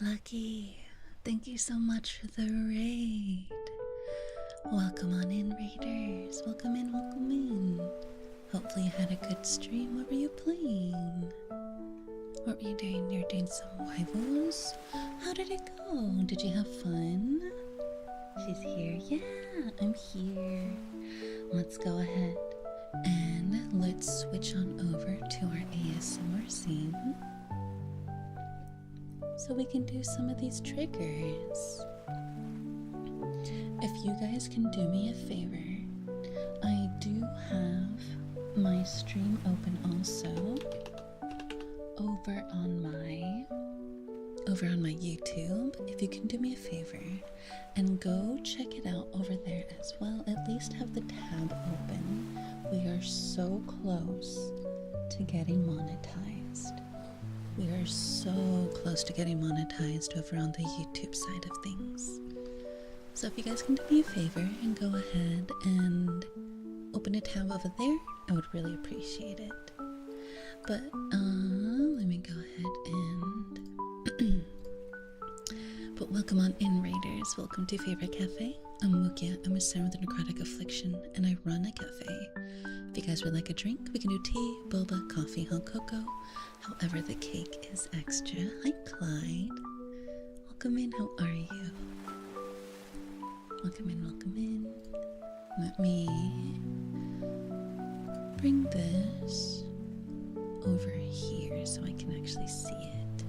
Lucky, thank you so much for the raid. Welcome on in, raiders. Welcome in, welcome in. Hopefully you had a good stream. What were you playing? What were you doing? You're doing some waivus? How did it go? Did you have fun? She's here. Yeah, I'm here. Let's go ahead and let's switch on over to our ASMR scene so we can do some of these triggers. If you guys can do me a favor, I do have my stream open also over on my YouTube. If you can do me a favor and go check it out over there as well, at least have the tab open. We are so close to getting monetized. We are so close to getting monetized over on the YouTube side of things. So if you guys can do me a favor and go ahead and open a tab over there, I would really appreciate it. But let me go ahead and but welcome on in, raiders. Welcome to Favorite Cafe. I'm Mukia. I'm a Siren with a necrotic affliction, and I run a cafe. If you guys would like a drink, we can do tea, boba, coffee, hot cocoa. However, the cake is extra. Hi, Clyde. Welcome in. How are you? Welcome in, welcome in. Let me bring this over here so I can actually see it.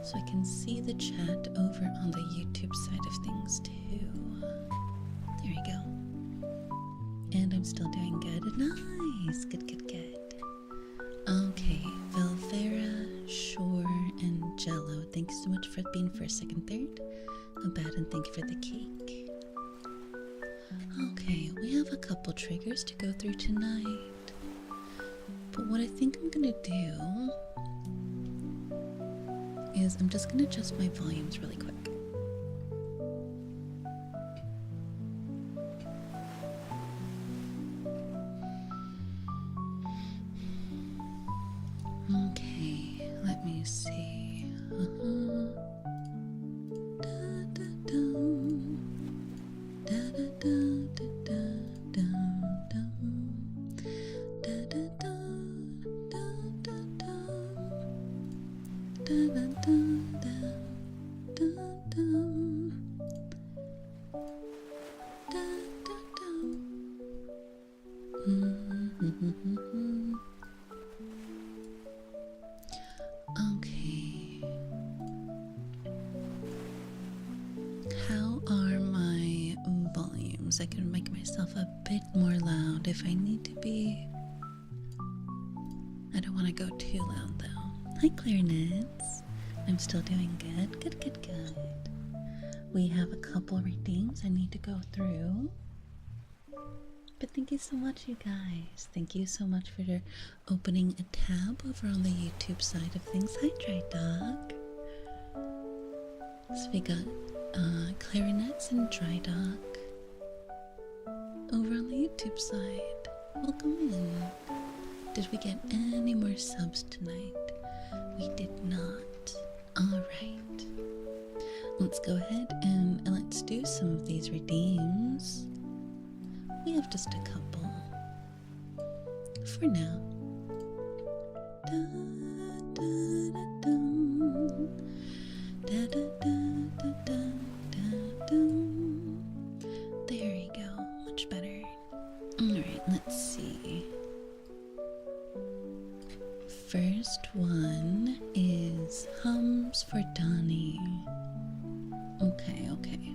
So I can see the chat over on the YouTube side of things too. There we go. And I'm still doing good. Nice. Good, good, good. Okay, Velvera, Shore, and Jello. Thank you so much for being first, second, third. Bad, and thank you for the cake. Okay, we have a couple triggers to go through tonight. But what I think I'm gonna do is I'm just gonna adjust my volumes really quick. Okay, let me see. Okay. How are my volumes? I can make myself a bit more loud if I need to be. I don't want to go too loud though. Hi, clarinets. I'm still doing good. Good, good, good. We have a couple redeems I need to go through. But thank you so much, you guys. Thank you so much for opening a tab over on the YouTube side of things. Hi, Dry Dog. So we got clarinets and Dry Dog over on the YouTube side. Welcome in. Did we get any more subs tonight? We did not. Alright. Let's go ahead and let's do some of these redeems. We have just a couple for now. Da, da, da, dum. Da, da, da, da, da, da, dum. There you go, much better. Alright, let's see. First one is Hums for Donnie. Okay, okay.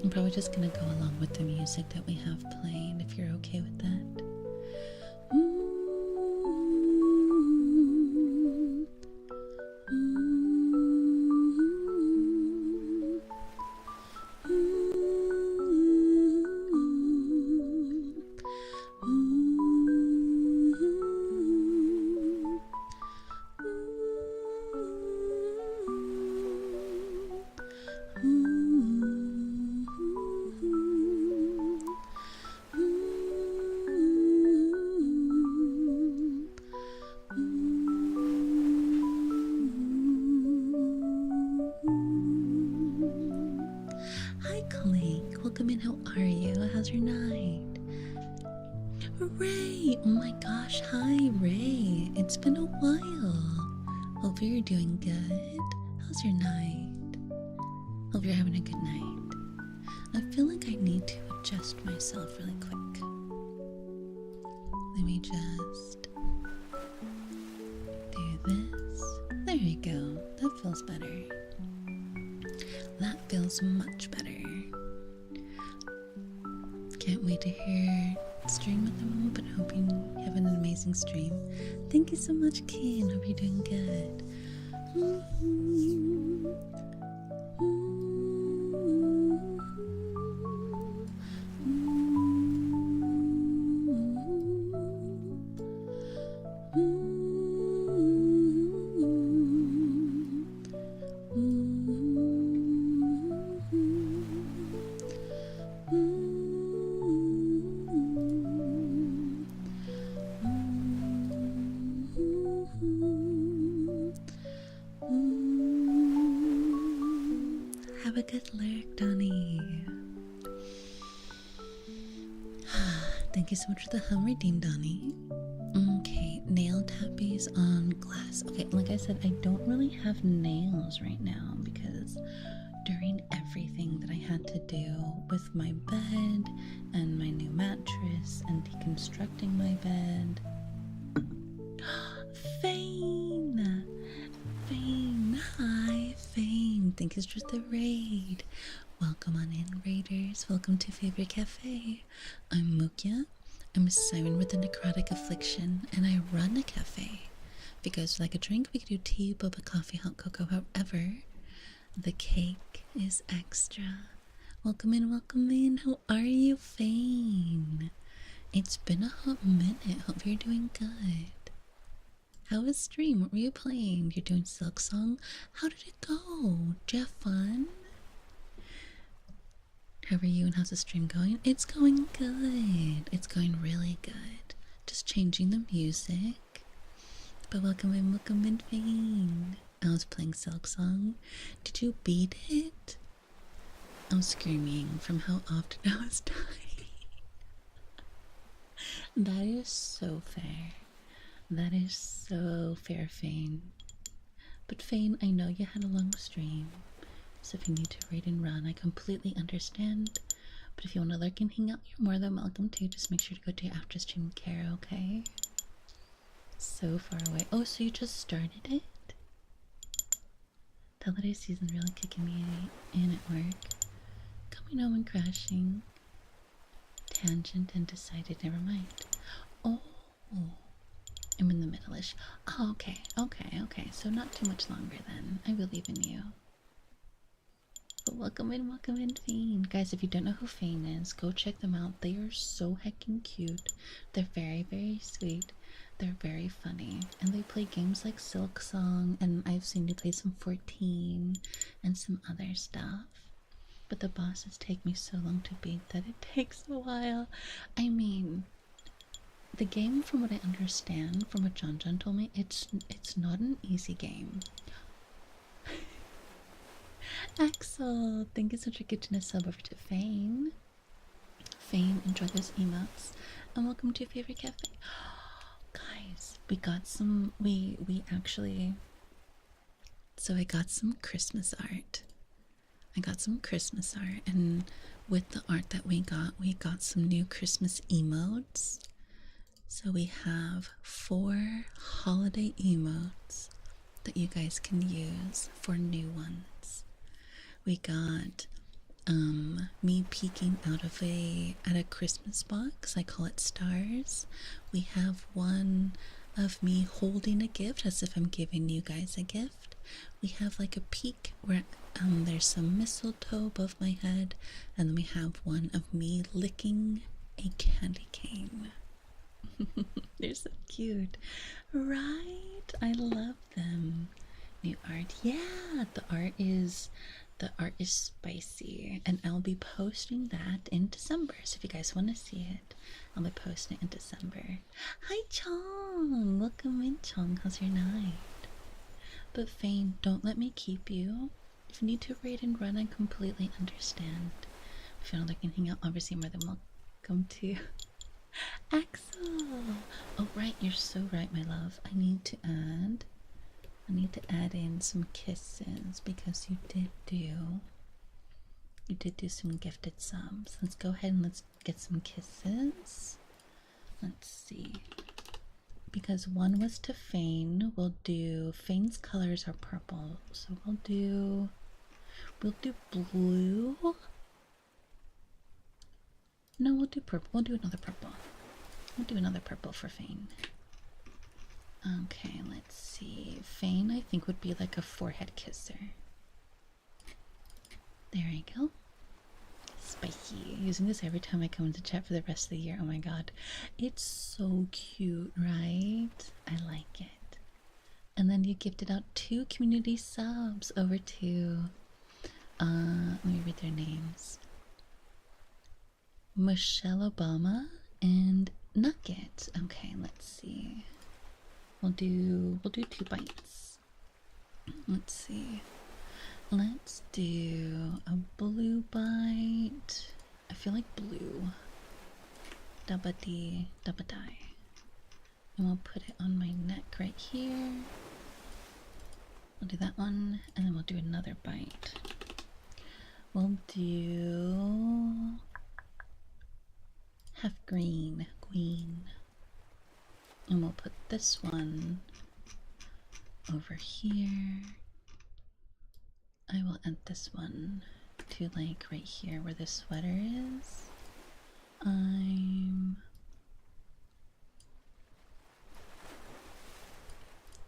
I'm probably just gonna go along with the music that we have playing if you're okay with that. Ray! Oh my gosh, hi Ray. It's been a while. Hope you're doing good. How's your night? Hope you're having a good night. I feel like I need to adjust myself really quick. Let me just do this. There we go. That feels better. That feels much better. Can't wait to hear stream at the moment, but hoping you have an amazing stream. Thank you so much, Keen. Hope you're doing good. Have a good lurk, Donnie. Thank you so much for the hum redeem, Donnie. Okay, nail tappies on glass. Okay, like I said, I don't really have nails right now because during everything that I had to do with my bed and my new mattress and deconstructing my bed. Fane! Fane! Hi, Fane! Thank you for the raid. Welcome on in, raiders. Welcome to Favorite Cafe. I'm Mukya. I'm a siren with a necrotic affliction, and I run a cafe. If you guys would like a drink, we could do tea, boba, coffee, hot cocoa, however. The cake is extra. Welcome in, welcome in. How are you, Fane? It's been a hot minute. Hope you're doing good. How was stream? What were you playing? You're doing Silk Song? How did it go? Did you have fun? How are you and how's the stream going? It's going good. It's going really good. Just changing the music. But welcome in, Fane. I was playing Silk Song. Did you beat it? I'm screaming from how often I was dying. That is so fair. That is so fair, Fane. But Fane, I know you had a long stream, so if you need to raid and run, I completely understand. But if you want to lurk and hang out, you're more than welcome to. Just make sure to go to your after stream care, okay? So far away. Oh, so you just started it? The holiday season really kicking me in at work. Coming home and crashing. Tangent and decided, never mind. Oh. I'm in the middle-ish. Oh, okay. So not too much longer then. I believe in you. But welcome in, Fane. Guys, if you don't know who Fane is, go check them out. They are so heckin' cute. They're very, very sweet. They're very funny. And they play games like Silk Song, and I've seen you play some 14 and some other stuff. But the bosses take me so long to beat that it takes a while. I mean, the game, from what I understand, from what John told me, it's not an easy game. Axel, thank you so much for getting a sub over to Fane. Fane, enjoy those emotes, and welcome to your favorite cafe. Guys, we got some. We actually. So I got some Christmas art. And with the art that we got some new Christmas emotes. So we have 4 holiday emotes that you guys can use for new ones. We got me peeking out of at a Christmas box. I call it stars. We have one of me holding a gift as if I'm giving you guys a gift. We have like a peek where there's some mistletoe above my head, and then we have one of me licking a candy cane. They're so cute, right? I love them. New art, yeah. The art is spicy, and I'll be posting that in December. So if you guys want to see it, I'll be posting it in December. Hi, Chong. Welcome in, Chong. How's your night? But Fane, don't let me keep you. If you need to raid and run, I completely understand. If you don't like anything else, obviously more than welcome to. Axel! Oh right, you're so right, my love. I need to add in some kisses because you did do some gifted subs. Let's go ahead and let's get some kisses. Let's see. Because one was to Fane, we'll do Fane's colors are purple. So we'll do blue. No, we'll do purple. We'll do another purple. We'll do another purple for Fane. Okay, let's see. Fane, I think, would be like a forehead kisser. There I go. Spicy. Using this every time I come into chat for the rest of the year. Oh my god. It's so cute, right? I like it. And then you gifted out 2 community subs over to, let me read their names. Michelle Obama and Nugget. Okay, let's see. We'll do 2 bites. Let's see. Let's do a blue bite. I feel like blue. Dabba dee, dabba die. And we'll put it on my neck right here. We'll do that one, and then we'll do another bite. We'll do half green, queen. And we'll put this one over here. I will add this one to like right here where the sweater is.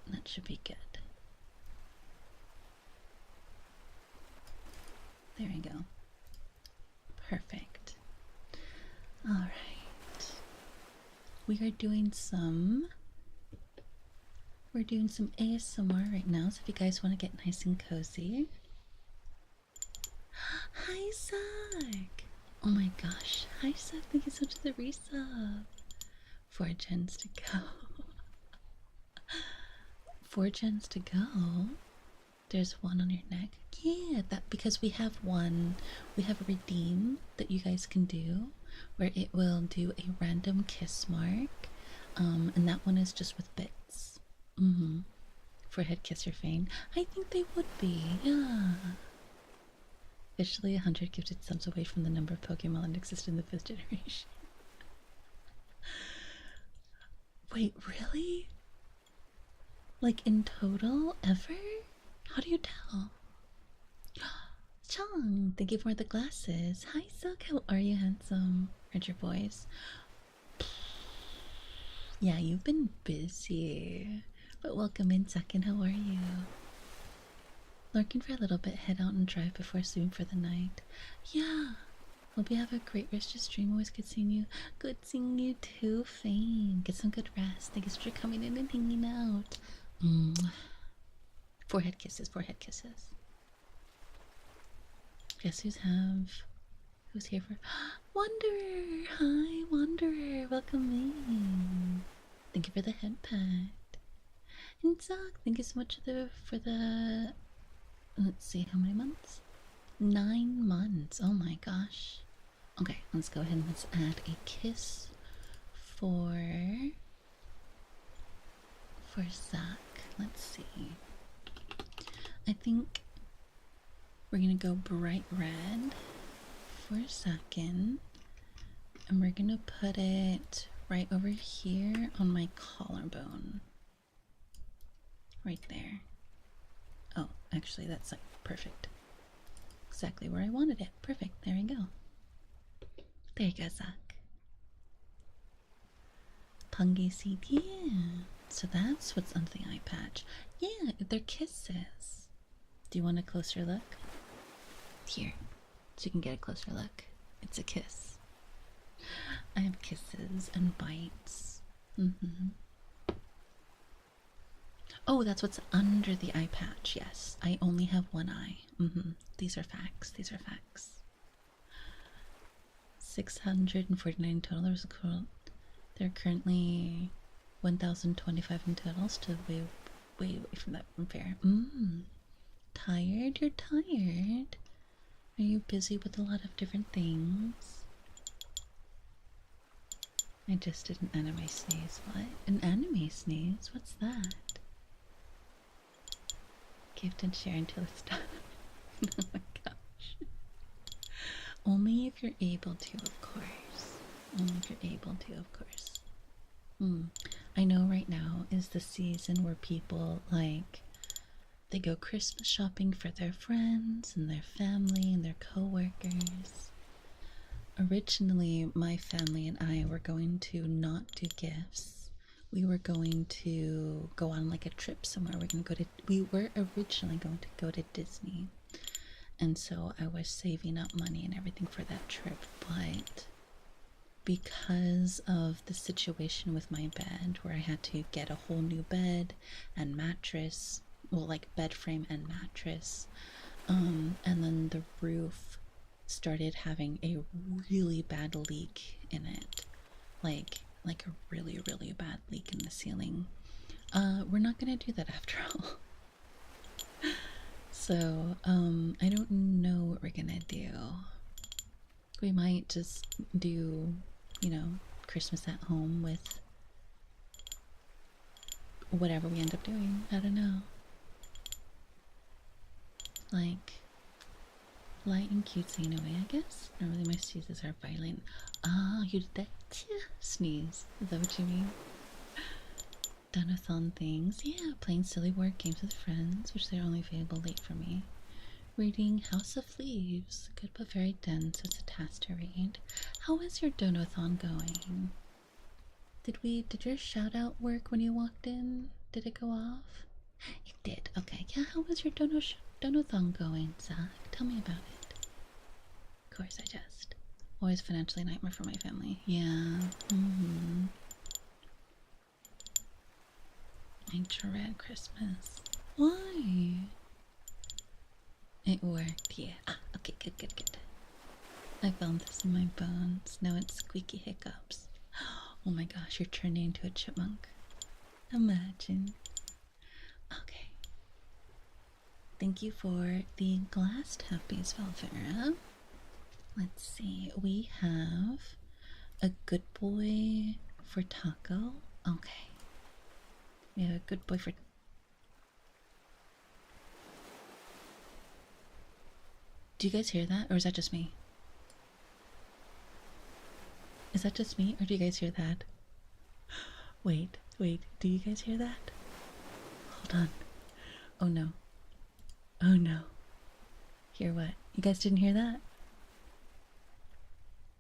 That should be good. There we go. Perfect. Alright. We're doing some ASMR right now, so if you guys want to get nice and cozy. Hi, Zach! Oh my gosh. Hi, Zach. Thank you so much for the resub. 4 gens to go. 4 gens to go. There's one on your neck. Yeah, that because we have a redeem that you guys can do where it will do a random kiss mark. And that one is just with bits. Forehead kiss or Fane. I think they would be, yeah. Officially 100 gifted subs away from the number of Pokemon that exist in the 5th generation. Wait, really? Like in total, ever? How do you tell? Chong, thank you for the glasses. Hi, Silk. How are you, handsome? Heard your voice. Yeah, you've been busy. But welcome in, Second. How are you? Lurking for a little bit, head out and drive before sleeping for the night. Yeah. Hope you have a great rest of your stream. Always good seeing you. Good seeing you too, Fane. Get some good rest. Thank you for coming in and hanging out. Forehead kisses, forehead kisses. Guess who's here for Wanderer? Hi, Wanderer. Welcome in. Thank you for the head pat. And Zach, thank you so much for the let's see, how many months? 9 months. Oh my gosh. Okay, let's go ahead and let's add a kiss for Zach. Let's see. I think we're gonna go bright red for a second, and we're gonna put it right over here on my collarbone. Right there. Oh, actually, that's like perfect. Exactly where I wanted it. Perfect. There we go. There you go, Zach. Pungy seed. Yeah. So that's what's under the eye patch. Yeah, they're kisses. Do you want a closer look? Here, so you can get a closer look. It's a kiss. I have kisses and bites. Oh, that's what's under the eye patch. Yes, I only have one eye. These are facts. These are facts. 649 total. There are currently 1,025 in total. Still way away from that fair. Tired? You're tired? Are you busy with a lot of different things? I just did an anime sneeze. What? An anime sneeze? What's that? Gift and share until it's done. Oh my gosh. Only if you're able to, of course. Only if you're able to, of course. I know right now is the season where people like they go Christmas shopping for their friends and their family and their co-workers. Originally, my family and I were going to not do gifts. We were going to go on like a trip somewhere. We were originally going to go to Disney. And so I was saving up money and everything for that trip, but because of the situation with my bed where I had to get a whole new bed and mattress, well, like bed frame and mattress, and then the roof started having a really bad leak in it, like a really bad leak in the ceiling. We're not gonna do that after all. So I don't know what we're gonna do. We might just do, you know, Christmas at home with whatever we end up doing. I don't know. Like, light and cutesy in a way, I guess. Normally my sneezes are violent. Ah, you did that sneeze. Is that what you mean? Donathon things. Yeah, playing silly board games with friends, which they're only available late for me. Reading House of Leaves. Good but very dense. It's a task to read. How is your donathon going? Did your shout out work when you walked in? Did it go off? It did. Okay. Yeah, how was your donathon going, Zach? Tell me about it. Of course I just. Always financially nightmare for my family. Yeah. I dread Christmas. Why? It worked, yeah. Ah, okay, good. I found this in my bones. Now it's squeaky hiccups. Oh my gosh, you're turning into a chipmunk. Imagine. Okay. Thank you for the glass tappies, Valvera. Let's see. We have a good boy for taco. Okay. We have a good boy for... Do you guys hear that? Or is that just me? Is that just me? Or do you guys hear that? Wait. Do you guys hear that? Hold on. Oh no. Oh no. Hear what? You guys didn't hear that?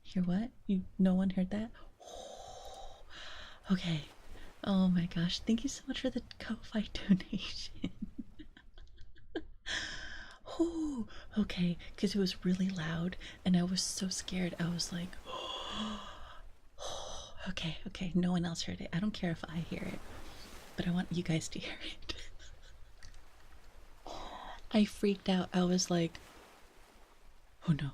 Hear what? No one heard that? Okay. Oh my gosh. Thank you so much for the Ko-Fi donation. Oh, okay. Because it was really loud and I was so scared. I was like, okay. No one else heard it. I don't care if I hear it, but I want you guys to hear it. I freaked out. I was like, oh no.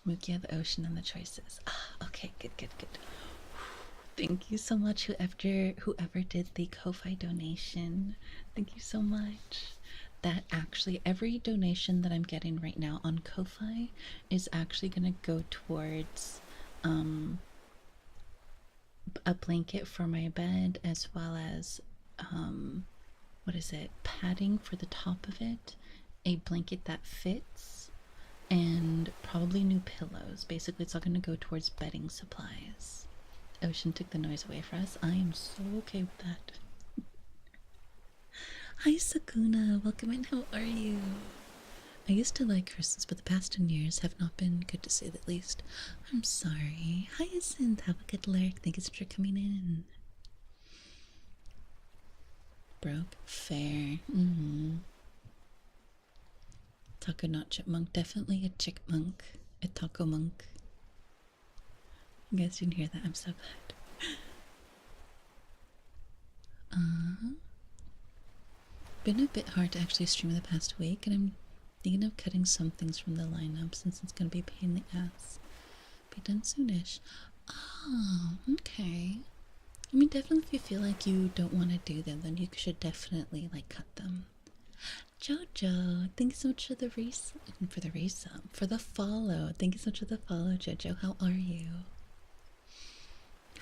Mukia, the ocean, and the choices. Ah, okay, good. Thank you so much, whoever did the Ko-Fi donation. Thank you so much. That actually, every donation that I'm getting right now on Ko-Fi is actually gonna go towards a blanket for my bed, as well as what is it? Padding for the top of it, a blanket that fits, and probably new pillows. Basically, it's all gonna go towards bedding supplies. Ocean took the noise away for us. I am so okay with that. Hi Sakuna, welcome in, how are you? I used to like Christmas, but the past 10 years have not been good to say the least. I'm sorry. Hi Ascent, have a good lurk. Thank you so much for coming in. Broke? Fair. Taco not chipmunk, definitely a chickmunk. A taco monk. You guys didn't hear that, I'm so glad. Been a bit hard to actually stream the past week, and I'm thinking of cutting some things from the lineup since it's gonna be a pain in the ass. Be done soonish. Oh, okay. I mean, definitely if you feel like you don't want to do them, then you should definitely like cut them. Jojo, thank you so much for the for the follow. Thank you so much for the follow, Jojo. How are you?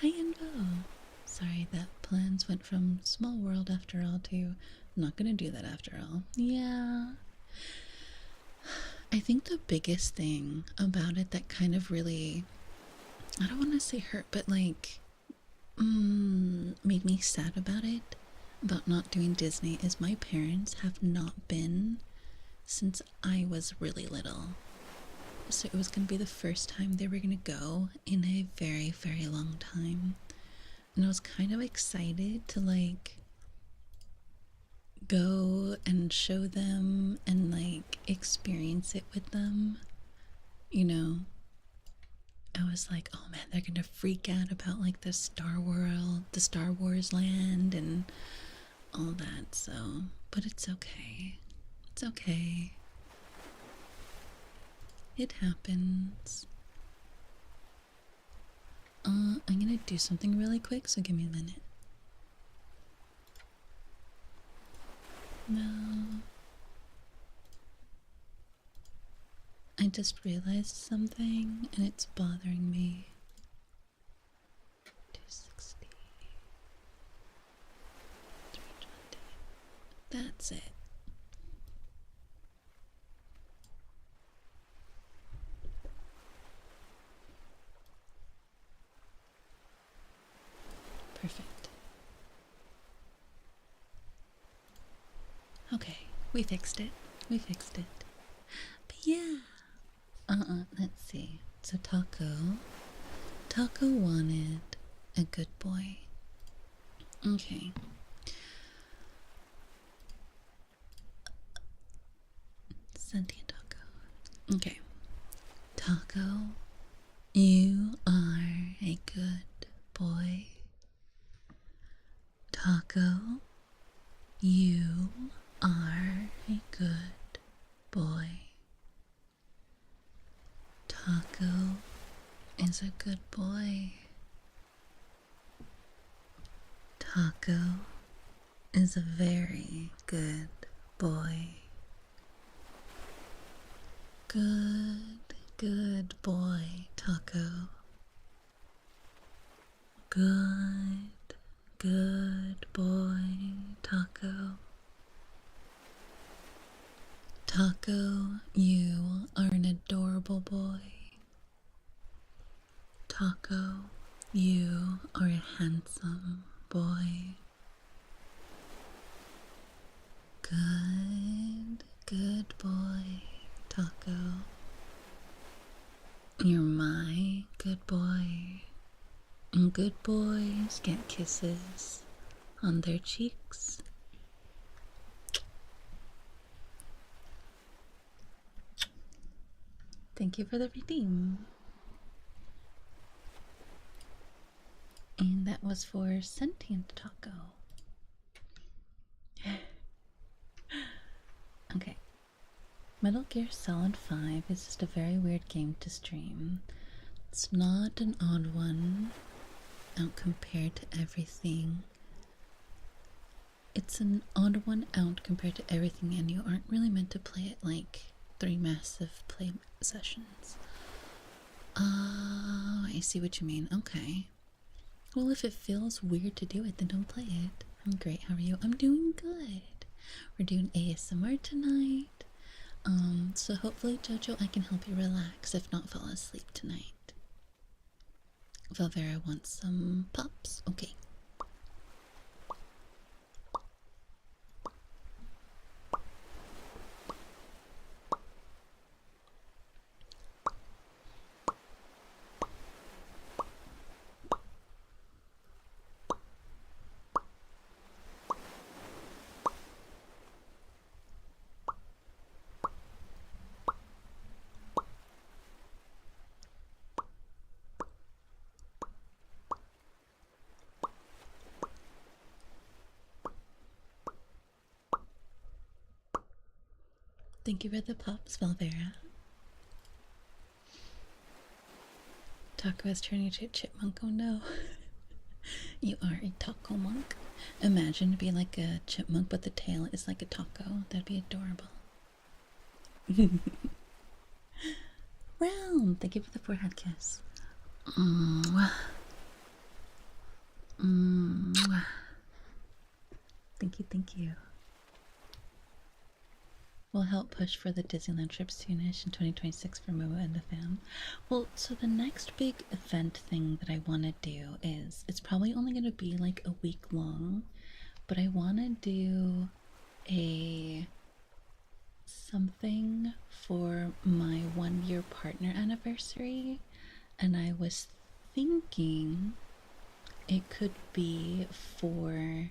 Hi, Invo. Sorry that plans went from small world after all to not gonna do that after all. Yeah. I think the biggest thing about it that kind of really, I don't want to say hurt, but like, made me sad about it, about not doing Disney, is my parents have not been since I was really little. So it was going to be the first time they were going to go in a very, very long time. And I was kind of excited to like go and show them and like experience it with them. You know, I was like, oh man, they're gonna freak out about like the Star World, the Star Wars land, and all that. So, but it's okay. It's okay. It happens. I'm gonna do something really quick, so give me a minute. No. I just realized something and it's bothering me. 260. 320. That's it. Perfect. Okay, we fixed it. We fixed it. But yeah. Let's see. So Taco wanted a good boy. Okay. Sentient Taco. Okay. Taco, you are a good boy. Taco, you are a good boy. Taco is a good boy. Taco is a very good boy. Good boy, Taco. Good boy, Taco. Taco, you are an adorable boy. Taco, you are a handsome boy. Good boy, Taco. You're my good boy. And good boys get kisses on their cheeks. Thank you for the redeem. And that was for Sentient Taco. Okay. Metal Gear Solid 5 is just a very weird game to stream. It's not an odd one out compared to everything. It's an odd one out compared to everything, and you aren't really meant to play it like 3 massive play sessions. Oh, I see what you mean. Okay. Well, if it feels weird to do it, then don't play it. I'm great. How are you? I'm doing good. We're doing ASMR tonight. So hopefully, Jojo, I can help you relax, if not fall asleep tonight. Valvera wants some pops. Okay. Thank you for the pops, Valvera. Taco has turned into a chipmunk. Oh no. You are a taco monk. Imagine being like a chipmunk, but the tail is like a taco. That'd be adorable. Realm, thank you for the forehead kiss. Thank you, thank you. We'll help push for the Disneyland trip soonish in 2026 for Moo and the fam. Well, so the next big event thing that I want to do is, it's probably only going to be like a week long, but I want to do something for my 1-year partner anniversary, and I was thinking it could be for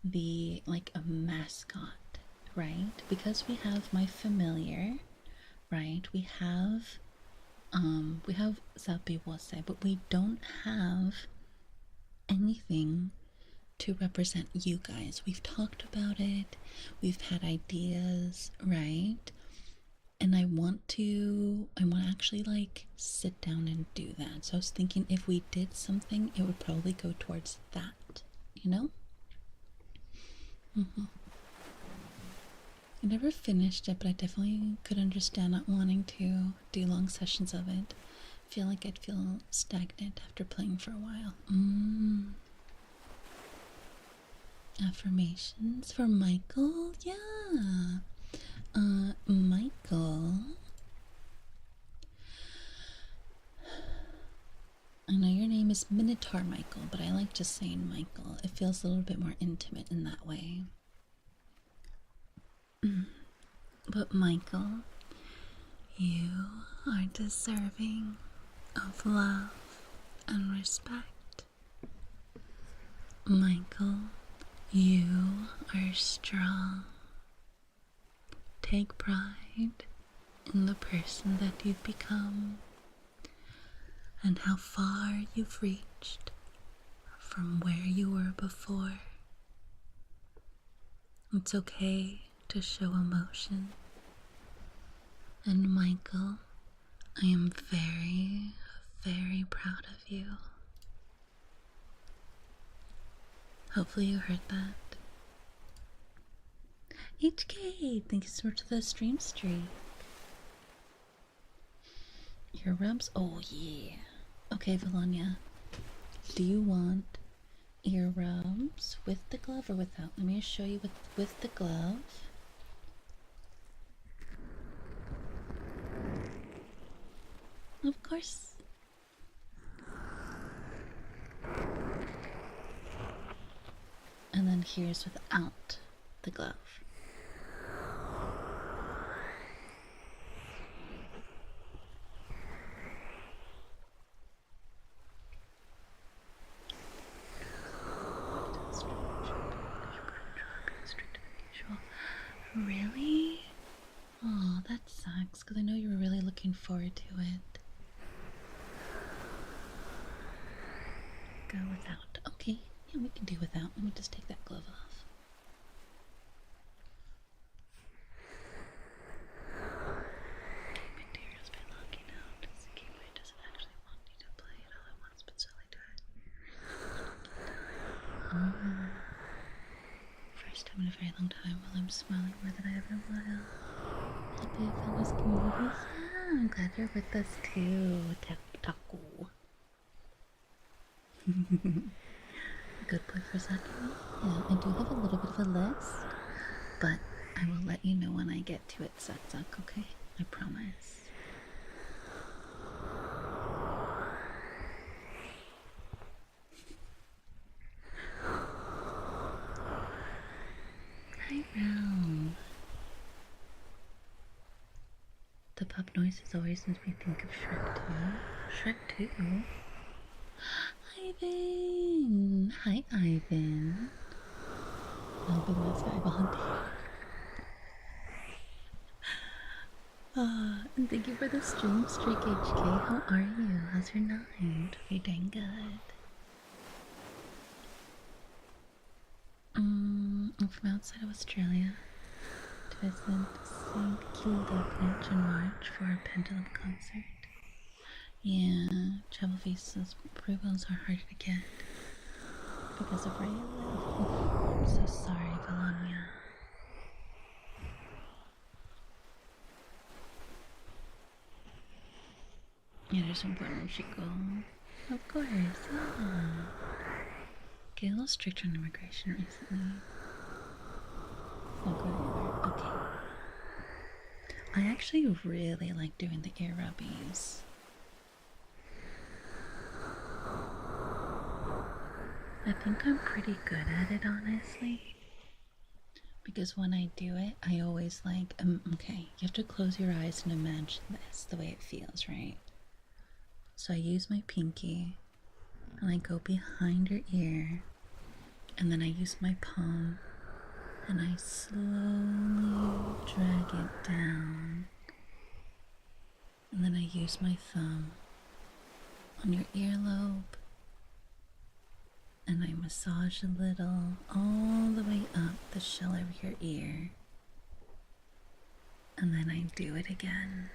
the like a mascot, right? Because we have my familiar, right? We have Zapi Wase, but we don't have anything to represent you guys. We've talked about it, we've had ideas, right? And I want to actually like sit down and do that. So I was thinking if we did something, it would probably go towards that, you know? I never finished it, but I definitely could understand not wanting to do long sessions of it. I feel like I'd feel stagnant after playing for a while. Affirmations for Michael? Yeah. Michael. I know your name is Minotaur Michael, but I like just saying Michael. It feels a little bit more intimate in that way. But Michael, you are deserving of love and respect. Michael, you are strong. Take pride in the person that you've become and how far you've reached from where you were before. It's okay to show emotion. And Michael, I am very, very proud of you. Hopefully you heard that. HK, thank you so much for the stream streak. Your rubs? Oh yeah. Okay, Valonia. Do you want ear rubs with the glove or without? Let me just show you with the glove. Of course. And then here's without the glove. Really? Oh, that sucks, because I know you were really looking forward to it. Go without. Okay, yeah, we can do without. Let me just take that glove off. Materials by locking out. The gateway doesn't actually want you to play it all at once, but slowly do it. First time in a very long time while I'm smiling more than I ever will. Happy I found this community. Yeah, I'm glad you're with us too, Taku. Good boy for Sakura. Yeah, I do have a little bit of a list, but I will let you know when I get to it, Satsak, okay? I promise. Hi, Ram. The pup noises always makes me think of Shrek 2. Shrek 2? Ivan! Hi, Ivan. I'll be last Ivan. And thank you for the stream streak, HK. How are you? How's your night? Are you doing good? I'm from outside of Australia to visit St. Kilda Beach in March for a Pendulum concert. Yeah, travel visas approvals are harder to get because of where you live. I'm so sorry, Valonia. Yeah, there's some point where she go. Of course, yeah. Get a little stricter on immigration recently. Not good either. Okay. I actually really like doing the ear rubbies. I think I'm pretty good at it, honestly. Because when I do it, I always like, okay, you have to close your eyes and imagine this, the way it feels, right? So I use my pinky and I go behind your ear, and then I use my palm and I slowly drag it down. And then I use my thumb on your earlobe and I massage a little all the way up the shell of your ear. And then I do it again.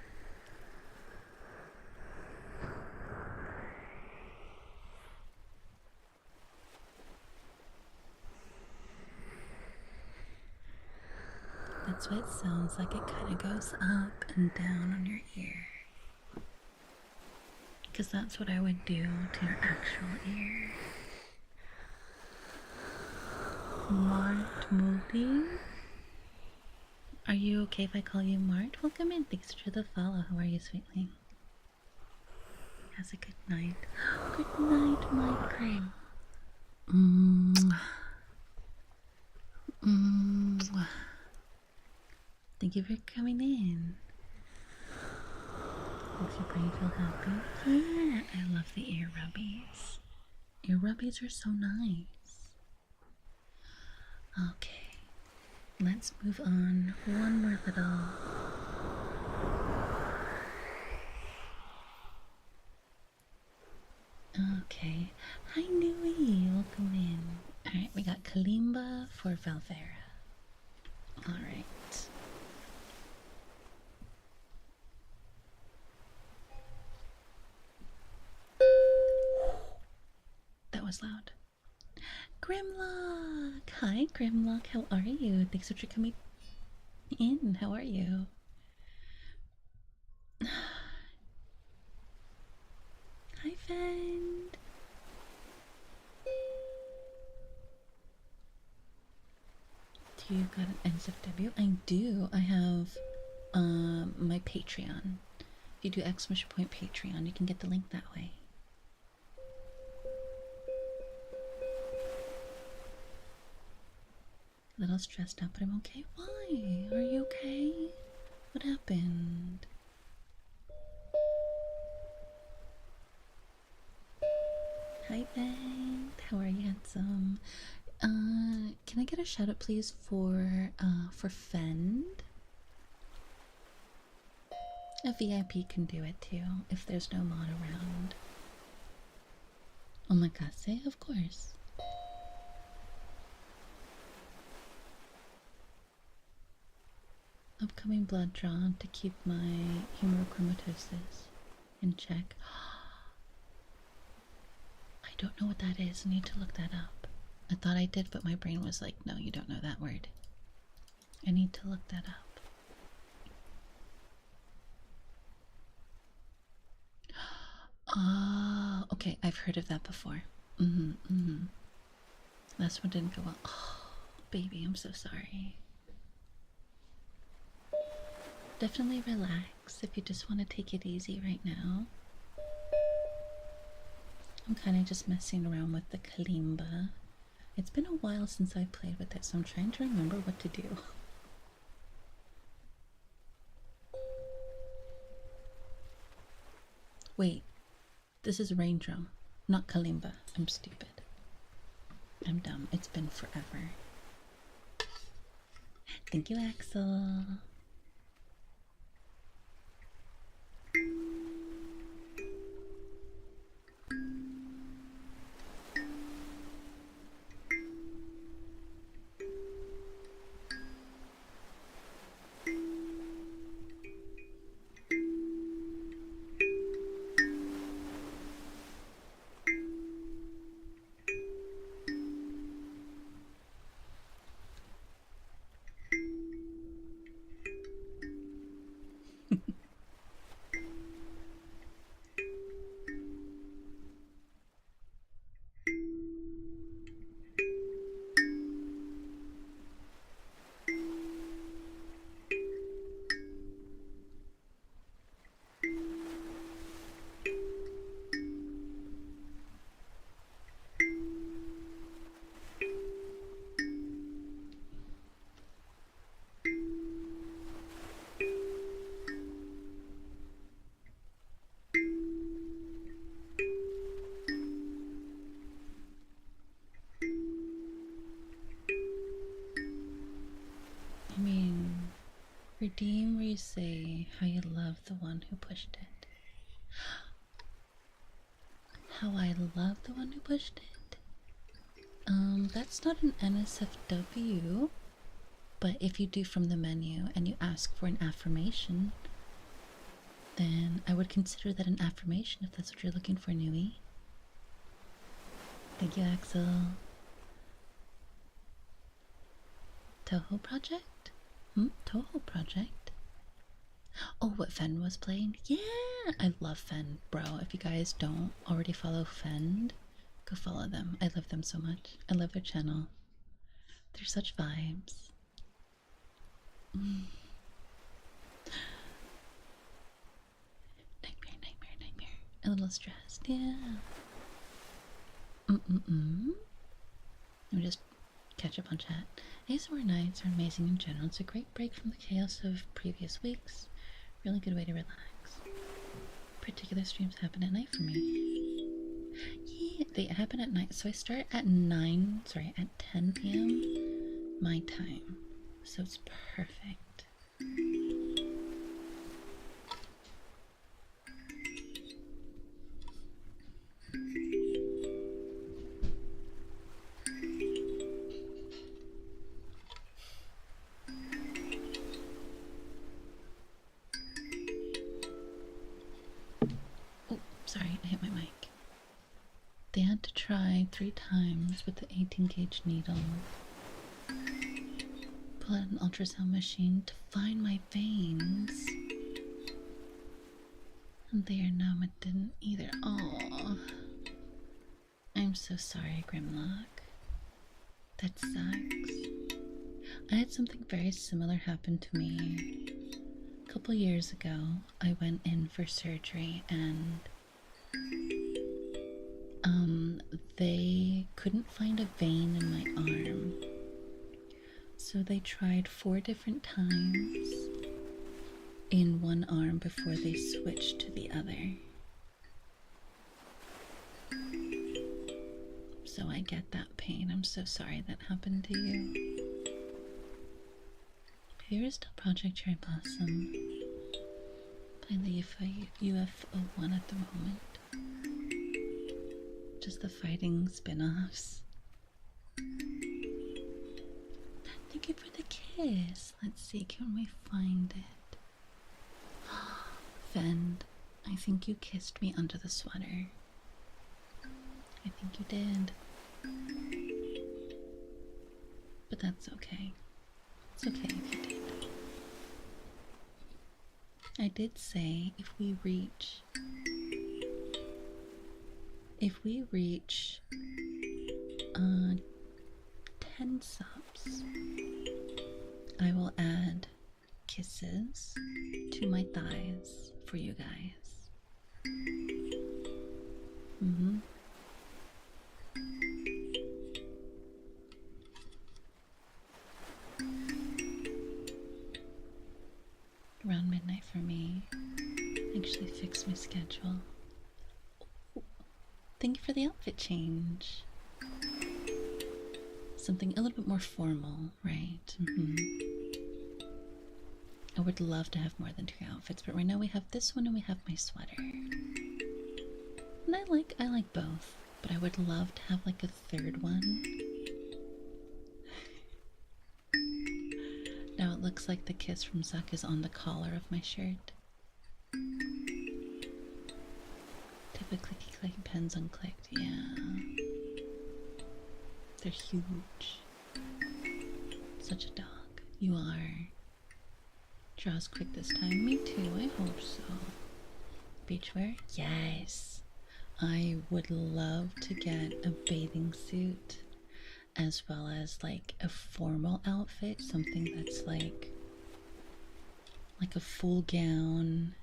That's what it sounds like. It kind of goes up and down on your ear. Because that's what I would do to your actual ear. Mart Multi? Are you okay if I call you Mart? Welcome in. Thanks for the follow. How are you, sweetling? Has a good night. Good night, my cream. Thank you for coming in. Makes your brain feel happy. Yeah, I love the ear rubbies. Ear rubbies are so nice. Okay, let's move on. One more little. Okay. Hi, Nui. Welcome in. Alright, we got Kalimba for Valvera. Alright. That was loud. Grimlock! Hi, Grimlock. How are you? Thanks for coming in. How are you? Hi, Fend. Do you got an NSFW? I do. I have my Patreon. If you do exclamation point Patreon, you can get the link that way. A little stressed out, but I'm okay. Why? Are you okay? What happened? Hi, Ben. How are you, handsome? Can I get a shout out, please, for Fend? A VIP can do it too, if there's no mod around. Omakase, of course. Upcoming blood draw to keep my hemochromatosis in check. I don't know what that is. I need to look that up. I thought I did, but my brain was like, no, you don't know that word. I need to look that up. Oh, okay. I've heard of that before. Last one didn't go well. Oh, baby, I'm so sorry. Definitely relax if you just want to take it easy right now. I'm kind of just messing around with the kalimba. It's been a while since I played with it, so I'm trying to remember what to do. Wait, this is rain drum, not kalimba. I'm stupid. I'm dumb. It's been forever. Thank you, Axel. redeem where you say how you love the one who pushed it. How I love the one who pushed it? That's not an NSFW, but if you do from the menu and you ask for an affirmation, then I would consider that an affirmation if that's what you're looking for, Nui. Thank you, Axel. Toho Project? Toho Project? Oh, what Fen was playing? Yeah! I love Fen, bro. If you guys don't already follow Fen, go follow them. I love them so much. I love their channel. They're such vibes. Nightmare. A little stressed, yeah. Let me just catch up on chat. ASMR nights are amazing in general. It's a great break from the chaos of previous weeks. Really good way to relax. Particular streams happen at night for me. Yeah, they happen at night. So I start at 10 p.m. my time. So it's perfect. Oh, sorry, I hit my mic. They had to try 3 times with the 18-gauge needle. Pull out an ultrasound machine to find my veins. And they are numb, it didn't either. Oh, I'm so sorry, Grimlock. That sucks. I had something very similar happen to me. A couple years ago, I went in for surgery and they couldn't find a vein in my arm. So they tried 4 different times in one arm before they switched to the other. So I get that pain. I'm so sorry that happened to you. Here is still Project Cherry Blossom. Playing the UFO1 at the moment. Just the fighting spin-offs. Thank you for the kiss. Let's see, can we find it? Fend, I think you kissed me under the sweater. I think you did. But that's okay. It's okay if you did. I did say if we reach 10 subs, I will add kisses to my thighs for you guys. Around midnight for me. Actually fix my schedule. Ooh, thank you for the outfit change. Something a little bit more formal, right? I would love to have more than 2 outfits, but right now we have this one and we have my sweater. And I like both, but I would love to have like a 3rd one. Now it looks like the kiss from Zuck is on the collar of my shirt. Typically like pens unclicked, yeah. They're huge. Such a dog. You are. Draws quick this time. Me too, I hope so. Beachwear? Yes. I would love to get a bathing suit as well as like a formal outfit, something that's like a full gown,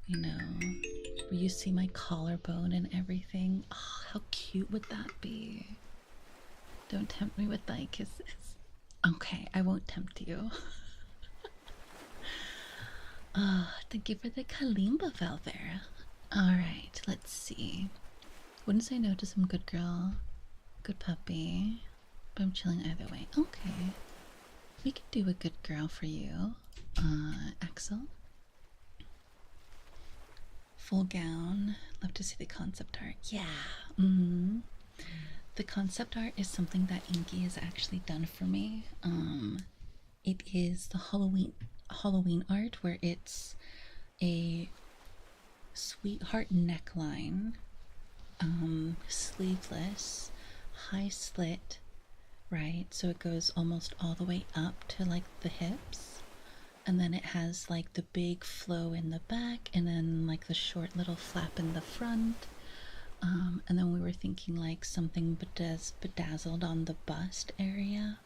you know, where you see my collarbone and everything. Oh, how cute would that be? Don't tempt me with thy kisses. Okay, I won't tempt you. Thank you for the Kalimba, Valvera. Alright, let's see. Wouldn't say no to some good girl, good puppy, but I'm chilling either way. Okay. We could do a good girl for you, Axel. Full gown. Love to see the concept art. Yeah. The concept art is something that Inky has actually done for me. It is the Halloween art where it's a sweetheart neckline, sleeveless, high slit, right? So it goes almost all the way up to like the hips. And then it has like the big flow in the back and then like the short little flap in the front. And then we were thinking like something bedazzled on the bust area.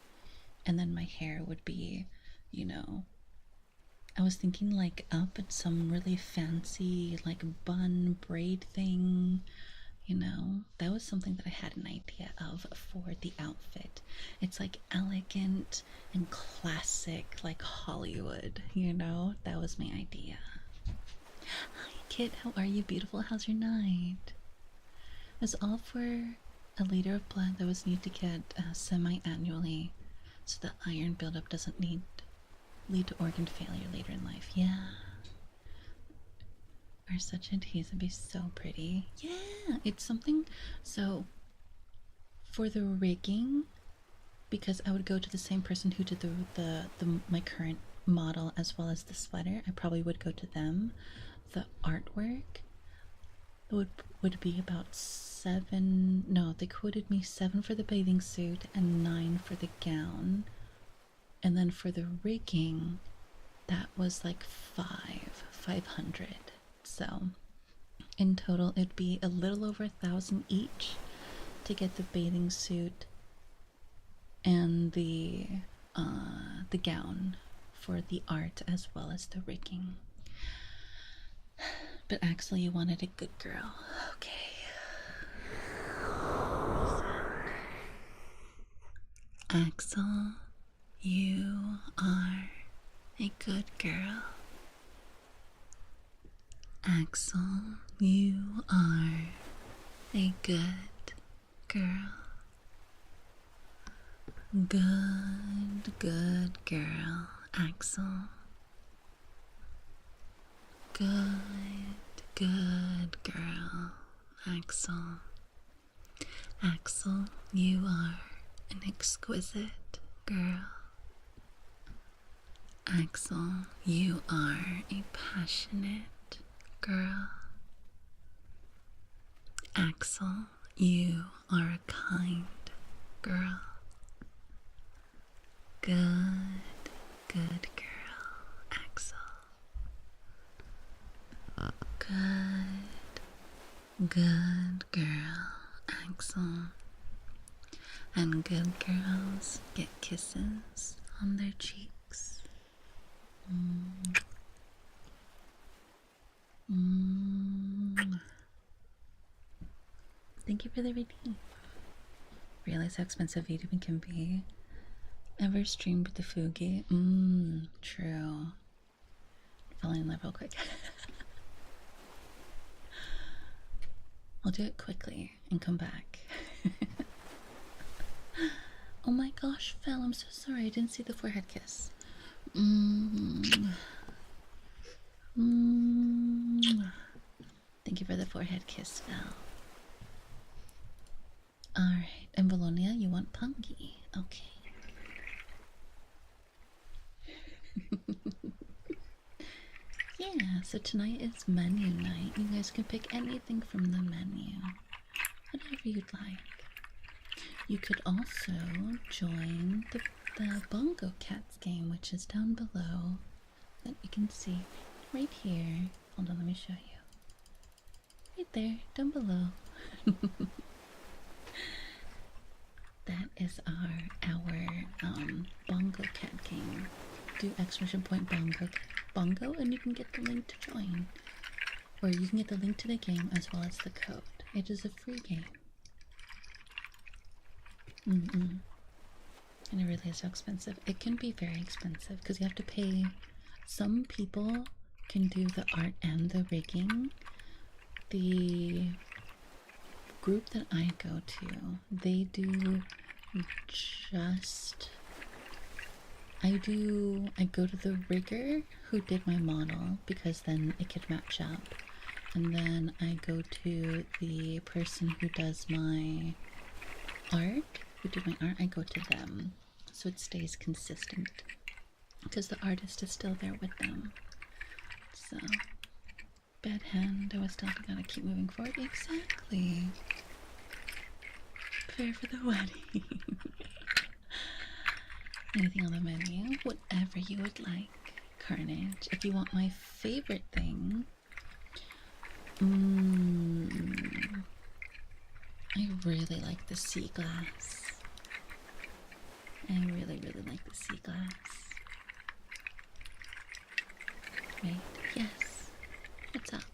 And then my hair would be, you know, I was thinking like up at some really fancy like bun braid thing. You know, that was something that I had an idea of for the outfit. It's like elegant and classic, like Hollywood, you know? That was my idea. Hi, Kit. How are you, beautiful? How's your night? It's all for a liter of blood that was needed to get semi-annually so the iron buildup doesn't lead to organ failure later in life. Yeah. Are such a tease. It'd be so pretty. Yeah, it's something. So for the rigging, because I would go to the same person who did the my current model as well as the sweater, I probably would go to them. The artwork would be about 7. No, they quoted me 7 for the bathing suit and 9 for the gown, and then for the rigging, that was like 500. So in total, it'd be a little over 1,000 each to get the bathing suit and the gown for the art as well as the rigging. But Axel, you wanted a good girl. Okay. Axel, you are a good girl. Axel, you are a good girl. Good girl, Axel. Good girl, Axel. Axel, you are an exquisite girl. Axel, you are a passionate girl. Axel, you are a kind girl. Good girl, Axel. Good girl, Axel. And good girls get kisses on their cheeks. Thank you for the reading. Realize how expensive VTubing can be. Ever streamed with the Fugi? True. Falling in love real quick. I'll do it quickly and come back. Oh my gosh, Fel, I'm so sorry. I didn't see the forehead kiss. Thank you for the forehead kiss, Fel. Alright, and Valonia, you want Punky. Okay. Yeah, so tonight is menu night. You guys can pick anything from the menu. Whatever you'd like. You could also join the Bongo Cats game, which is down below, that you can see right here. Hold on, let me show you. Right there, down below. That is our Bongo Cat game. Do exclamation point bongo and you can get the link to join. Or you can get the link to the game as well as the code. It is a free game. And it really is so expensive. It can be very expensive because you have to pay. Some people can do the art and the rigging. The group that I go to, they do just I go to the rigger who did my model because then it could match up. And then I go to the person who does my art, I go to them. So it stays consistent. Because the artist is still there with them. So, bad hand, I still gotta keep moving forward. Exactly. Prepare for the wedding. Anything on the menu? Whatever you would like. Carnage. If you want my favorite thing, I really like the sea glass. I really, really like the sea glass. Right? Yes. What's up?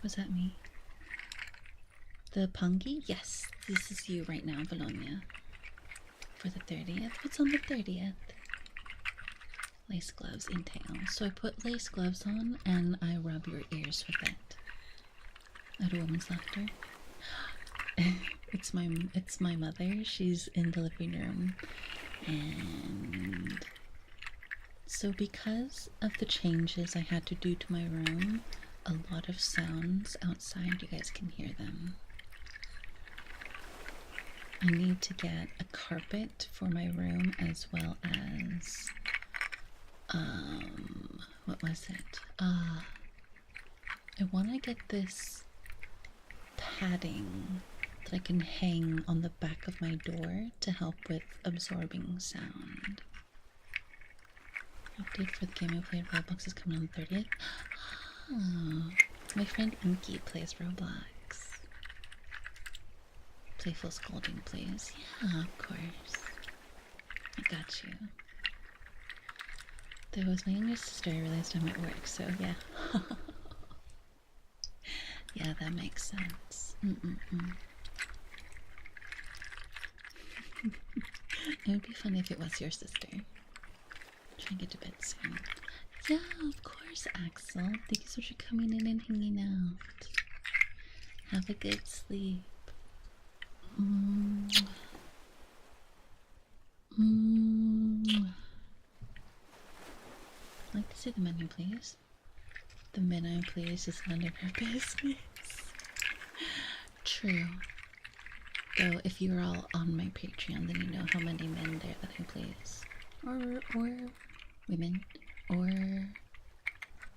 Was that me? The pungy? Yes. This is you right now, Bologna. For the 30th. What's on the 30th? Lace gloves in tail. So I put lace gloves on and I rub your ears with it. At a woman's laughter. It's my mother. She's in the living room. And so because of the changes I had to do to my room, a lot of sounds outside, you guys can hear them. I need to get a carpet for my room as well as what was it? I want to get this padding that I can hang on the back of my door to help with absorbing sound. Update for the game I played Roblox is coming on the 30th. Oh, my friend Inky plays Roblox. Playful scolding, please. Yeah, of course. I got you. There was my younger sister. I realized I'm at work, so yeah. Yeah, that makes sense. It would be fun if it was your sister. Try and get to bed soon. Yeah, of course, Axel. Thank you so much for coming in and hanging out. Have a good sleep. I'd like to see the menu, please. The menu, please, is none of your business. True. Though, if you're all on my Patreon, then you know how many men there that I please. Or women. Or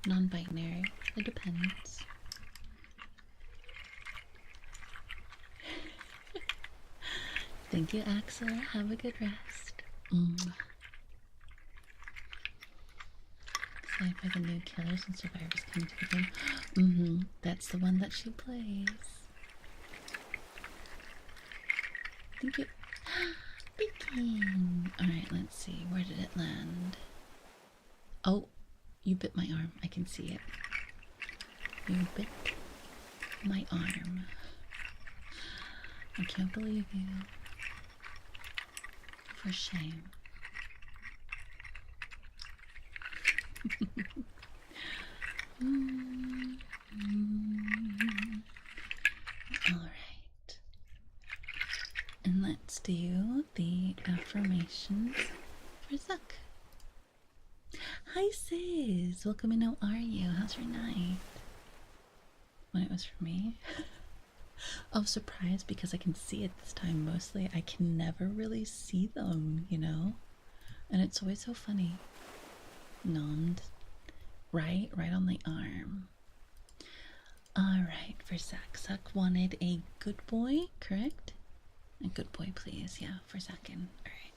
non-binary. It depends. Thank you, Axel. Have a good rest. Excited for the new Killers and Survivors coming to the game. That's the one that she plays. Thank you. Speaking. Alright, let's see. Where did it land? Oh, you bit my arm. I can see it. You bit my arm. I can't believe you. For shame. Alright. And let's do the affirmations for Zuck. Hi sis! Welcome in, how are you? How's your night? When it was for me? Oh, surprised because I can see it this time mostly. I can never really see them, you know? And it's always so funny. Nommed. Right on the arm. Alright, for Zach. Zach wanted a good boy, correct? A good boy, please. Yeah, for Zachin. Alright.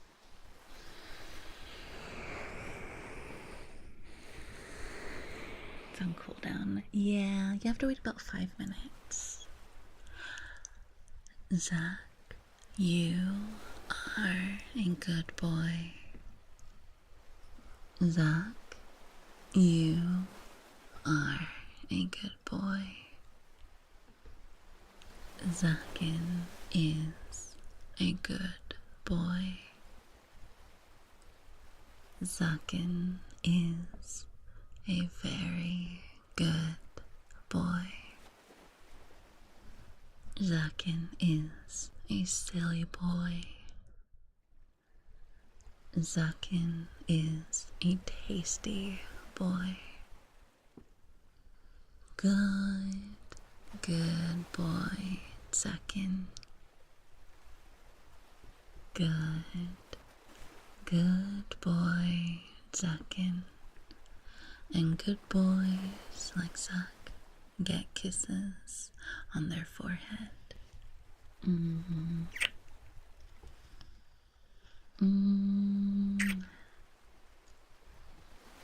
It's on cooldown. Yeah, you have to wait about 5 minutes. Zach, you are a good boy. Zach, you are a good boy. Zachin is a good boy. Zachin is a very good boy. Zachin is a silly boy. Zakin is a tasty boy. Good, good boy, Zakin. Good, good boy, Zakin. And good boys like Zack get kisses on their forehead. Mm-hmm.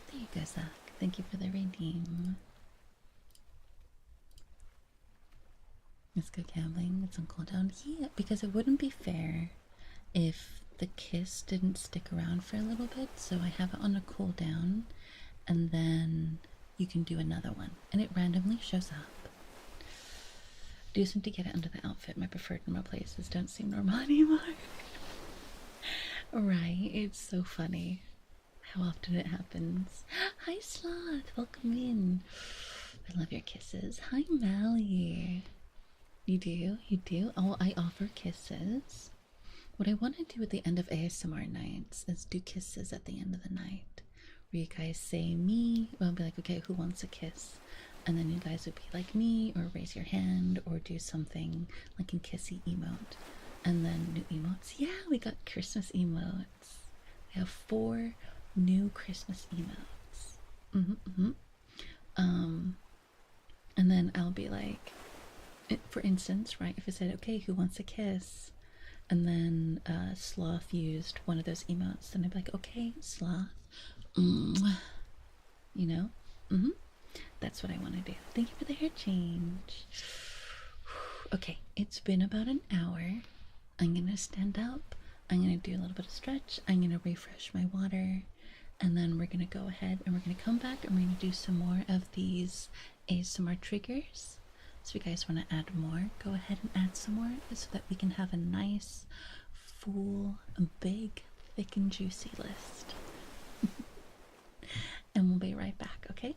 There you go, Zack. Thank you for the redeem. Let's go gambling. It's on cooldown. Yeah, because it wouldn't be fair if the kiss didn't stick around for a little bit. So I have it on a cooldown, and then you can do another one, and it randomly shows up. Do something to get it under the outfit. My preferred normal places don't seem normal anymore. Right? It's so funny how often it happens. Hi, Sloth. Welcome in. I love your kisses. Hi, Mally. You do? You do? Oh, I offer kisses. What I want to do at the end of ASMR nights is do kisses at the end of the night. Where you guys say me, well, I'll be like, okay, who wants a kiss? And then you guys would be like me, or raise your hand, or do something like a kissy emote. And then new emotes. Yeah, we got Christmas emotes. We have 4 new Christmas emotes. And then I'll be like, for instance, right, if I said, okay, who wants a kiss? And then Sloth used one of those emotes, then I'd be like, okay, Sloth. You know? That's what I want to do. Thank you for the hair change. Okay, it's been about an hour. I'm gonna stand up. I'm gonna do a little bit of stretch. I'm gonna refresh my water. And then we're gonna go ahead and we're gonna come back and we're gonna do some more of these ASMR triggers. So if you guys want to add more, go ahead and add some more so that we can have a nice, full, big, thick and juicy list. And we'll be right back, okay?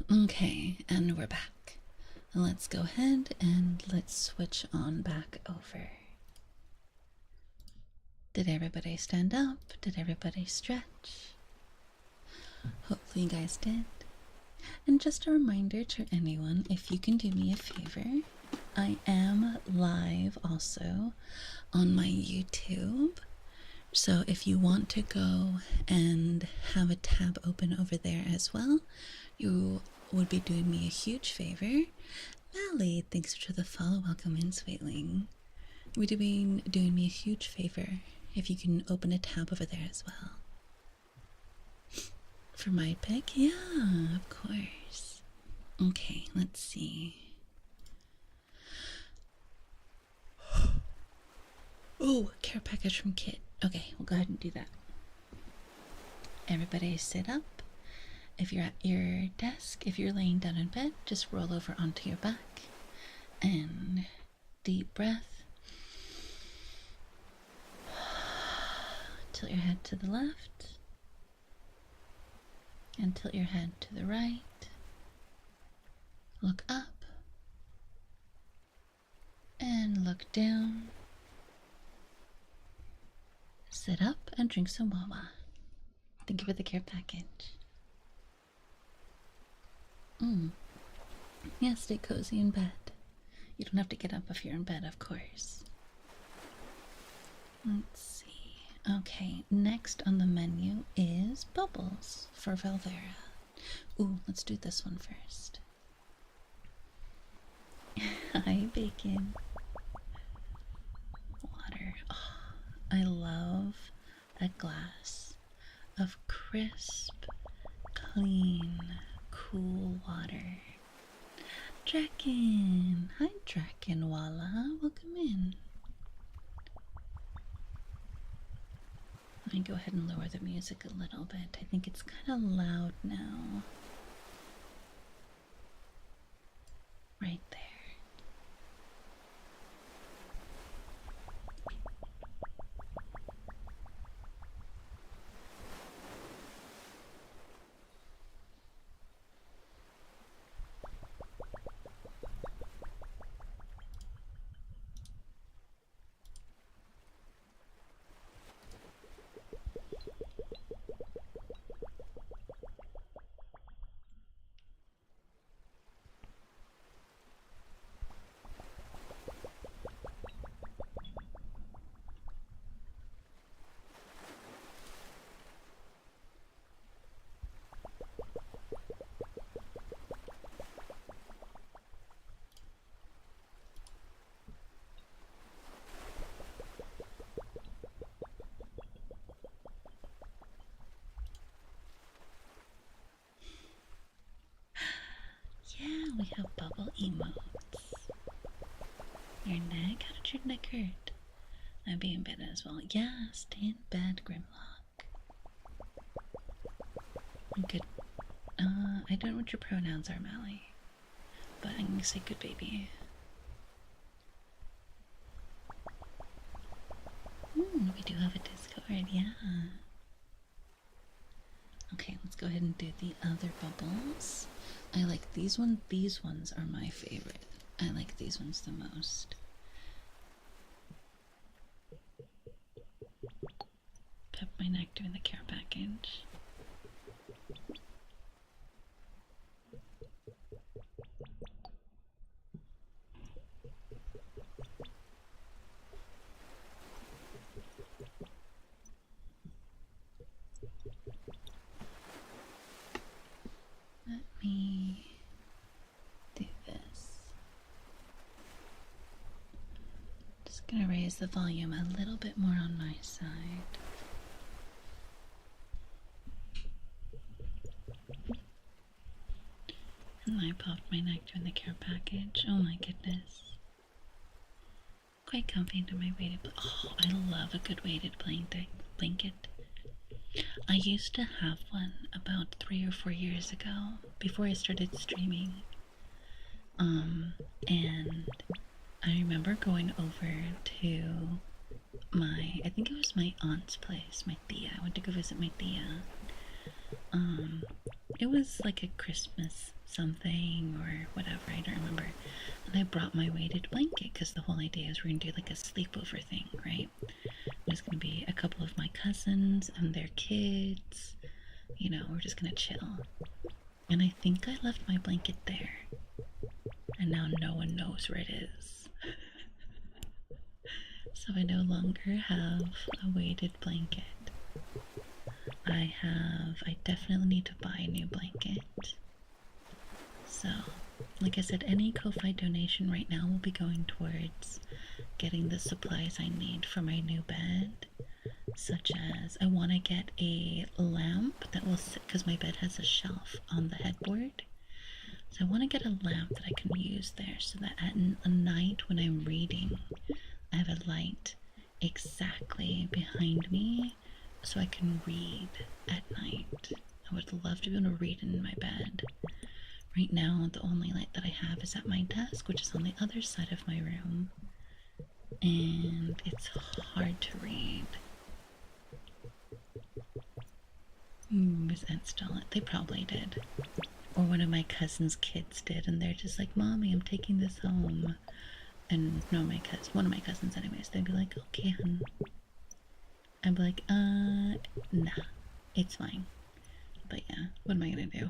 Okay, and we're back. Let's go ahead and let's switch on back over. Did everybody stand up? Did everybody stretch? Hopefully you guys did. And just a reminder to anyone, if you can do me a favor, I am live also on my YouTube. So if you want to go and have a tab open over there as well, you would be doing me a huge favor. Mally, thanks for the follow. Welcome in, sweetling. Would you be doing me a huge favor if you can open a tab over there as well? For my pick? Yeah, of course. Okay, let's see. Oh, care package from Kit. Okay, we'll go ahead and do that. Everybody sit up. If you're at your desk, if you're laying down in bed, just roll over onto your back. And deep breath. Tilt your head to the left. And tilt your head to the right. Look up. And look down. Sit up and drink some wawa. Thank you for the care package. Yeah, stay cozy in bed. You don't have to get up if you're in bed, of course. Let's see. Okay, next on the menu is bubbles for Velvera. Ooh, let's do this one first. Hi, Bacon. Water. Oh, I love a glass of crisp, clean, cool water. Draken! Hi, Drakenwala. Welcome in. Let me go ahead and lower the music a little bit. I think it's kind of loud now. Right there. Yeah, we have bubble emotes. Your neck? How did your neck hurt? I'd be in bed as well. Yeah, stay in bed, Grimlock. Good. I don't know what your pronouns are, Mally. But I'm gonna say good baby. We do have a Discord, yeah. Okay, let's go ahead and do the other bubbles. I like these ones. These ones are my favorite. I like these ones the most. Pep my neck doing the care package. Let me do this. Just gonna raise the volume a little bit more on my side. And I popped my neck during the care package. Oh my goodness. Quite comfy into my weighted blanket. Oh, I love a good weighted blanket. I used to have one about 3 or 4 years ago before I started streaming. And I remember going over to I think it was my aunt's place, my tia. I went to go visit my tia. It was like a Christmas something or whatever, I don't remember. And I brought my weighted blanket because the whole idea is we're going to do like a sleepover thing, right? There's going to be a couple of my cousins and their kids. You know, we're just going to chill. And I think I left my blanket there. And now no one knows where it is. So I no longer have a weighted blanket. I definitely need to buy a new blanket. So, like I said, any Ko-Fi donation right now will be going towards getting the supplies I need for my new bed. Such as, I want to get a lamp that will sit, because my bed has a shelf on the headboard. So I want to get a lamp that I can use there so that at night when I'm reading, I have a light exactly behind me so I can read at night. I would love to be able to read in my bed. Right now, the only light that I have is at my desk, which is on the other side of my room. And it's hard to read. Was install it? They probably did. Or one of my cousin's kids did, and they're just like, Mommy, I'm taking this home. And no, one of my cousins anyways, they'd be like, okay, hun. I'd be like, nah, it's fine. But yeah, what am I gonna do?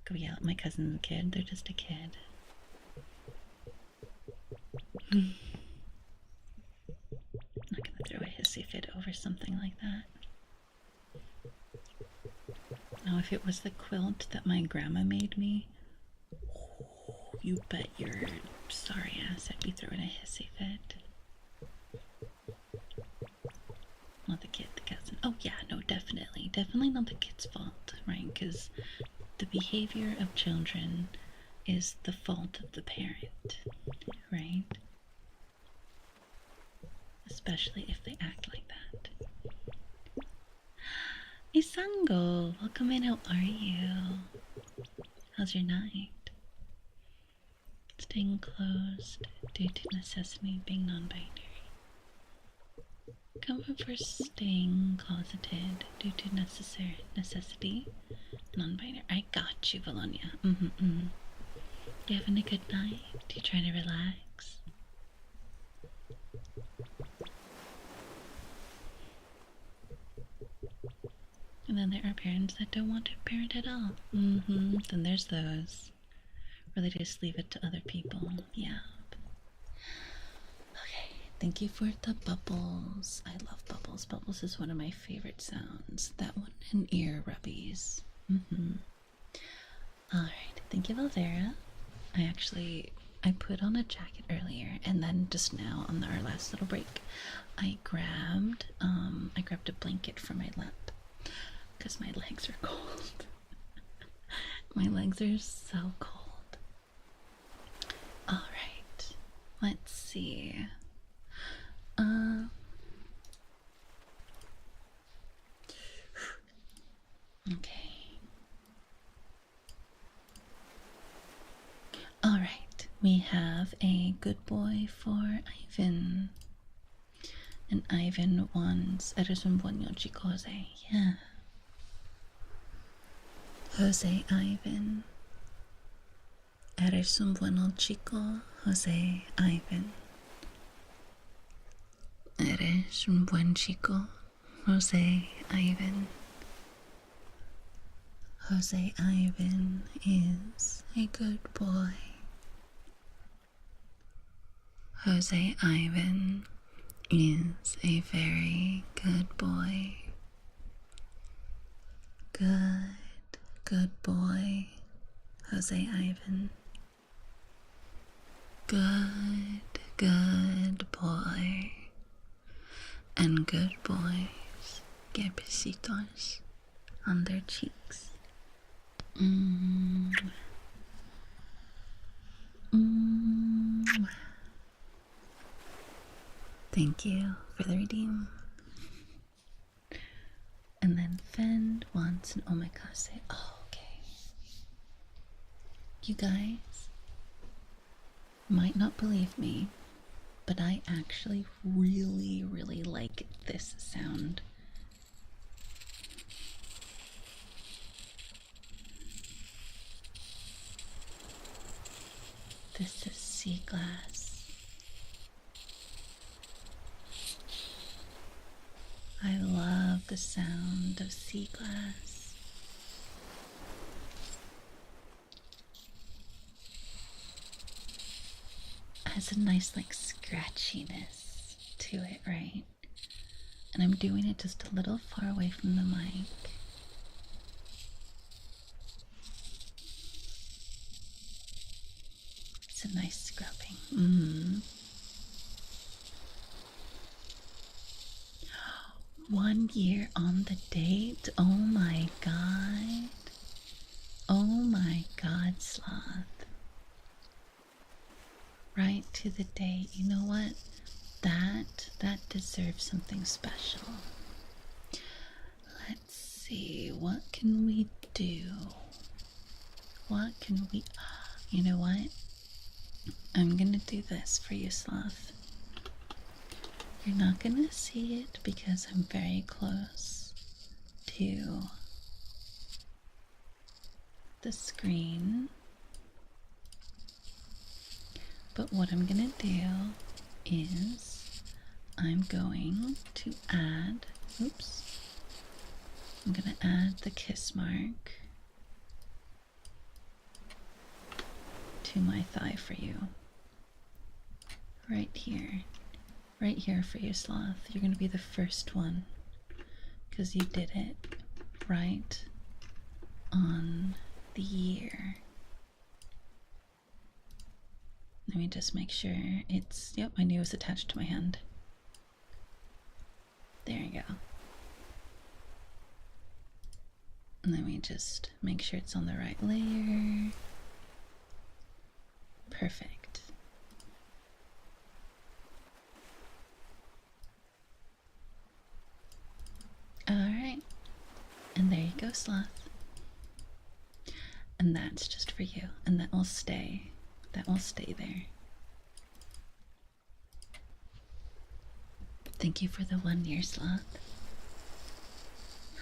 Go yell at my cousin's kid? They're just a kid. I'm not gonna throw a hissy fit over something like that. Now, if it was the quilt that my grandma made me, you bet your sorry ass I'd be throwing a hissy fit. Not the kid, the cousin. Oh yeah, no, definitely. Definitely not the kid's fault, right? Because the behavior of children is the fault of the parent, right? Especially if they act like that. Isango, welcome in, how are you? How's your night? Staying closed due to necessity being non-binary. Comfort for staying closeted due to necessity non-binary. I got you, Valonia. You having a good night? You trying to relax? And then there are parents that don't want to parent at all. Then there's those where they just leave it to other people. Yeah. Okay, thank you for the bubbles. I love bubbles. Bubbles is one of my favorite sounds. That one and ear rubbies. Alright, thank you, Valvera. I put on a jacket earlier, and then just now on our last little break, I grabbed a blanket for my lap because my legs are cold. My legs are so cold. Alright, let's see. Okay. Alright, we have a good boy for Ivan. And Ivan wants, eres un buen chico, Jose. Yeah. Jose Ivan. Eres un buen chico, Jose Ivan. Eres un buen chico, Jose Ivan. Jose Ivan is a good boy. Jose Ivan is a very good boy. Good boy, Jose Ivan. Good boy. And good boys get besitos on their cheeks. Thank you for the redeem. And then Fend wants an omakase. Oh, okay. You guys might not believe me, but I actually really like this sound. This is sea glass. I love the sound of sea glass. It has a nice like scratchiness to it, right? And I'm doing it just a little far away from the mic. It's a nice scrubbing. 1 year on the date. Oh my god. Oh my god, Sloth. Right to the date. You know what? That deserves something special. Let's see. What can we do? What can we... You know what? I'm gonna do this for you, Sloth. You're not gonna see it because I'm very close to the screen. But what I'm gonna do is I'm going to add, oops, I'm gonna add the kiss mark to my thigh for you. Right here. Right here for you, Sloth. You're gonna be the first one because you did it right on the year. Let me just make sure it's, yep, I knew it was attached to my hand. There you go. And let me just make sure it's on the right layer. Perfect. Alright. And there you go, Sloth. And that's just for you. And that will stay. That will stay there. Thank you for the 1 year, Sloth.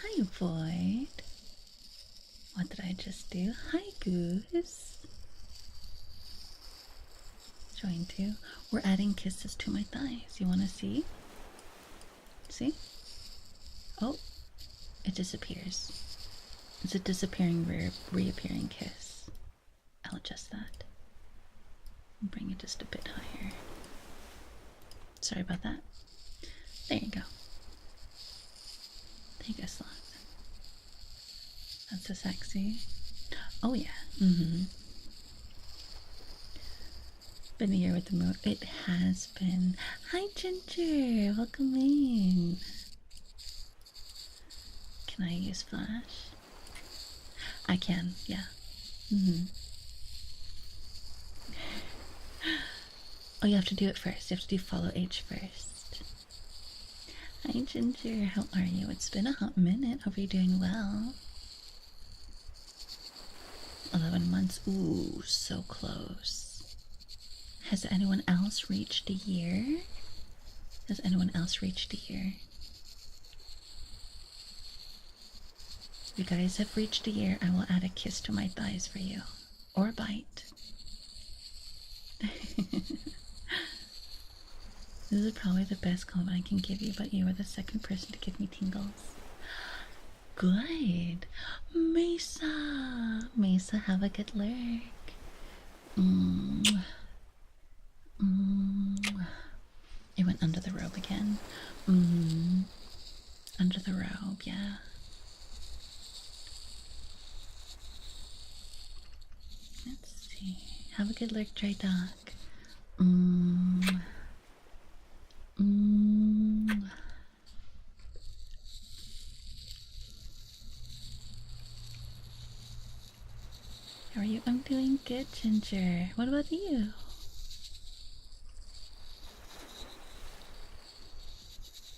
Hi, Void. What did I just do? Hi, Goose. Join too. We're adding kisses to my thighs. You want to see? See? Oh, it disappears. It's a disappearing, reappearing kiss. I'll adjust that. Bring it just a bit higher. Sorry about that. There you go. There you go, Sloth. That's so sexy. Oh yeah. Been a year with the moon. It has been. Hi, Ginger. Welcome in. Can I use Flash? I can. Yeah. Oh, you have to do it first. You have to do follow H first. Hi, Ginger. How are you? It's been a hot minute. Hope you're doing well. 11 months. Ooh, so close. Has anyone else reached a year? Has anyone else reached a year? If you guys have reached a year, I will add a kiss to my thighs for you. Or a bite. This is probably the best compliment I can give you, but you are the second person to give me tingles. Good. Mesa. Mesa, have a good lurk. It went under the robe again. Under the robe, yeah. Let's see. Have a good lurk, dry dog. How are you? I'm doing good, Ginger. What about you?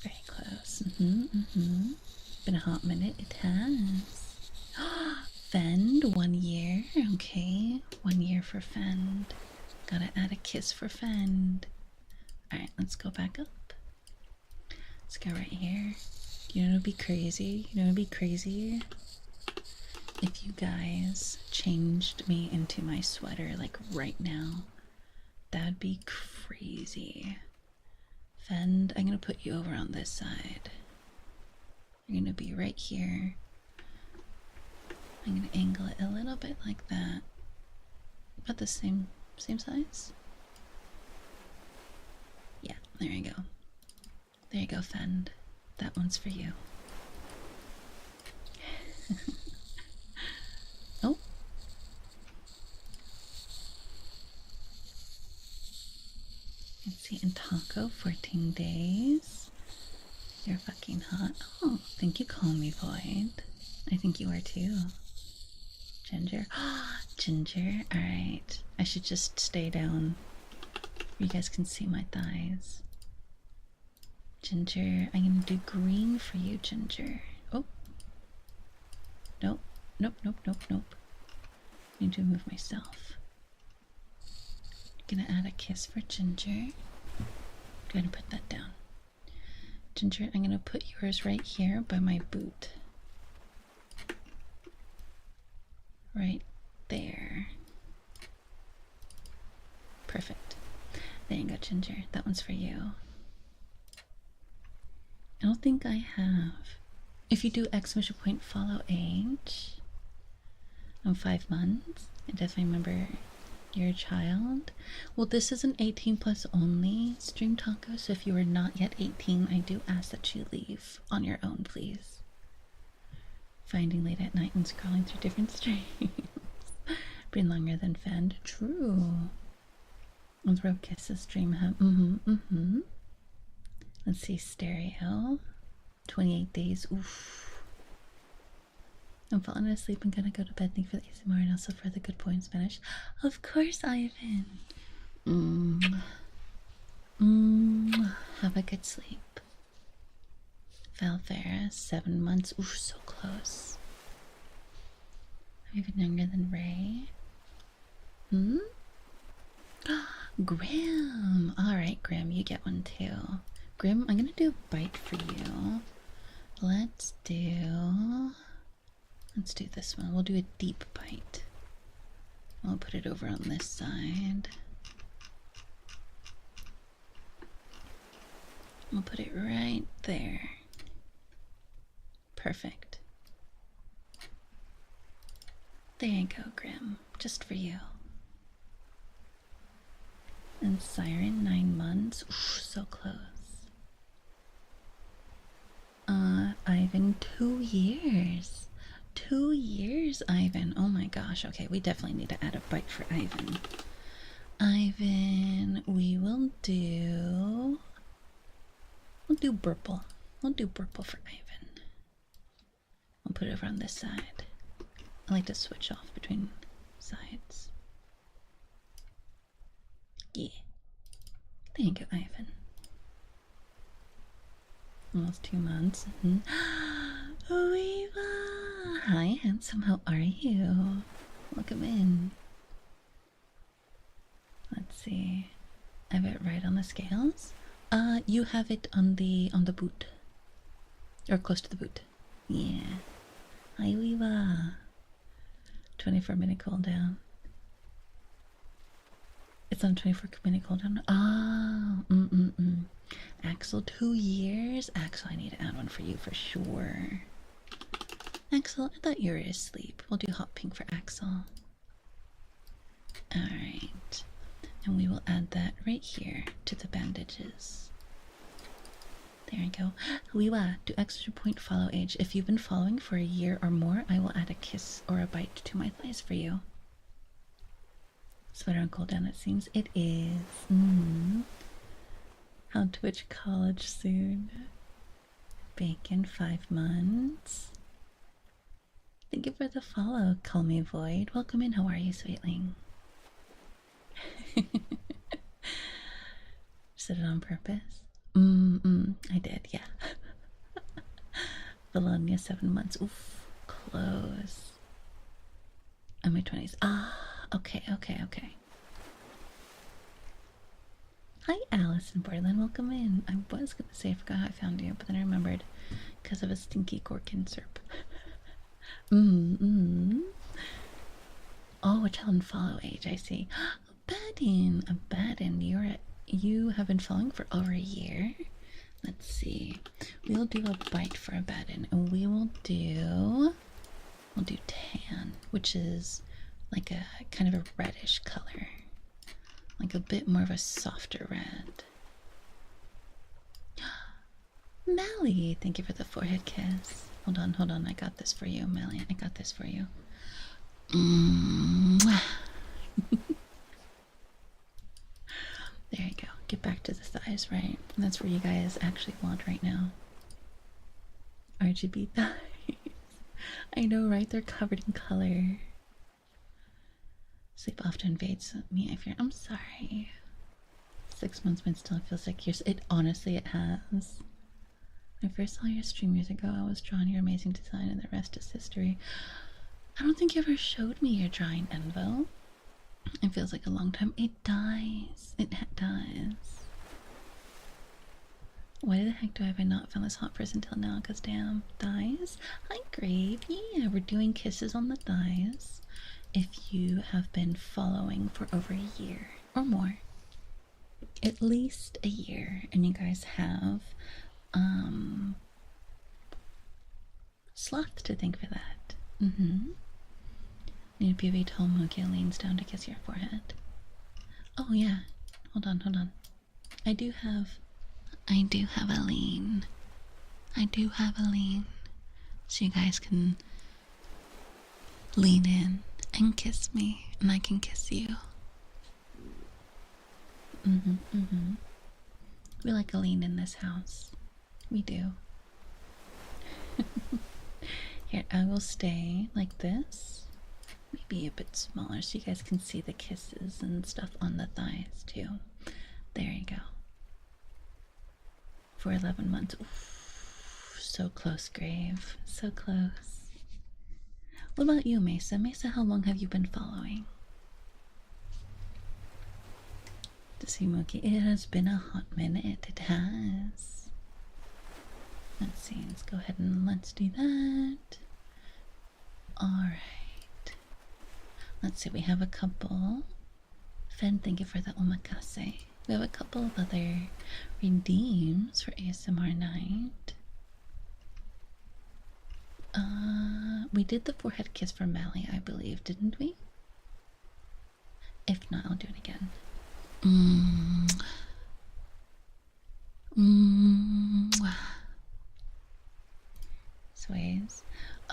Very close. Been a hot minute. It has. Fend, 1 year. Okay. 1 year for Fend. Gotta add a kiss for Fend. Alright, let's go back up. Let's go right here. You know what would be crazy? You know what would be crazy? If you guys changed me into my sweater like right now. That'd be crazy. Fend, I'm gonna put you over on this side. You're gonna be right here. I'm gonna angle it a little bit like that. About the same size? Yeah, there you go. There you go, Fend. That one's for you. Oh. Let's see, in Taco, 14 days. You're fucking hot. Oh, thank you, Call Me Void. I think you are too. Ginger. Ginger. Alright. I should just stay down. You guys can see my thighs. Ginger. I'm gonna do green for you, Ginger. Oh. Nope. Nope, nope, nope, nope. I need to move myself. Gonna add a kiss for Ginger. Gonna put that down. Ginger, I'm gonna put yours right here by my boot. Right there. Perfect. There you go, Ginger. That one's for you. I don't think I have. If you do exclamation point follow age, I'm 5 months. I definitely remember you're a child. Well, this is an 18 plus only stream, Taco, so if you are not yet 18, I do ask that you leave on your own, please. Finding late at night and scrolling through different streams. Been longer than Fend. True. And throw kisses, stream hub. Let's see, stereo. 28 days. Oof. I'm falling asleep and gonna go to bed. Thank you for the ASMR and also for the good boy in Spanish. Of course, Ivan. Have a good sleep. Valvera, 7 months. Oof, so close. I'm even younger than Ray. Grim. Alright, Grim, you get one too. Grim, I'm gonna do a bite for you. Let's do this one. We'll do a deep bite. I'll put it over on this side. We'll put it right there. Perfect. There you go, Grim. Just for you. And Siren, 9 months. Ooh, so close. Ivan, 2 years. 2 years, Ivan. Oh my gosh. Okay, we definitely need to add a bite for Ivan. Ivan, we'll do Burple. We'll do Burple for Ivan. I'll put it over on this side. I like to switch off between sides. Yeah. There you go, Ivan. Almost 2 months. Oiva! Hi, handsome. How are you? Welcome in. Let's see. I have it right on the scales. You have it on the boot, or close to the boot. Yeah. Hi, Oiva. 24-minute cooldown. It's on 24-minute cooldown. Oh, Axel, 2 years. Axel, I need to add one for you for sure. Axel, I thought you were asleep. We'll do hot pink for Axel. Alright. And we will add that right here to the bandages. There we go. Wiwa, do extra point follow age. If you've been following for a year or more, I will add a kiss or a bite to my thighs for you. Sweater on cooldown, it seems. It is. How Twitch college soon. Bacon, 5 months. Thank you for the follow, Call Me Void. Welcome in. How are you, sweetling? Said it on purpose? I did, yeah. Bologna, 7 months. Oof, close. I'm in my 20s. Okay. Hi, Alice in Borderland. Welcome in. I was gonna say I forgot how I found you, but then I remembered because of a stinky Gorkin syrup. Oh, a child in follow age. I see. Abaddon, Abaddon, you have been following for over a year. Let's see. We'll do a bite for Abaddon, and we'll do tan, which is like a kind of a reddish color, like a bit more of a softer red. Mally, thank you for the forehead kiss. Hold on, I got this for you, Mally. I got this for you. There you go. Get back to the thighs, right? That's where you guys actually want right now. RGB thighs. I know, right? They're covered in color. Sleep often invades me. I fear. I'm sorry. 6 months, but still feels like years. It honestly, it has. When I first saw your stream years ago, I was drawn to your amazing design, and the rest is history. I don't think you ever showed me your drawing, Envo. It feels like a long time. It does. It does. Why the heck have I not found this hot person till now? Because damn, thighs. Hi, Gravy. Yeah, we're doing kisses on the thighs. If you have been following for over a year or more, at least a year, and you guys have sloth to thank for that. Need a PV tall Mokia leans down to kiss your forehead. Oh yeah. Hold on. I do have a lean. So you guys can lean in and kiss me, and I can kiss you. We like a lean in this house. We do. Here, I will stay like this. Maybe a bit smaller so you guys can see the kisses and stuff on the thighs too. There you go. For 11 months. Oof, so close, Grave. So close. What about you, Mesa? Mesa, how long have you been following? To see Moki. It has been a hot minute. It has. Let's see. Let's go ahead and let's do that. Alright. Let's see. We have a couple. Fen, thank you for the omakase. We have a couple of other redeems for ASMR night. We did the forehead kiss for Mally, I believe, didn't we? If not, I'll do it again. Sways.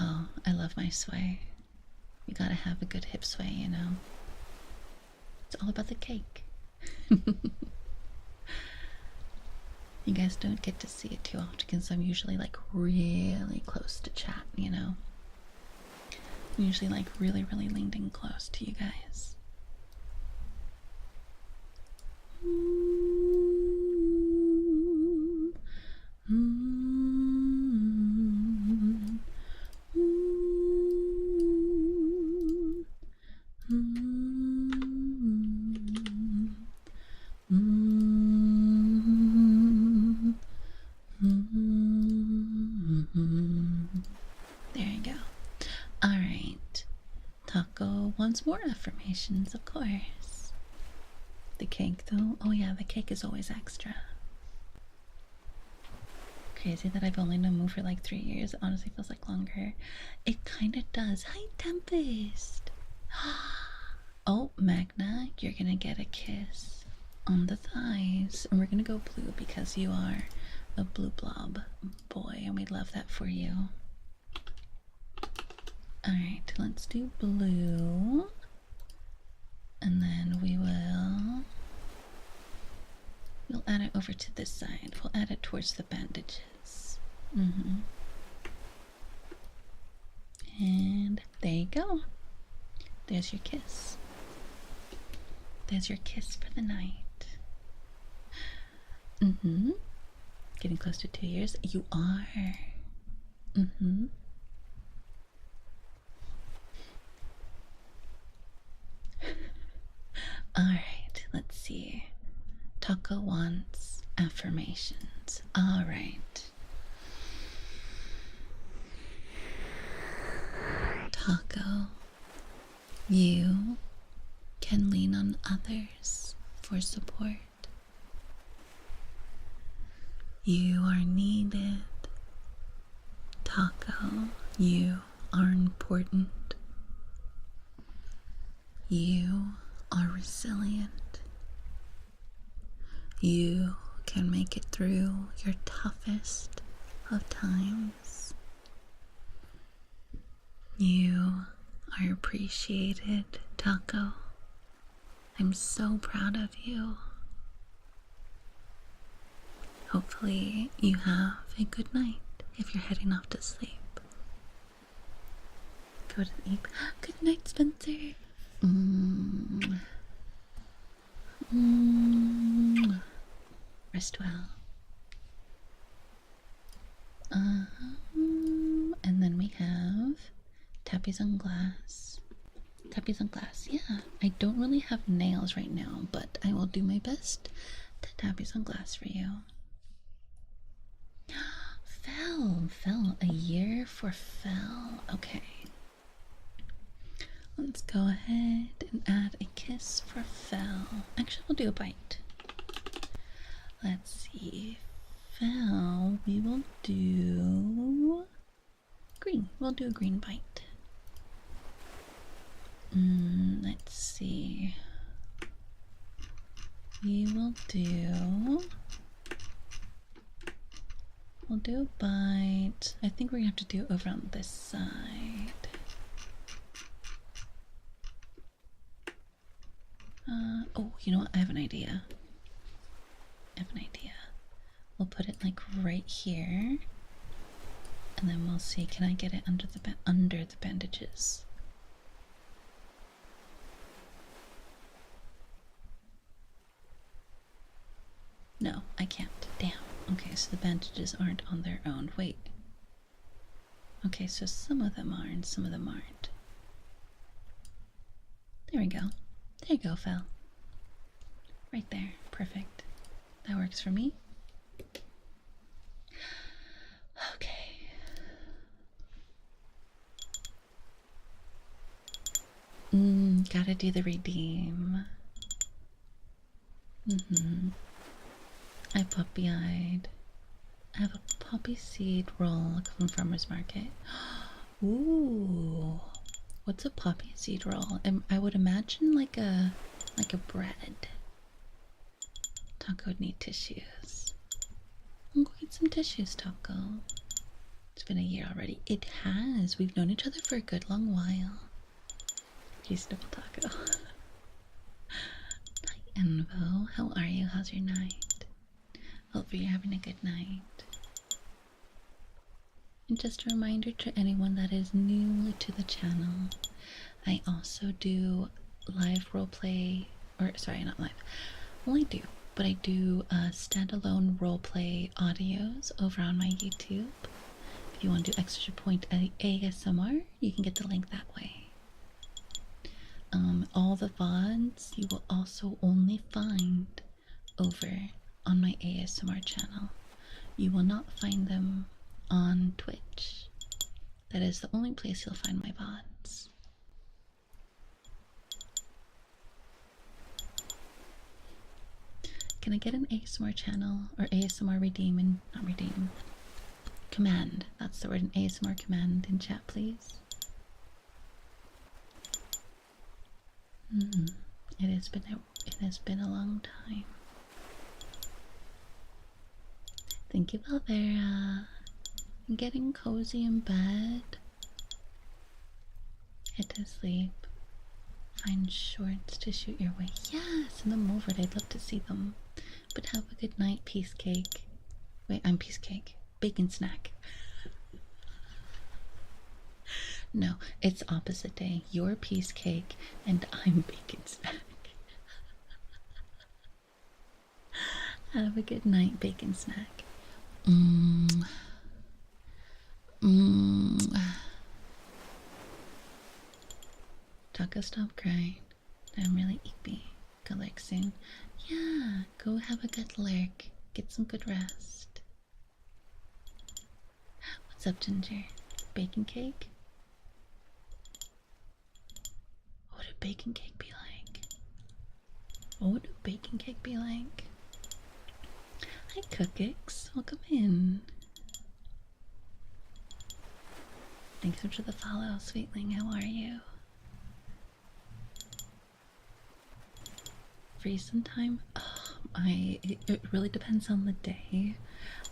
Oh, I love my sway. You gotta have a good hip sway, you know. It's all about the cake. You guys don't get to see it too often because I'm usually like really close to chat, you know. I'm usually like really leaned in close to you guys. There you go. Alright. Taco wants more affirmations, of course. The cake, though? Oh, yeah, the cake is always extra. Crazy that I've only known Moo for like 3 years. It honestly feels like longer. It kind of does. Hi, Tempest. Oh, Magna, you're gonna get a kiss on the thighs. And we're gonna go blue because you are a blue blob boy, and we love that for you. Alright, let's do blue. And then we'll add it over to this side. We'll add it towards the bandages. And there you go. There's your kiss. There's your kiss for the night. Getting close to 2 years. You are. Alright, let's see. Taco wants affirmations. Alright. Taco, you can lean on others for support. You are needed. Taco, you are important. You are resilient. You can make it through your toughest of times. You are appreciated, Taco. I'm so proud of you. Hopefully you have a good night if you're heading off to sleep. Go to sleep. Good night, Spencer. Rest well. And then we have tappies on glass. Tappies on glass. Yeah, I don't really have nails right now, but I will do my best to tappies on glass for you. Fell. A year for Fell. Okay. Let's go ahead and add a kiss for Fell. Actually, we'll do a bite. Let's see. Fell, we will do green. We'll do a green bite. Let's see. We'll do a bite. I think we're gonna have to do it over on this side. Oh, you know what? I have an idea. We'll put it like right here, and then we'll see. Can I get it under the bandages? No, I can't. Damn. Okay, so the bandages aren't on their own. Wait. Okay, so some of them are and some of them aren't. There we go. There you go, Fel. Right there. Perfect. That works for me. Okay. Gotta do the redeem. I puppy-eyed. I have a poppy seed roll from Farmer's Market. Ooh. What's a poppy seed roll? I would imagine like a bread. Taco would need tissues. I'm going to get some tissues, Taco. It's been a year already. It has. We've known each other for a good long while. Reasonable, Taco. Hi, Envo. How are you? How's your night? Hopefully you're having a good night. And just a reminder to anyone that is new to the channel, I also do live roleplay, or sorry, not live. Well, I do, but I do standalone roleplay audios over on my YouTube. If you want to do extra point ASMR, you can get the link that way. All the VODs you will also only find over on my ASMR channel. You will not find them on Twitch. That is the only place you'll find my VODs. Can I get an ASMR channel or ASMR redeem and not redeem? Command. That's the word, an ASMR command in chat, please. It has been a long time. Thank you, Valvera. I'm getting cozy in bed. Head to sleep. Find shorts to shoot your way. Yeah, send them over. I'd love to see them. But have a good night, piece cake. Wait, I'm piece cake. Bacon snack. No, it's opposite day. You're piece cake and I'm bacon snack. Have a good night, bacon snack. Taco, stop crying. I'm really eepy. Go lurk soon. Yeah, go have a good lurk. Get some good rest. What's up, Ginger? Bacon cake? What would bacon cake be like? What would a bacon cake be like? Hi, Cookix. Welcome in. Thanks for the follow, Sweetling. How are you? Free sometime? It really depends on the day.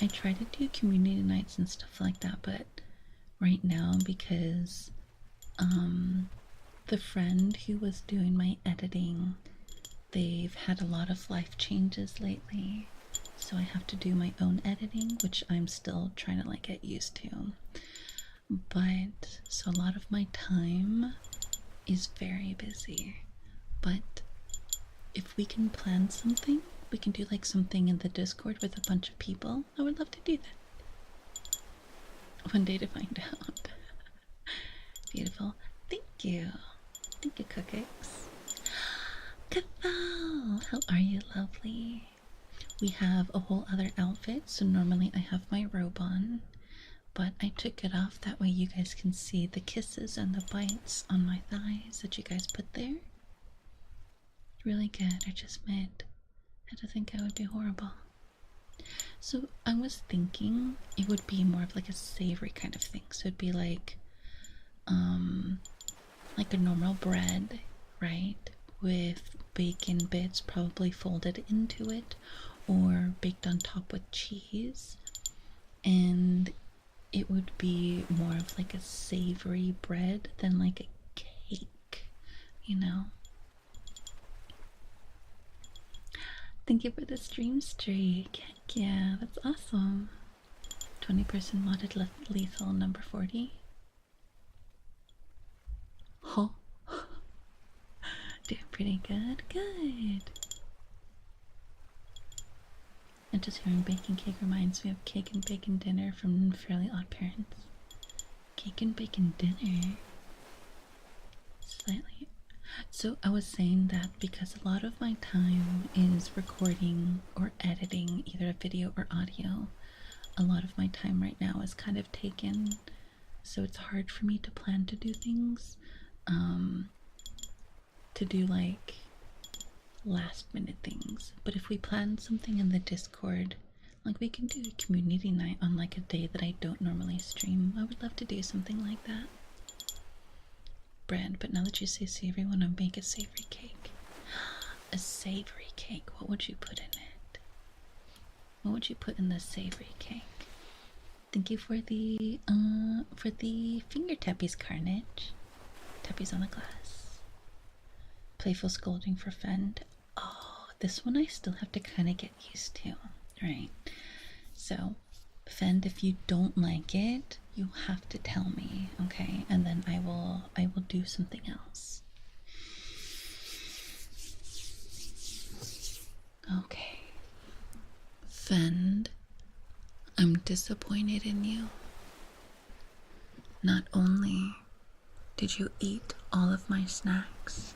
I try to do community nights and stuff like that, but right now, because the friend who was doing my editing, they've had a lot of life changes lately, so I have to do my own editing, which I'm still trying to like get used to. But so a lot of my time is very busy. But if we can plan something, we can do like something in the Discord with a bunch of people. I would love to do that. One day to find out. Beautiful. Thank you. Thank you, Cookix. Cathal! How are you, lovely? We have a whole other outfit, so normally I have my robe on, but I took it off, that way you guys can see the kisses and the bites on my thighs that you guys put there. Really good. I just made. Had to think I would be horrible. So I was thinking it would be more of like a savory kind of thing. So it'd be like a normal bread, right? With bacon bits probably folded into it or baked on top with cheese. And it would be more of like a savory bread than like a cake, you know? Thank you for the stream streak. Heck yeah, that's awesome. 20% modded lethal number 40. Oh, doing pretty good. Good. And just hearing bacon cake reminds me of Cake and Bacon Dinner from Fairly Odd Parents. Cake and Bacon Dinner? Slightly. So I was saying that because a lot of my time is recording or editing either a video or audio, a lot of my time right now is kind of taken, so it's hard for me to plan to do things, to do like last minute things. But if we plan something in the Discord, like we can do a community night on like a day that I don't normally stream, I would love to do something like that. Bread, but now that you say savory, I want to make a savory cake. A savory cake. What would you put in it? What would you put in the savory cake? Thank you for the finger tappies, Carnage. Tappies on the glass. Playful scolding for Fend. Oh, this one I still have to kind of get used to. Right. So, Fend, if you don't like it, you have to tell me, okay? And then I will do something else. Okay. Fend, I'm disappointed in you. Not only did you eat all of my snacks,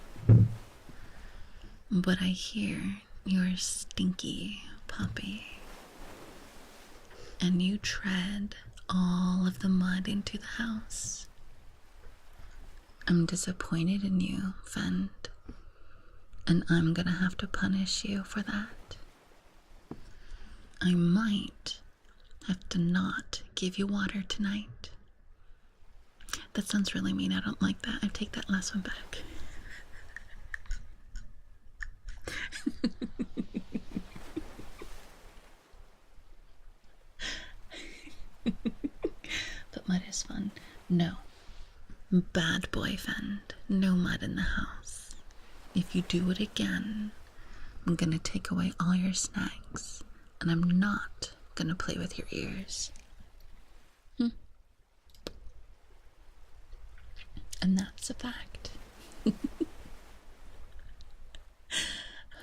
but I hear you're a stinky puppy. And you tread all of the mud into the house. I'm disappointed in you, Fend, and I'm gonna have to punish you for that. I might have to not give you water tonight. That sounds really mean. I don't like that. I take that last one back. But mud is fun. No. Bad boy, Fend. No mud in the house. If you do it again, I'm gonna take away all your snacks, and I'm not gonna play with your ears. And that's a fact.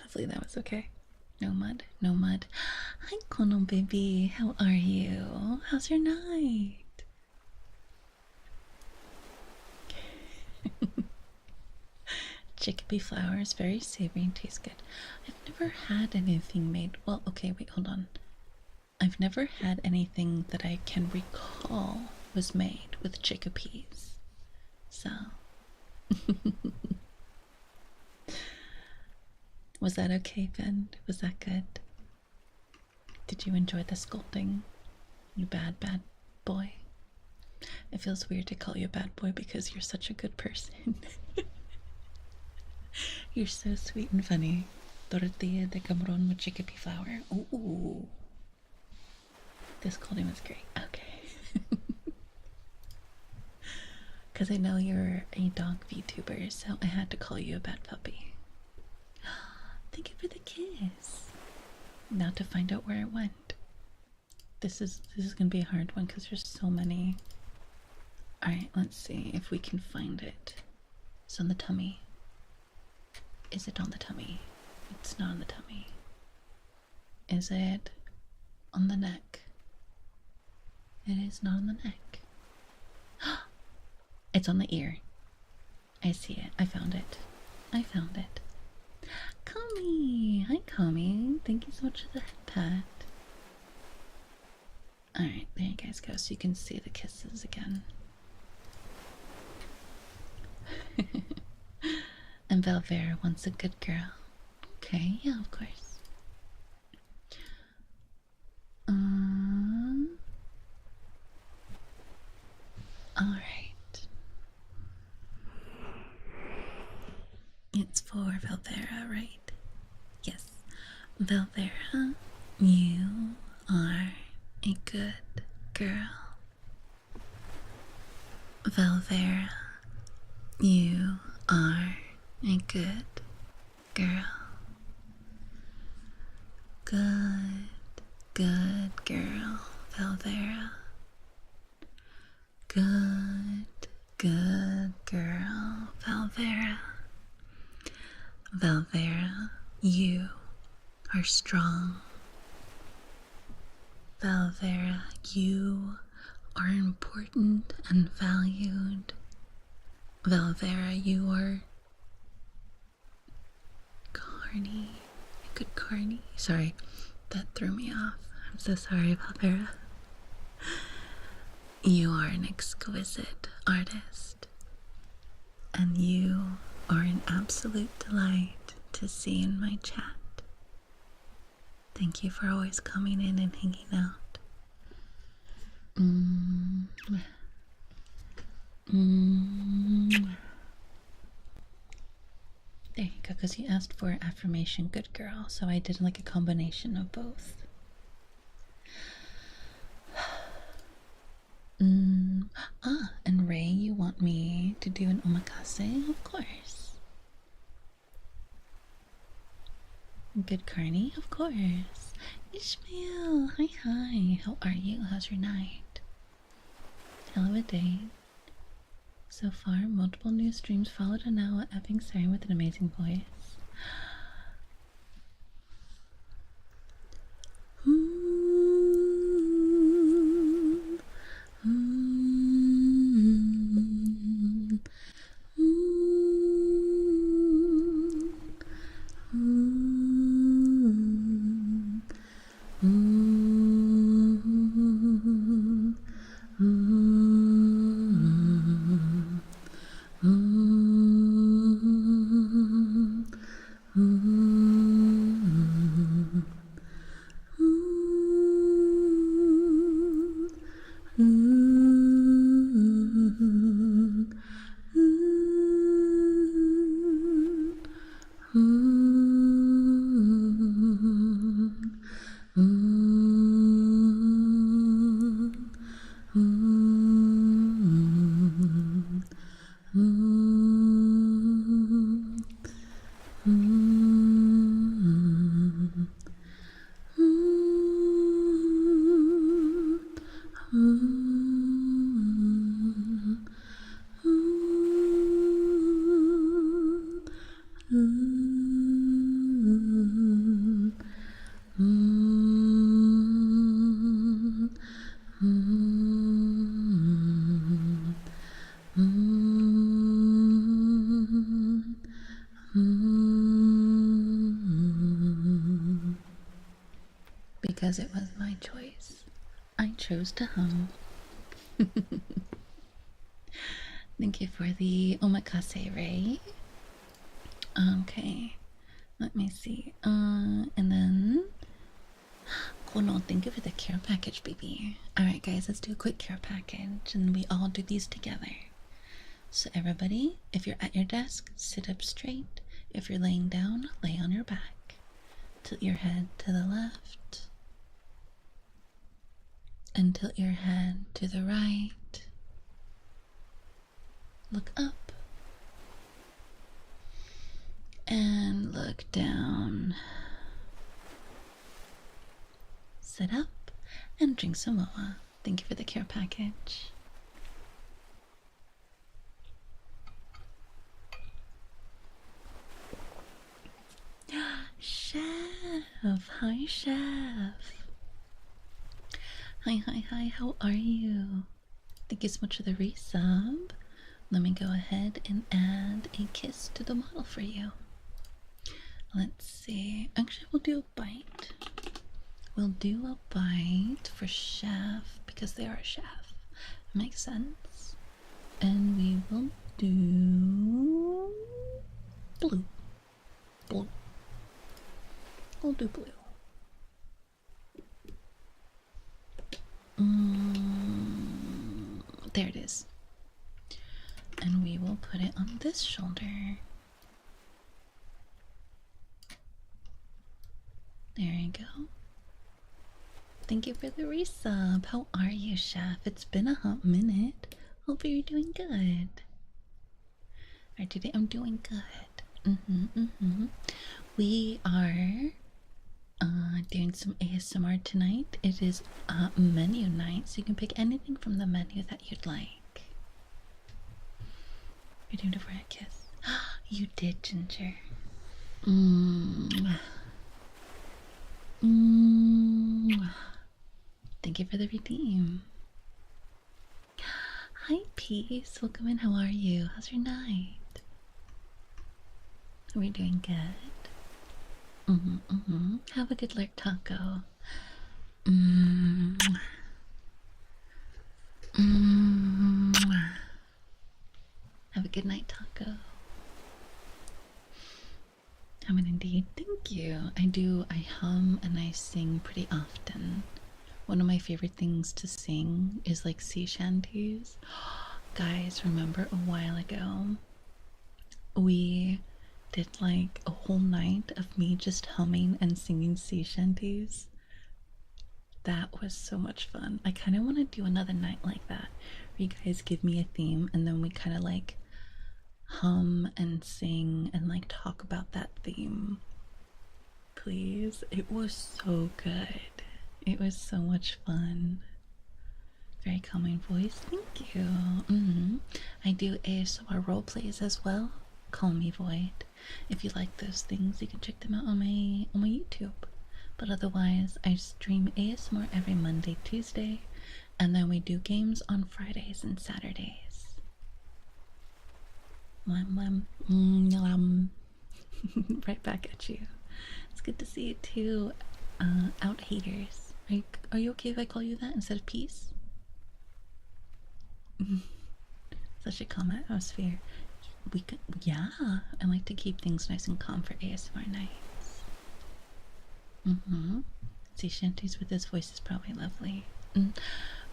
Hopefully that was okay. No mud, no mud. Hi, Kono baby. How are you? How's your night? Chickpea flour is very savory and tastes good. I've never had anything made. Well, okay, wait, hold on. I've never had anything that I can recall was made with chickpeas. So. Was that okay, Ben? Was that good? Did you enjoy the scolding? You bad, bad boy. It feels weird to call you a bad boy because you're such a good person. You're so sweet and funny. Tortilla de camarón with chickpea flour. Ooh. This scolding was great. Okay. Because I know you're a dog VTuber, so I had to call you a bad puppy. Thank you for the kiss. Now to find out where it went. This is gonna be a hard one because there's so many. Alright, let's see if we can find it. It's on the tummy. Is it on the tummy? It's not on the tummy. Is it on the neck? It is not on the neck. It's on the ear. I see it. I found it. I found it. Kami! Hi, Kami. Thank you so much for the head pat. Alright, there you guys go, so you can see the kisses again. And Valvera wants a good girl. Okay, yeah, of course. Alright. It's for Valvera, right? Yes. Valvera, you are a good girl. Valvera, you are a good girl. Good girl, Valvera. Good girl, Valvera. Valvera, you are strong. Valvera, you are important and valued. Valvera, you are Carney. A good Carney. Sorry, that threw me off. I'm so sorry, Valvera. You are an exquisite artist, and you are an absolute delight to see in my chat. Thank you for always coming in and hanging out. There you go, because you asked for affirmation, good girl, so I did like a combination of both. And Ray, you want me to do an omakase? Of course. Good Carney? Of course. Ishmael, hi. How are you? How's your night? Hell of a day. So far, multiple new streams followed and now effing Siren with an amazing voice. Because it was my choice. I chose to hum. Thank you for the omakase, Ray. Okay, Let me see. And then cool, no, thank you for the care package, baby. Alright guys, let's do a quick care package and we all do these together. So everybody, if you're at your desk, sit up straight. If you're laying down, lay on your back. Tilt your head to the left. And tilt your head to the right. Look up. And look down. Sit up and drink some moa. Thank you for the care package. Chef! Hi, Chef! Hi, how are you? Thank you so much for the resub. Let me go ahead and add a kiss to the model for you. Let's see. Actually, we'll do a bite. We'll do a bite for Chef because they are a chef. Makes sense. And we will do blue. Blue. We'll do blue. There it is. And we will put it on this shoulder. There you go. Thank you for the resub. How are you, Chef? It's been a hot minute. Hope you're doing good. Alright, today I'm doing good. We are doing some ASMR tonight. It is menu night, so you can pick anything from the menu that you'd like. You're doing it for a kiss. You did, Ginger. Thank you for the redeem. Hi, Peace. Welcome in. How are you? How's your night? Are we doing good? Have a good lurk taco. Have a good night, taco. Have it indeed. Thank you. I hum and I sing pretty often. One of my favorite things to sing is like sea shanties. Guys, remember a while ago we did like a whole night of me just humming and singing sea shanties? That was so much fun. I kind of want to do another night like that where you guys give me a theme and then we kind of like hum and sing and like talk about that theme. Please. It was so good. It was so much fun. Very calming voice. Thank you. I do ASMR role plays as well. Call me Void. If you like those things, you can check them out on my YouTube. But otherwise, I stream ASMR every Monday, Tuesday, and then we do games on Fridays and Saturdays. Right back at you. It's good to see you too, out haters. Are you okay if I call you that instead of peace? Such a calm atmosphere. We could, yeah. I like to keep things nice and calm for ASMR nights. Sea shanties with his voice is probably lovely.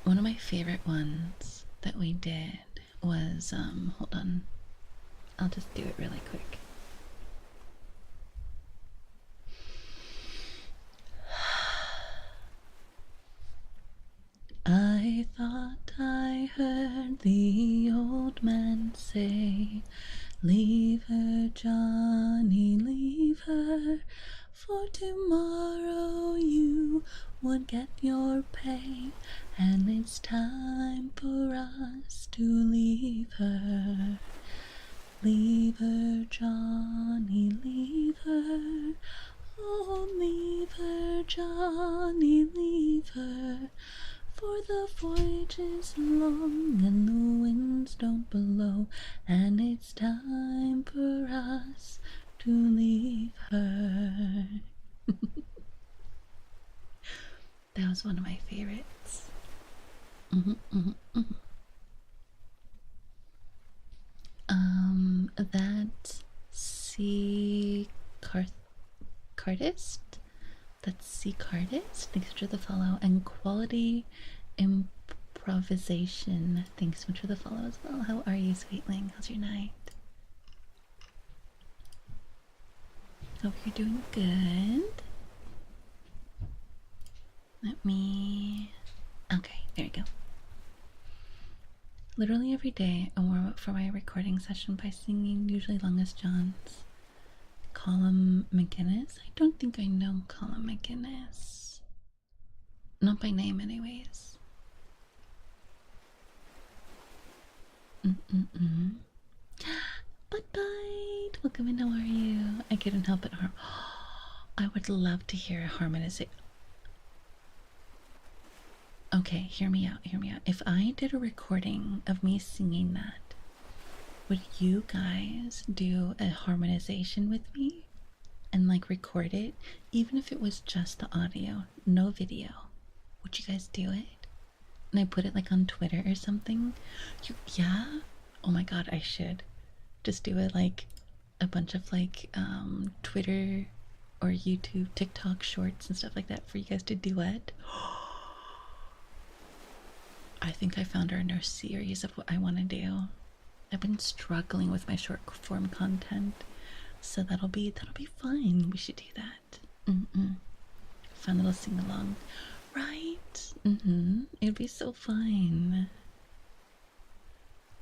One of my favorite ones that we did was hold on. I'll just do it really quick. I thought I heard the old man say, leave her, Johnny, leave her, for tomorrow you would get your pay, and it's time for us to leave her. Leave her, Johnny, leave her. Oh, leave her, Johnny, leave her. For the voyage is long and the winds don't blow, and it's time for us to leave her. That was one of my favorites. That sea Cardist. That's C Cardist. Thanks for the follow. And Quality Improvisation. Thanks so much for the follow as well. How are you, Sweetling? How's your night? Hope you're doing good. Let me... Okay, there you go. Literally every day, I warm up for my recording session by singing usually Longest John's. Colin McGinnis? I don't think I know Colin McGinnis. Not by name, anyways. Bite! Welcome in, how are you? I couldn't help it. I would love to hear a harmonization. Okay, hear me out, hear me out. If I did a recording of me singing that, would you guys do a harmonization with me and like record it, even if it was just the audio, no video? Would you guys do it? And I put it like on Twitter or something? Yeah? Oh my god, I should just do it like a bunch of like Twitter or YouTube, TikTok shorts and stuff like that for you guys to duet. I think I found our new series of what I want to do. I've been struggling with my short form content, so that'll be fine. We should do that. Fun little sing along, right? It'd be so fun.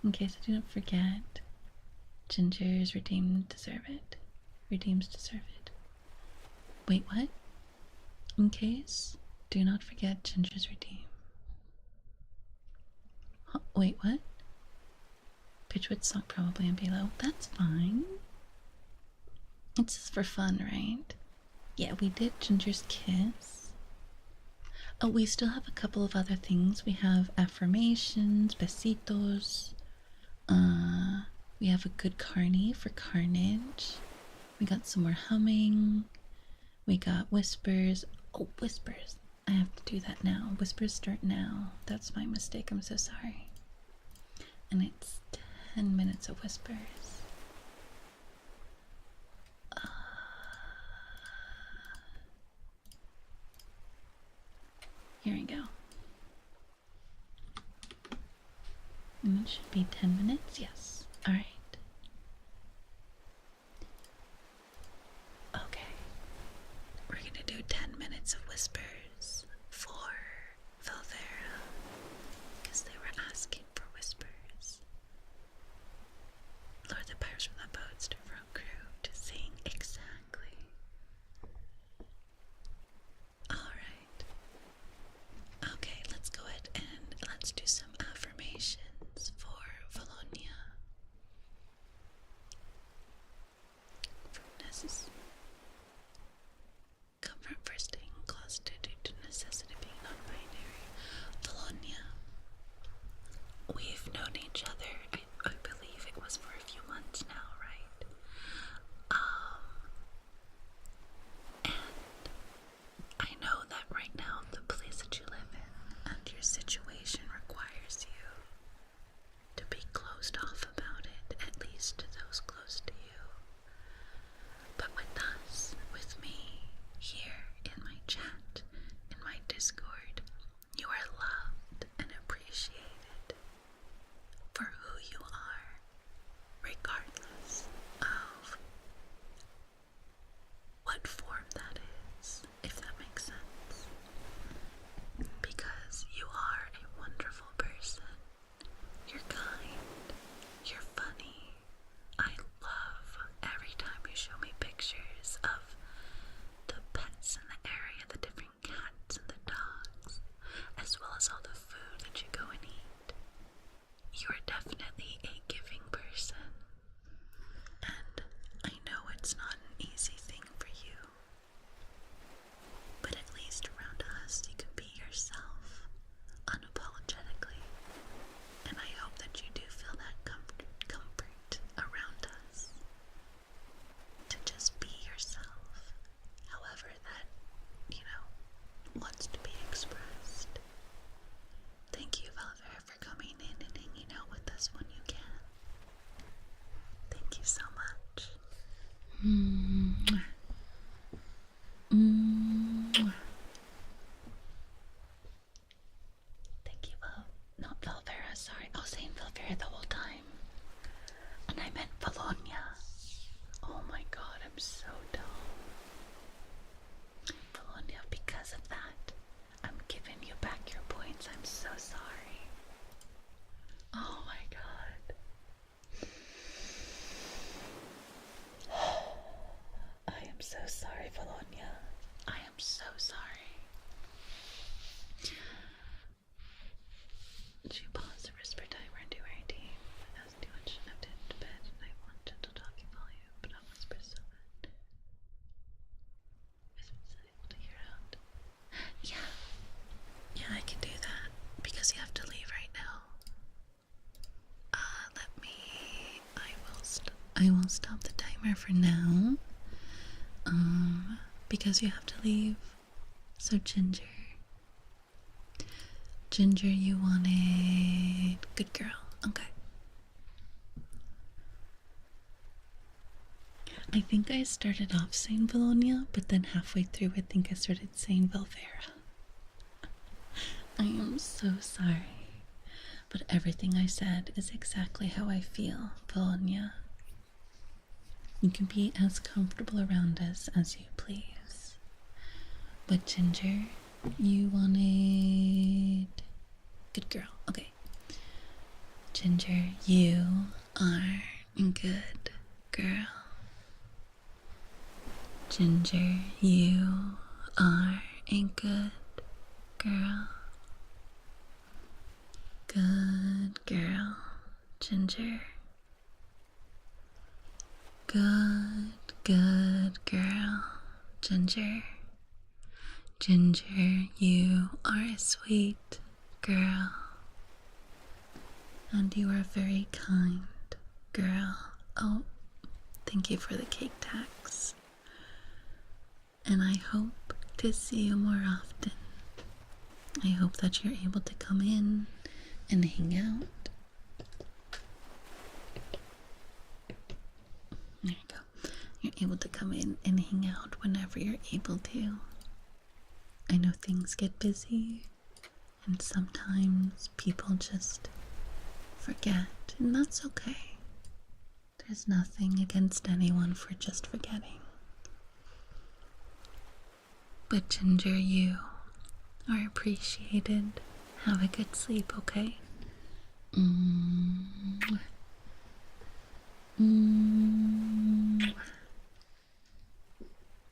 In case I didn't forget, Ginger's redeemed deserve it. Redeems deserve it. Wait, what? In case, do not forget Ginger's redeem. Huh, wait, what? Pitch would suck probably and below. That's fine. It's just for fun, right? Yeah, we did Ginger's kiss. Oh, we still have a couple of other things. We have affirmations, besitos. We have a good carny for carnage. We got some more humming. We got whispers. Oh, whispers. I have to do that now. Whispers start now. That's my mistake. I'm so sorry. And it's 10 minutes of whispers. Here we go. And it should be 10 minutes. Yes. All right. Okay. We're gonna do 10 minutes of whispers for Velvera because they were asking for whispers. Lure the pirates from the boats to front crew to sing exactly. Alright. Okay, let's go ahead and let's do some affirmations for Valonia. From Nessus. Comfort for staying closeted so sorry, Valonia. I am so sorry. She paused the whisper timer into her team. I was too much shoved into bed and I want gentle talking volume, but not whisper so bad. Is it able to hear out? Yeah. Yeah, I can do that. Because you have to leave right now. I will stop the timer for now. Because you have to leave. So Ginger, you wanted good girl. Okay. I think I started off saying Valonia, but then halfway through I think I started saying Velvera. I am so sorry. But everything I said is exactly how I feel, Valonia. You can be as comfortable around us as you please. But Ginger, you wanted good girl. Okay. Ginger, you are good girl. Ginger, you are a good girl. Good girl, Ginger. Good girl, Ginger. Ginger, you are a sweet girl. And you are a very kind girl. Oh, thank you for the cake tax. And I hope to see you more often. I hope that you're able to come in and hang out. There you go. You're able to come in and hang out whenever you're able to. I know things get busy, and sometimes people just forget, and that's okay. There's nothing against anyone for just forgetting. But Ginger, you are appreciated. Have a good sleep, okay?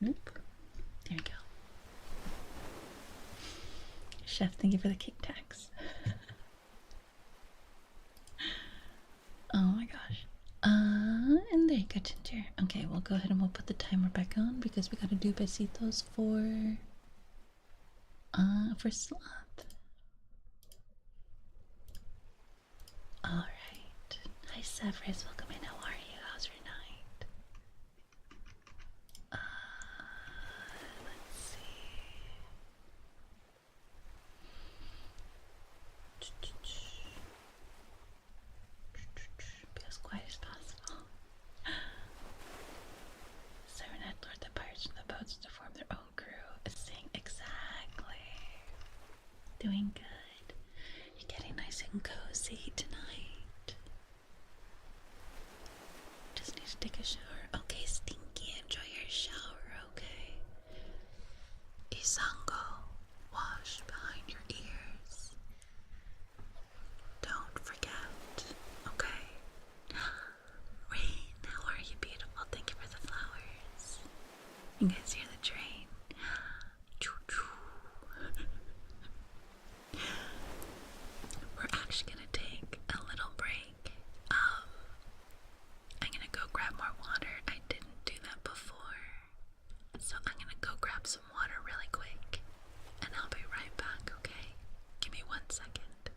Nope. There you go. Chef, thank you for the cake tax. Oh my gosh. And there you go, Ginger. Okay, we'll go ahead and we'll put the timer back on because we gotta do besitos for Sloth. Alright. Hi Severus, welcome in. How are you? How's your night? Let's see. Be as quiet as possible. Siren lured the pirates from the boats to form their own crew. Sing exactly. Doing good. You're getting nice and cozy tonight. Just need to take a shower. Okay, Stinky, enjoy your shower, okay? Isango, wash behind your ears. Don't forget, okay? Rain, how are you, beautiful? Thank you for the flowers. You guys hear the train? We're actually gonna take a little break. I'm gonna go grab more water. I didn't do that before. So I'm gonna go grab some water really quick. And I'll be right back, okay? Give me 1 second.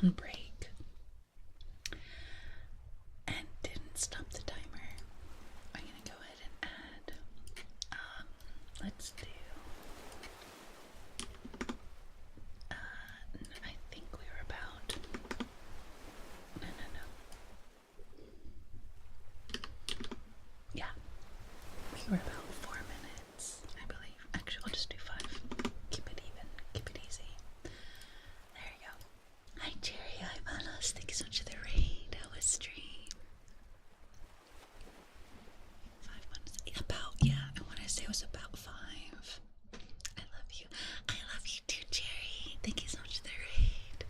on break and didn't stop the timer. I'm gonna go ahead and add, let's do, I think we were about, no. Yeah, we were about 4 minutes, I believe. Actually, I'll just do 5. Keep it even, keep it easy. There you go. Hi Jerry, hi Manos, thank you so much for the raid. How was stream? 5 minutes, about, yeah, I want to say it was about 5. I love you. I love you too, Jerry. Thank you so much for the raid.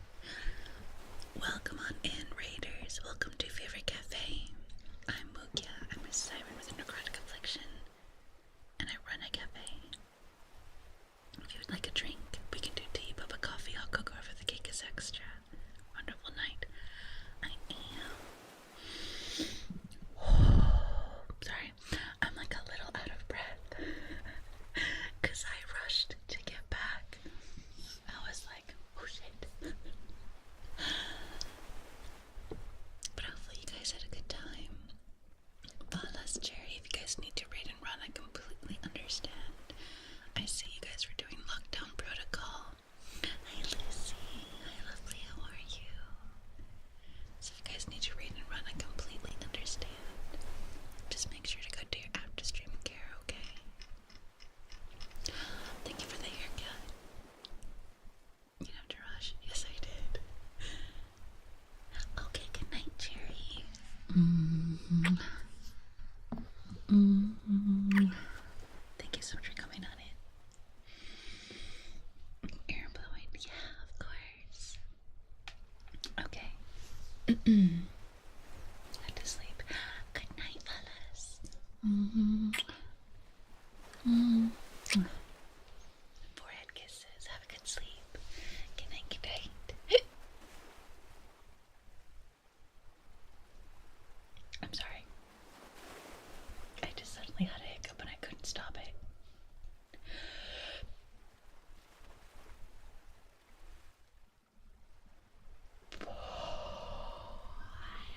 Welcome on in, raiders. Welcome to Favorite Cafe. I'm Mugia. I'm a siren with a necrotic affliction, and I run a cafe. If you would like a drink, we can do tea, boba, coffee, hot cocoa, or the cake is extra. Wonderful night. I am. Sorry, I'm like a little out of breath because I rushed to get back. I was like, oh shit. But hopefully you guys had a good time. Paula's Jerry, if you guys need to raid and run, I completely understand. I see you guys were doing lockdown protocol. Hi Lucy, hi lovely, how are you? So if you guys need to raid and run, I completely understand. Just make sure to go do your after stream care, okay? Thank you for the haircut. You have to rush. Yes, I did. Okay, good night, Jerry. Thank you so much for coming on in. Air blowing, yeah, of course. Okay. Had to sleep. Good night, fellas. Forehead kisses. Have a good sleep. Good night, good night. I'm sorry. I just suddenly had a hiccup and I couldn't stop it.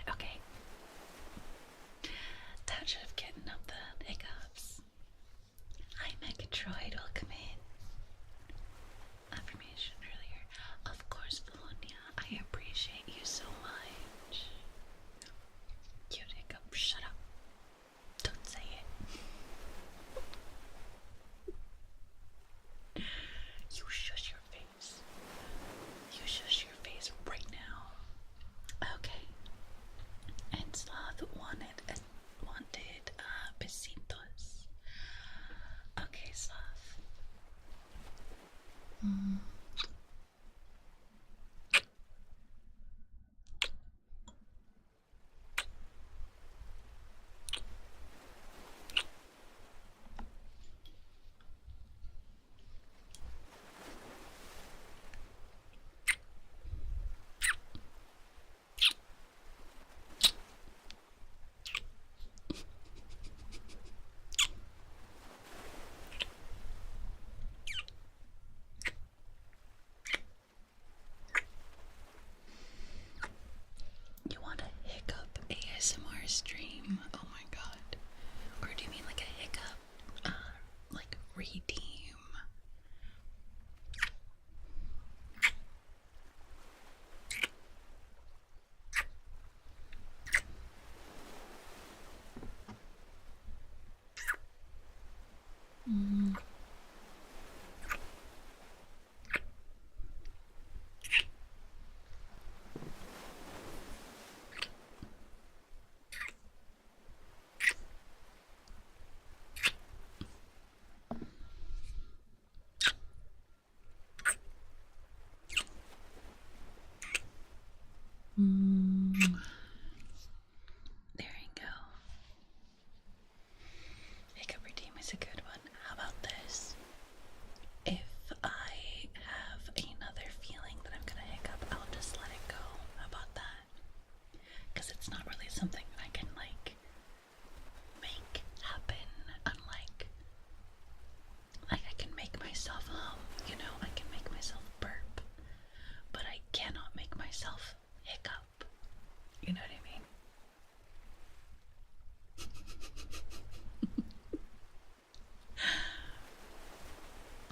Okay. That should have gotten up the hiccups. Hi, Megatroid. Welcome in. Affirmation earlier. Of course, Valonia. I appreciate you so much. Cute hiccup. Shut up. Don't say it. You shush your face. You shush your face right now. Okay. And Sloth wanted besitos. Okay, Sloth.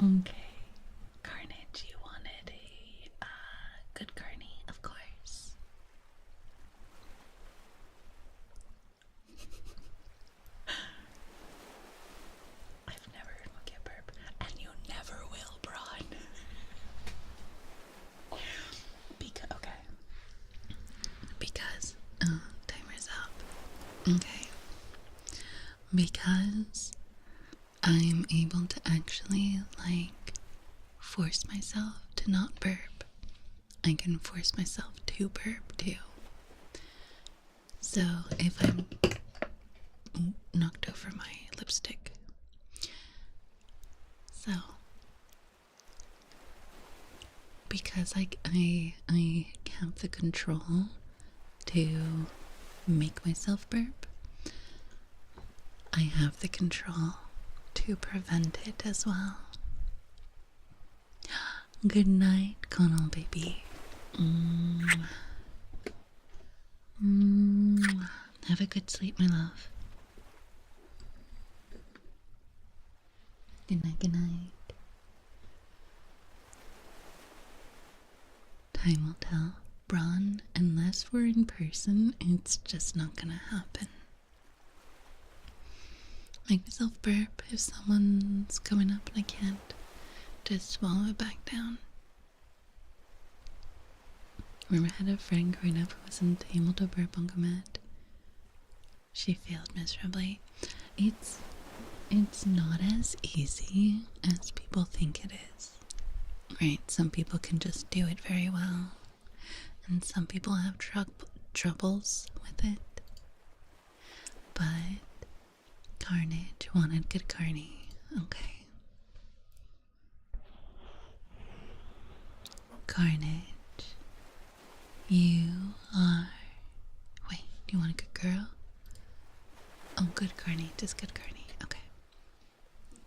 Okay. Carnage, you wanted a good carny, of course. I've never heard one get burp, and you never will, Braun. Because, timer's up. Okay. Because I'm able to actually, force myself to not burp. I can force myself to burp, too. So, if I'm knocked over my lipstick. So, because I have the control to make myself burp, I have the control to prevent it as well. Good night, Connell baby. Have a good sleep, my love. Good night, good night. Time will tell. Braun, unless we're in person, it's just not gonna happen. Make myself burp if someone's coming up and I can't. Just swallow it back down. Remember I had a friend growing up who wasn't able to burp on command. She failed miserably. It's not as easy as people think it is. Right? Some people can just do it very well. And some people have troubles with it. But Carnage wanted good carny. Okay. Carnage, you are... Wait, do you want a good girl? Oh, good carny. Just good carny. Okay.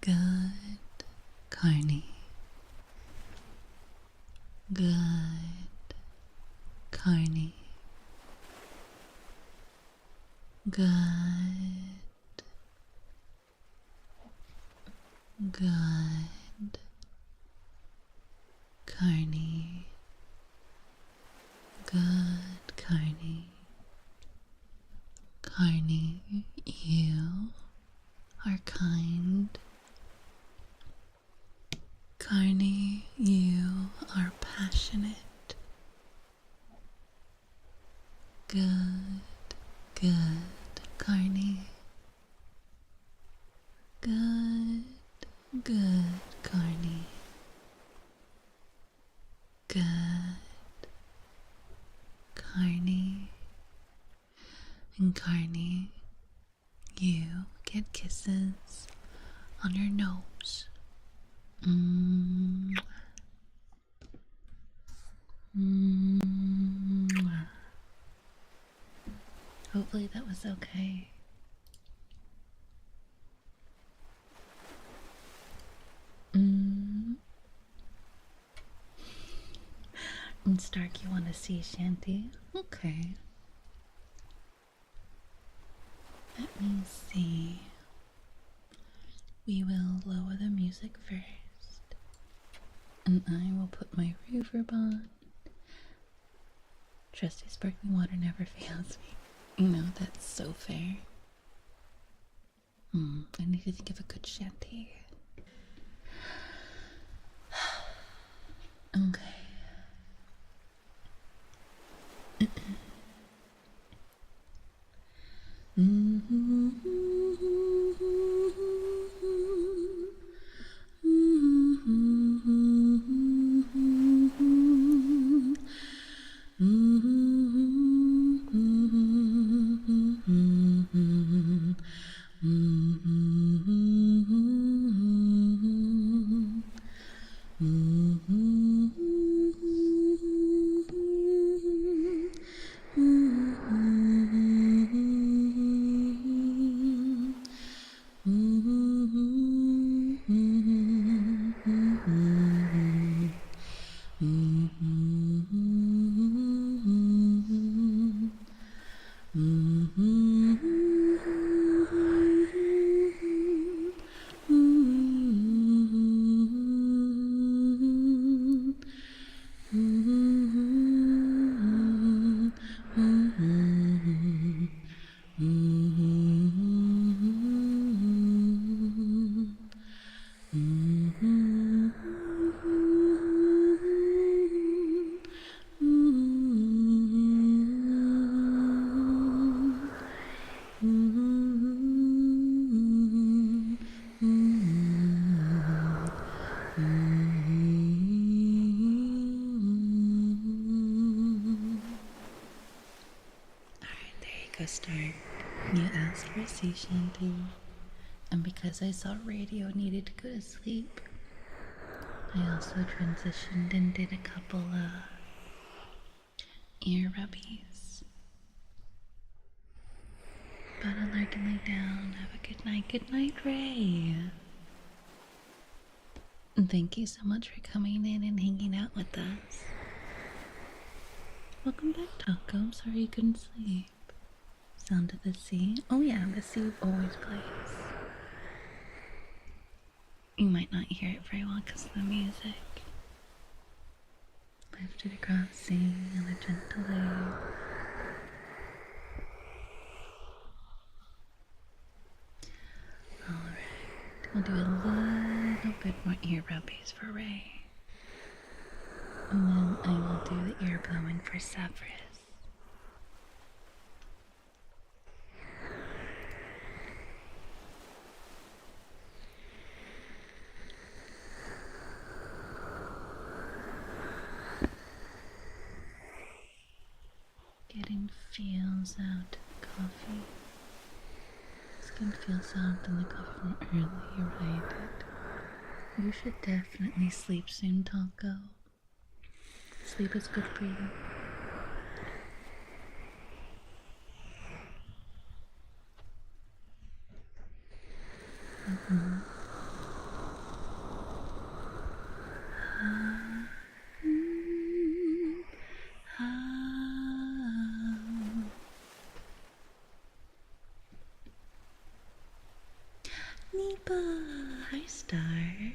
Good carny. Good carny. Good. Good carny. Good carny. Carny, you are kind. Carny, you are passionate. Good, good, Carny. Good, good, Carny. Good, Carny. And Carny, you get kisses on your nose. Hopefully that was okay. And Stark, you want to see Shanty? Okay. Let me see. We will lower the music first. And I will put my reverb on. Trusty sparkling water never fails me. You know, that's so fair. I need to think of a good shanty. Okay. sea shanty, and because I saw radio needed to go to sleep, I also transitioned and did a couple ear rubbies. But I'll lurk and lay down. Have a good night. Good night, Ray. And thank you so much for coming in and hanging out with us. Welcome back, Taco. I'm sorry you couldn't sleep. Sound of the sea. Oh yeah, the sea always plays. You might not hear it very well because of the music. Lifted across sea on a gentle wave. Alright, we'll do a little bit more ear rubbies for Ray. And then I will do the ear blowing for Severus. Getting feels out of the coffee. Skin feels out in the coffee from earlier, right? You should definitely sleep soon, Taco. Sleep is good for you. Nipa, hi stars.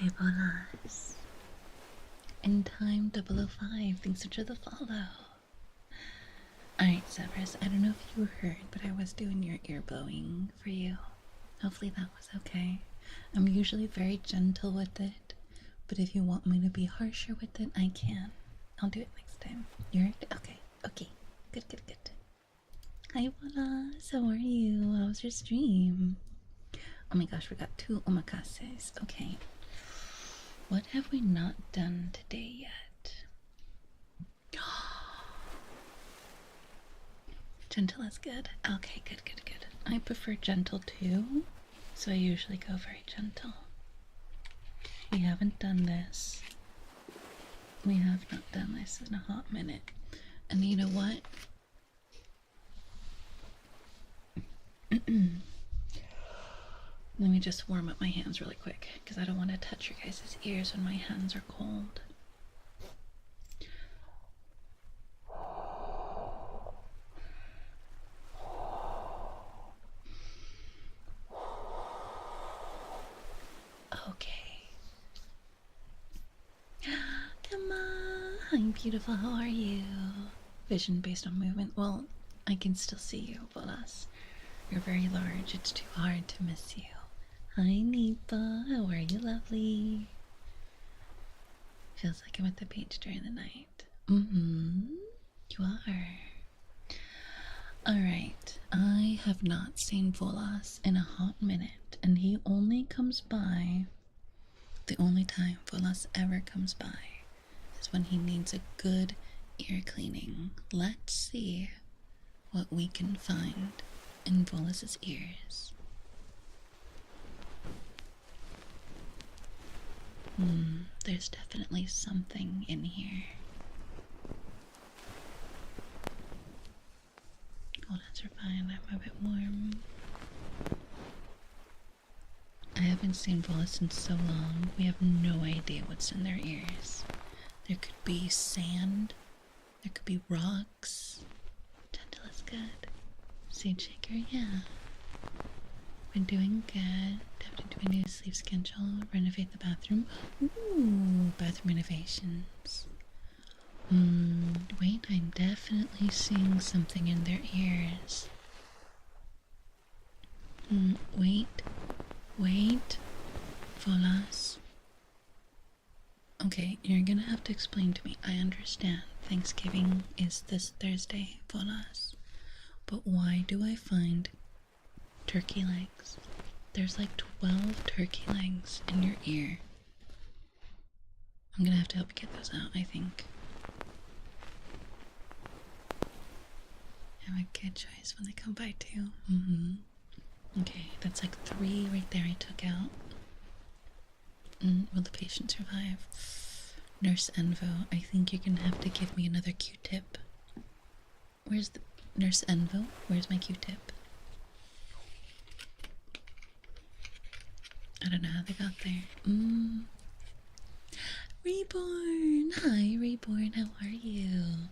Hi, Bolas. In time 005, thanks for the follow. Alright, Severus, I don't know if you heard, but I was doing your ear blowing for you. Hopefully that was okay. I'm usually very gentle with it, but if you want me to be harsher with it, I can. I'll do it next time. You're okay. Okay. Good. Hi, Bolas. How are you? How was your stream? Oh my gosh, we got 2 omakases. Okay. What have we not done today yet? Gentle is good. Okay, good. I prefer gentle too, so I usually go very gentle. We haven't done this. We have not done this in a hot minute. And you know what? Let me just warm up my hands really quick because I don't want to touch your guys' ears when my hands are cold. Okay. Come on. Hi, beautiful. How are you? Vision based on movement. Well, I can still see you, Bolas. You're very large. It's too hard to miss you. Hi, Nipa. How are you, lovely? Feels like I'm at the beach during the night. You are. Alright. I have not seen Volas in a hot minute, and he only comes by. The only time Volas ever comes by is when he needs a good ear cleaning. Let's see what we can find in Volas's ears. There's definitely something in here. Hold on, it's fine. I'm a bit warm. I haven't seen Volas in so long. We have no idea what's in their ears. There could be sand. There could be rocks. Gentle is good. Sage shaker, yeah. Been doing good. Have to do a new sleep schedule. Renovate the bathroom. Ooh, bathroom renovations. Wait, I'm definitely seeing something in their ears. Wait. Volas. Okay, you're gonna have to explain to me. I understand Thanksgiving is this Thursday, Volas. But why do I find turkey legs? There's like 12 turkey legs in your ear. I'm gonna have to help you get those out, I think. Have a good choice when they come by too. Okay, that's like 3 right there I took out. Will the patient survive? Nurse Envo, I think you're gonna have to give me another Q-tip. Where's the Nurse Envo? Where's my Q-tip? I don't know how they got there. Reborn! Hi, Reborn, how are you?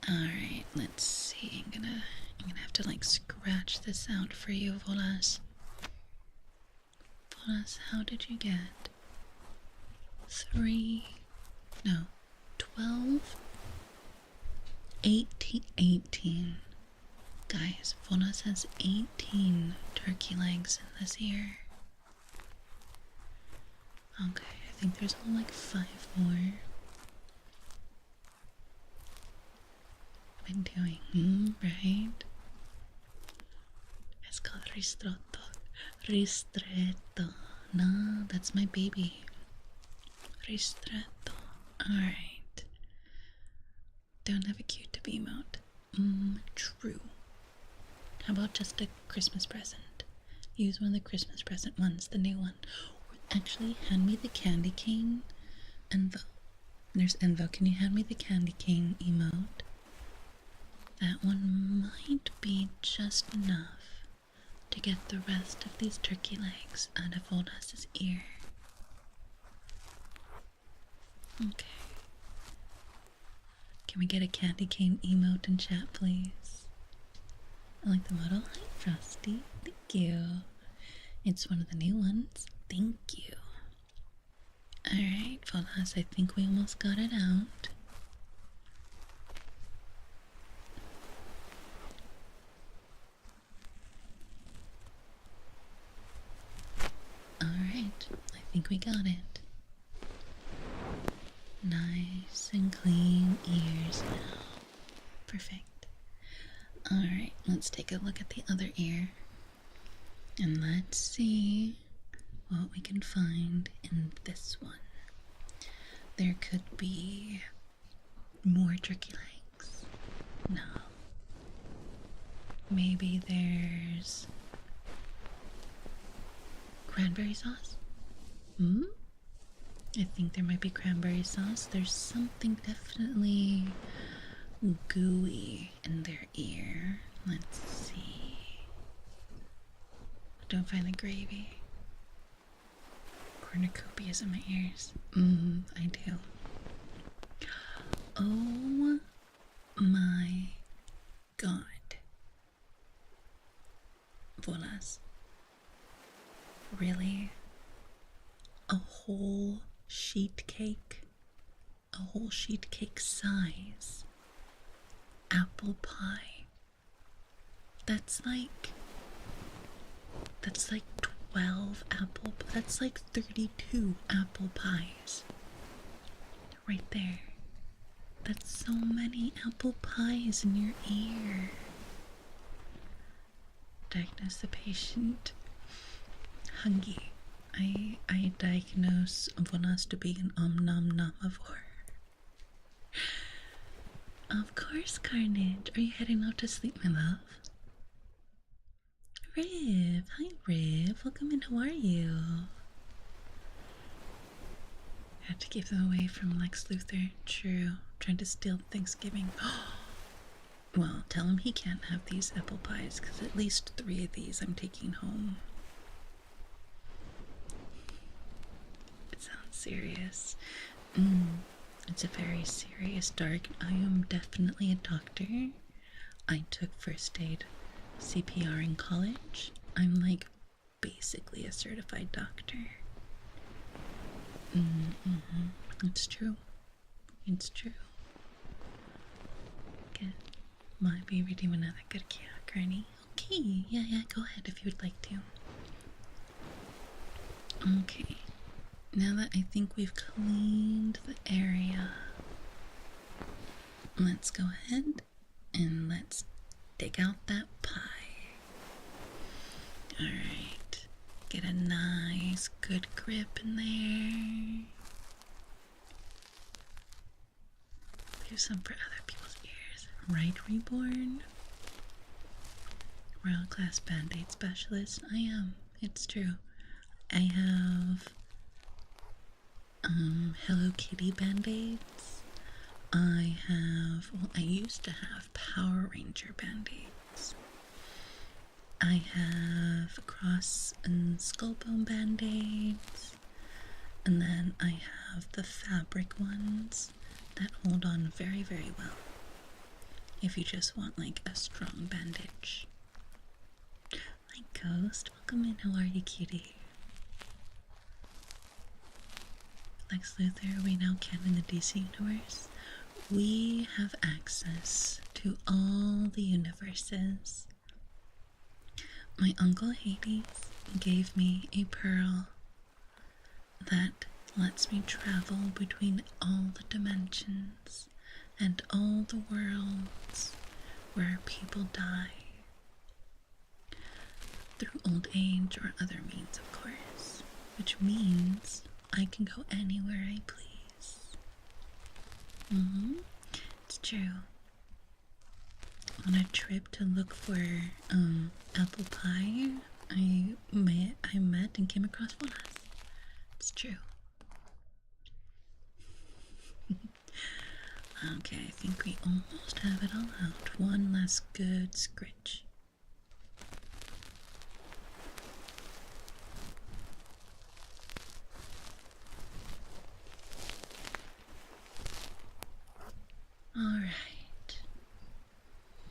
Alright, let's see. I'm gonna have to like scratch this out for you, Volas. Volas, how did you get 12, 18. Guys, Volas has 18 turkey legs in this ear. Okay, I think there's only like 5 more. What am I doing? Right? It's called ristretto. No, that's my baby. Ristretto. Alright. Don't have a cute to emote. True. How about just a Christmas present? Use one of the Christmas present ones, the new one. Or actually, hand me the candy cane. Envo. There's Envo. Can you hand me the candy cane emote? That one might be just enough to get the rest of these turkey legs out of Volas's ear. Okay. Can we get a candy cane emote in chat, please? I like the model. Hi, Frosty. Thank you. It's one of the new ones. Thank you. Alright, Volas, I think we almost got it out. Alright, I think we got it. Nice and clean ears now. Perfect. Alright, let's take a look at the other ear. And let's see what we can find in this one. There could be more turkey legs. No. Maybe there's cranberry sauce? I think there might be cranberry sauce. There's something definitely gooey in their ear. Let's see. Don't find the gravy. Cornucopias in my ears. I do. Oh my god. Volas. Really? A whole sheet cake? A whole sheet cake size apple pie. That's like 12 apple, that's like 32 apple pies. Right there. That's so many apple pies in your ear. Diagnose the patient. Hungry. I diagnose Volas to be an omnomomivore. Of course, Carnage. Are you heading out to sleep, my love? Riv. Hi, Riv. Welcome in. How are you? Had to keep them away from Lex Luthor. True. Trying to steal Thanksgiving. Well, tell him he can't have these apple pies, because at least 3 of these I'm taking home. It sounds serious. It's a very serious dark. I am definitely a doctor. I took first aid CPR in college. I'm like basically a certified doctor. It's true. It's true. Okay. Might be reading another good Granny. Okay, yeah, go ahead if you would like to. Okay. Now that I think we've cleaned the area, let's go ahead and let's dig out that pie. Alright. Get a nice, good grip in there. Leave some for other people's ears. Right, Reborn? World class band-aid specialist. I am. It's true. I have Hello Kitty band-aids. I used to have Power Ranger band-aids. I have Cross and Skullbone band-aids. And then I have the fabric ones that hold on very, very well. If you just want like a strong bandage. Hi Ghost, welcome in. How are you, cutie? Lex Luthor, we now can in the DC universe. We have access to all the universes. My uncle Hades gave me a pearl that lets me travel between all the dimensions and all the worlds where people die. Through old age or other means, of course. Which means I can go anywhere I please. It's true. On a trip to look for apple pie, I met and came across Volas. It's true. Okay, I think we almost have it all out. One last good scritch. Alright.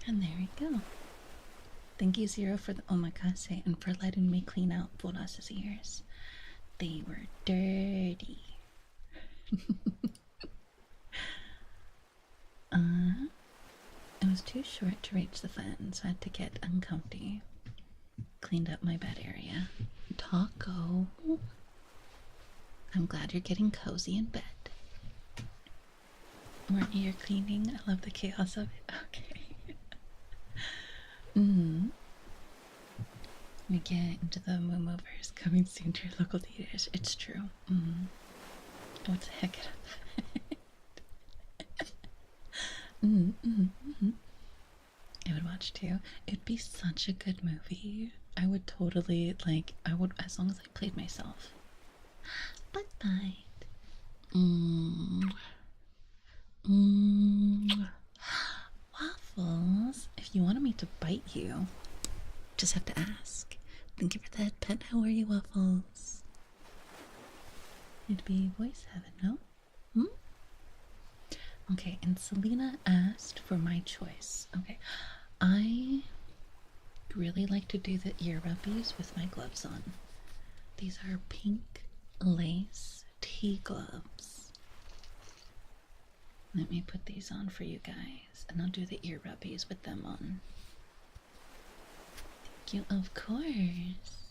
And there we go. Thank you, Zero, for the omakase and for letting me clean out Volas's ears. They were dirty. It was too short to reach the fan, so I had to get uncomfy. Cleaned up my bed area. Taco. I'm glad you're getting cozy in bed. Weren't you cleaning? I love the chaos of it. Okay. We get into the movers coming soon to your local theaters. It's true. What the heck? I would watch too. It'd be such a good movie. I would totally, like, I would, as long as I played myself. Bye. Waffles. If you wanted me to bite you, just have to ask. Thank you for that pet. How are you, Waffles? It'd be voice heaven, no? Okay, and Selena asked for my choice. Okay, I really like to do the ear rubbies with my gloves on. These are pink lace tea gloves. Let me put these on for you guys, and I'll do the ear rubbies with them on. Thank you, of course.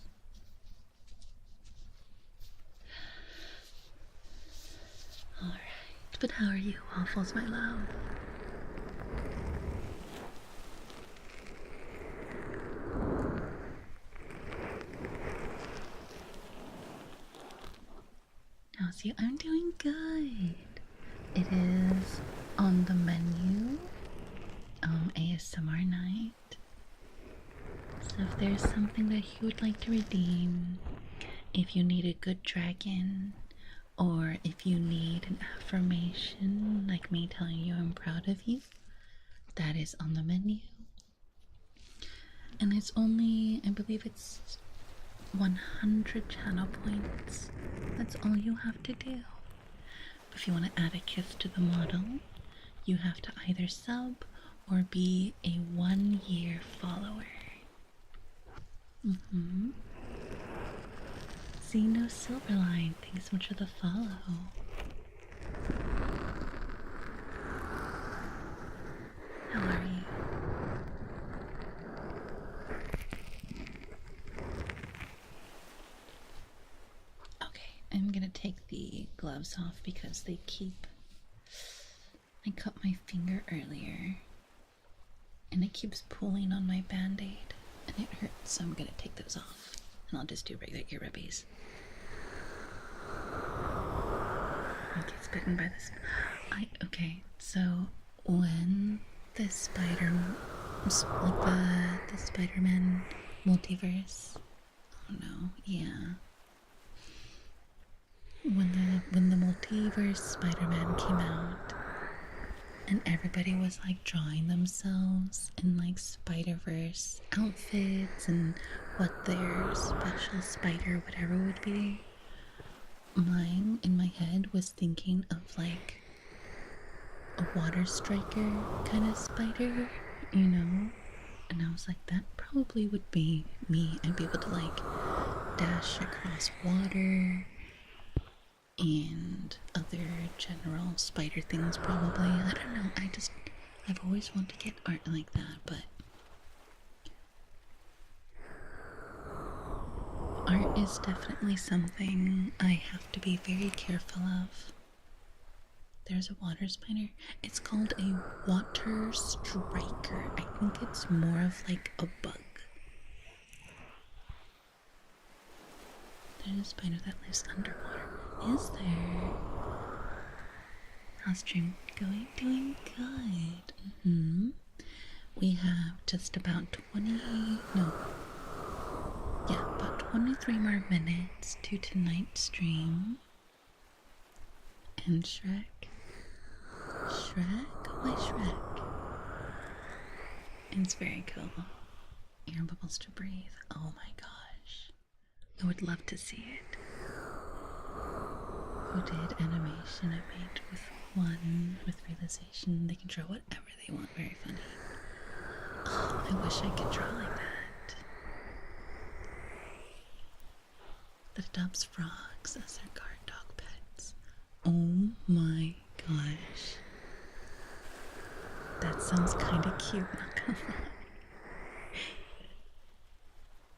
Alright, but how are you, Waffles, my love? How's you? I'm doing good. It is on the menu, ASMR night. So if there's something that you would like to redeem, if you need a good dragon, or if you need an affirmation like me telling you I'm proud of you, that is on the menu. And it's only, I believe it's 100 channel points. That's all you have to do. If you want to add a kiss to the model, you have to either sub or be a 1-year follower. See, no Silverline, thanks so much for the follow. How are you? Okay, I'm gonna take the gloves off because they keep... I cut my finger earlier and it keeps pulling on my band-aid and it hurts, so I'm gonna take those off and I'll just do regular ear rubbies. I get bitten by this. Okay, so when the Spider-Man multiverse, oh no, yeah. When the multiverse Spider-Man came out and everybody was like drawing themselves in like Spider-Verse outfits and what their special spider whatever would be, mine in my head was thinking of like a water striker kind of spider, you know? And I was like, that probably would be me. I'd be able to like dash across water and other general spider things probably. I don't know. I've always wanted to get art like that, but art is definitely something I have to be very careful of. There's a water spider. It's called a water striker. I think it's more of like a bug. There's a spider that lives underwater. Is there? How's stream going? Doing good. We have just about about 23 more minutes to tonight's stream. And Shrek? Why Shrek? It's very cool. Air bubbles to breathe. Oh my gosh. I would love to see it. Who did animation? I made with one with realization. They can draw whatever they want. Very funny. Oh, I wish I could draw like that. That adopts frogs as their guard dog pets. Oh cute, not gonna lie.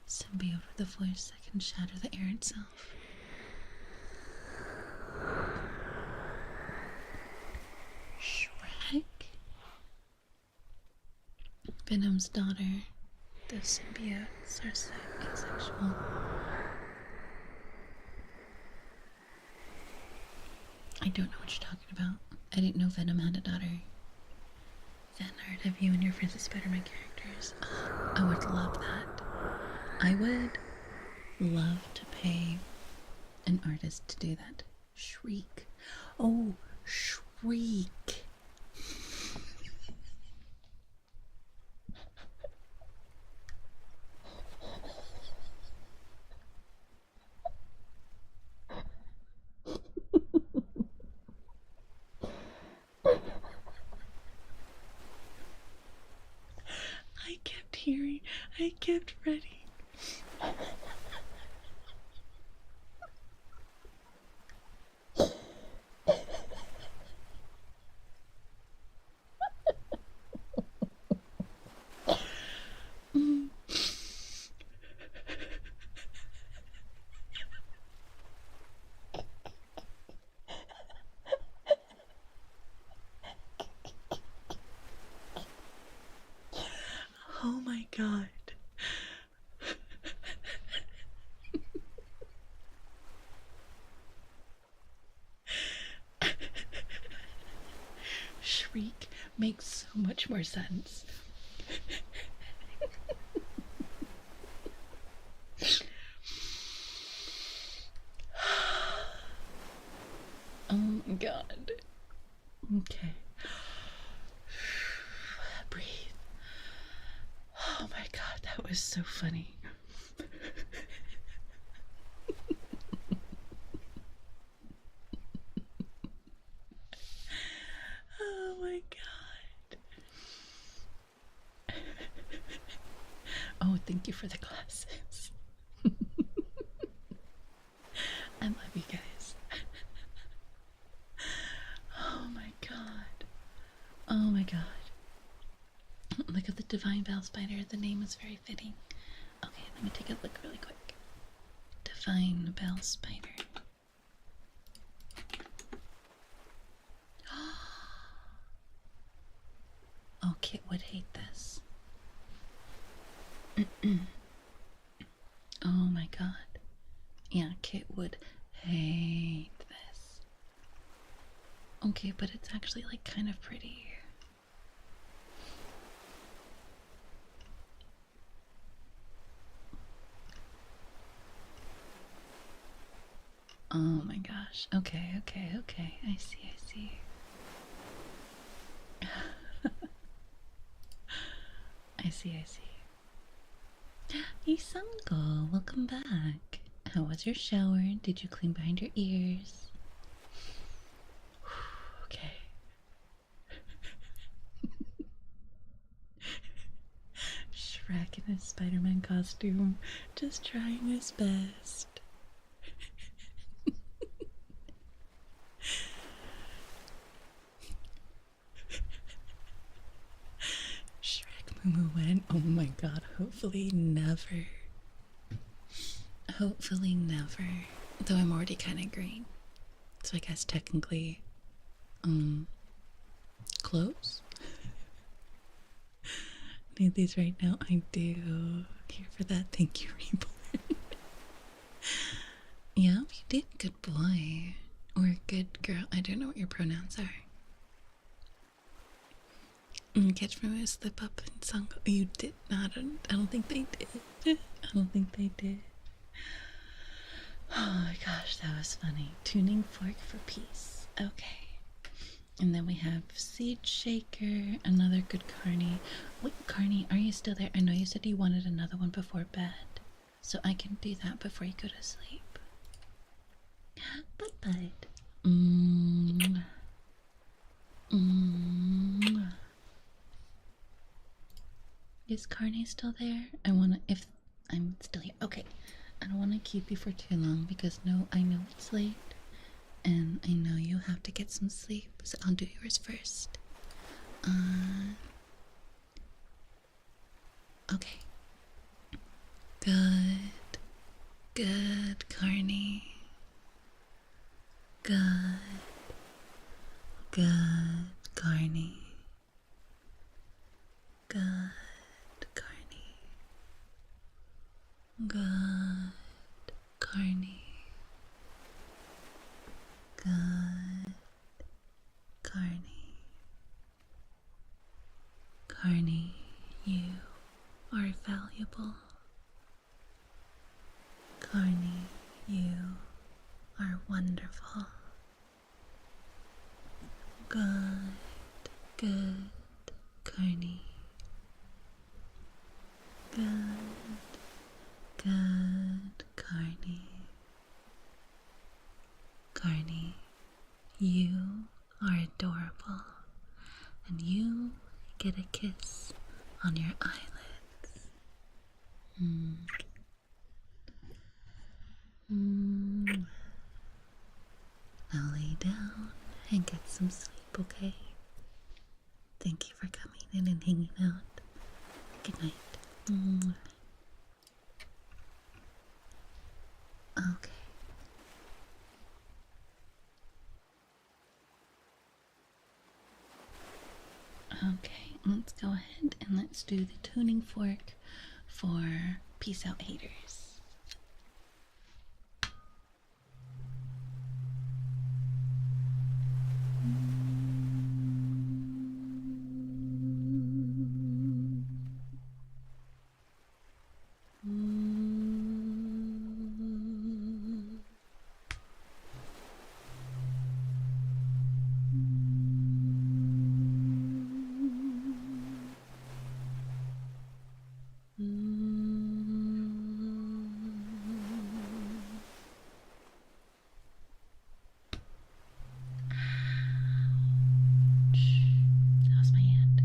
Simbi over the voice that can shatter the air itself. Shrek? Venom's daughter. The symbiotes are asexual. I don't know what you're talking about. I didn't know Venom had a daughter. Fan art of you and your favorite Spider-Man characters. Oh, I would love that. I would love to pay an artist to do that. Shriek. Oh, Shriek. I kept ready. Oh my god. Shriek makes so much more sense. Oh my god. Okay. Breathe. Oh my god, that was so funny. Oh my god. Oh, thank you for the glasses. I love you guys. Oh my god. Oh my god. Look at the Divine Bell Spider. The name is very fitting. Okay, let me take a look really quick. Divine Bell Spider. Oh, Kit would hate this. Oh my god. Yeah, Kit would hate this. Okay, but it's actually like kind of pretty. Oh my gosh. Okay, okay, okay. I see, I see. I see, I see. Isango, welcome back. How was your shower? Did you clean behind your ears? Okay. Shrek in his Spider-Man costume, just trying his best. Shrek Moo went, oh my god, hopefully never. Hopefully never. Though I'm already kind of green. So I guess technically, close? Need these right now? I do. Here for that. Thank you, Reborn. Yeah, you did. Good boy. Or good girl. I don't know what your pronouns are. Catch me with slip up and song. You did not. I don't think they did. I don't think they did. Oh my gosh, that was funny. Tuning fork for peace. Okay. And then we have Seed Shaker, another good Carney. Wait, Carney, are you still there? I know you said you wanted another one before bed. So I can do that before you go to sleep. Bye-bye. Is Carney still there? If I'm still here. Okay. I don't want to keep you for too long because I know it's late and I know you have to get some sleep, so I'll do yours first. Okay. Good. Good, Carney. Good. Good, Carney. Good, Carney. Good, Carney. Good, Carney. Carney, you are valuable. Carney, you are wonderful. Good, good, Carney. Good, good, Carney. Carney, you are adorable, and you get a kiss on your eyelids. Mm. Mm. Now lay down and get some sleep, okay? Thank you for coming in and hanging out. Good night. Mm. Okay. Okay, let's go ahead and let's do the tuning fork for Peace Out Haters. That was my hand.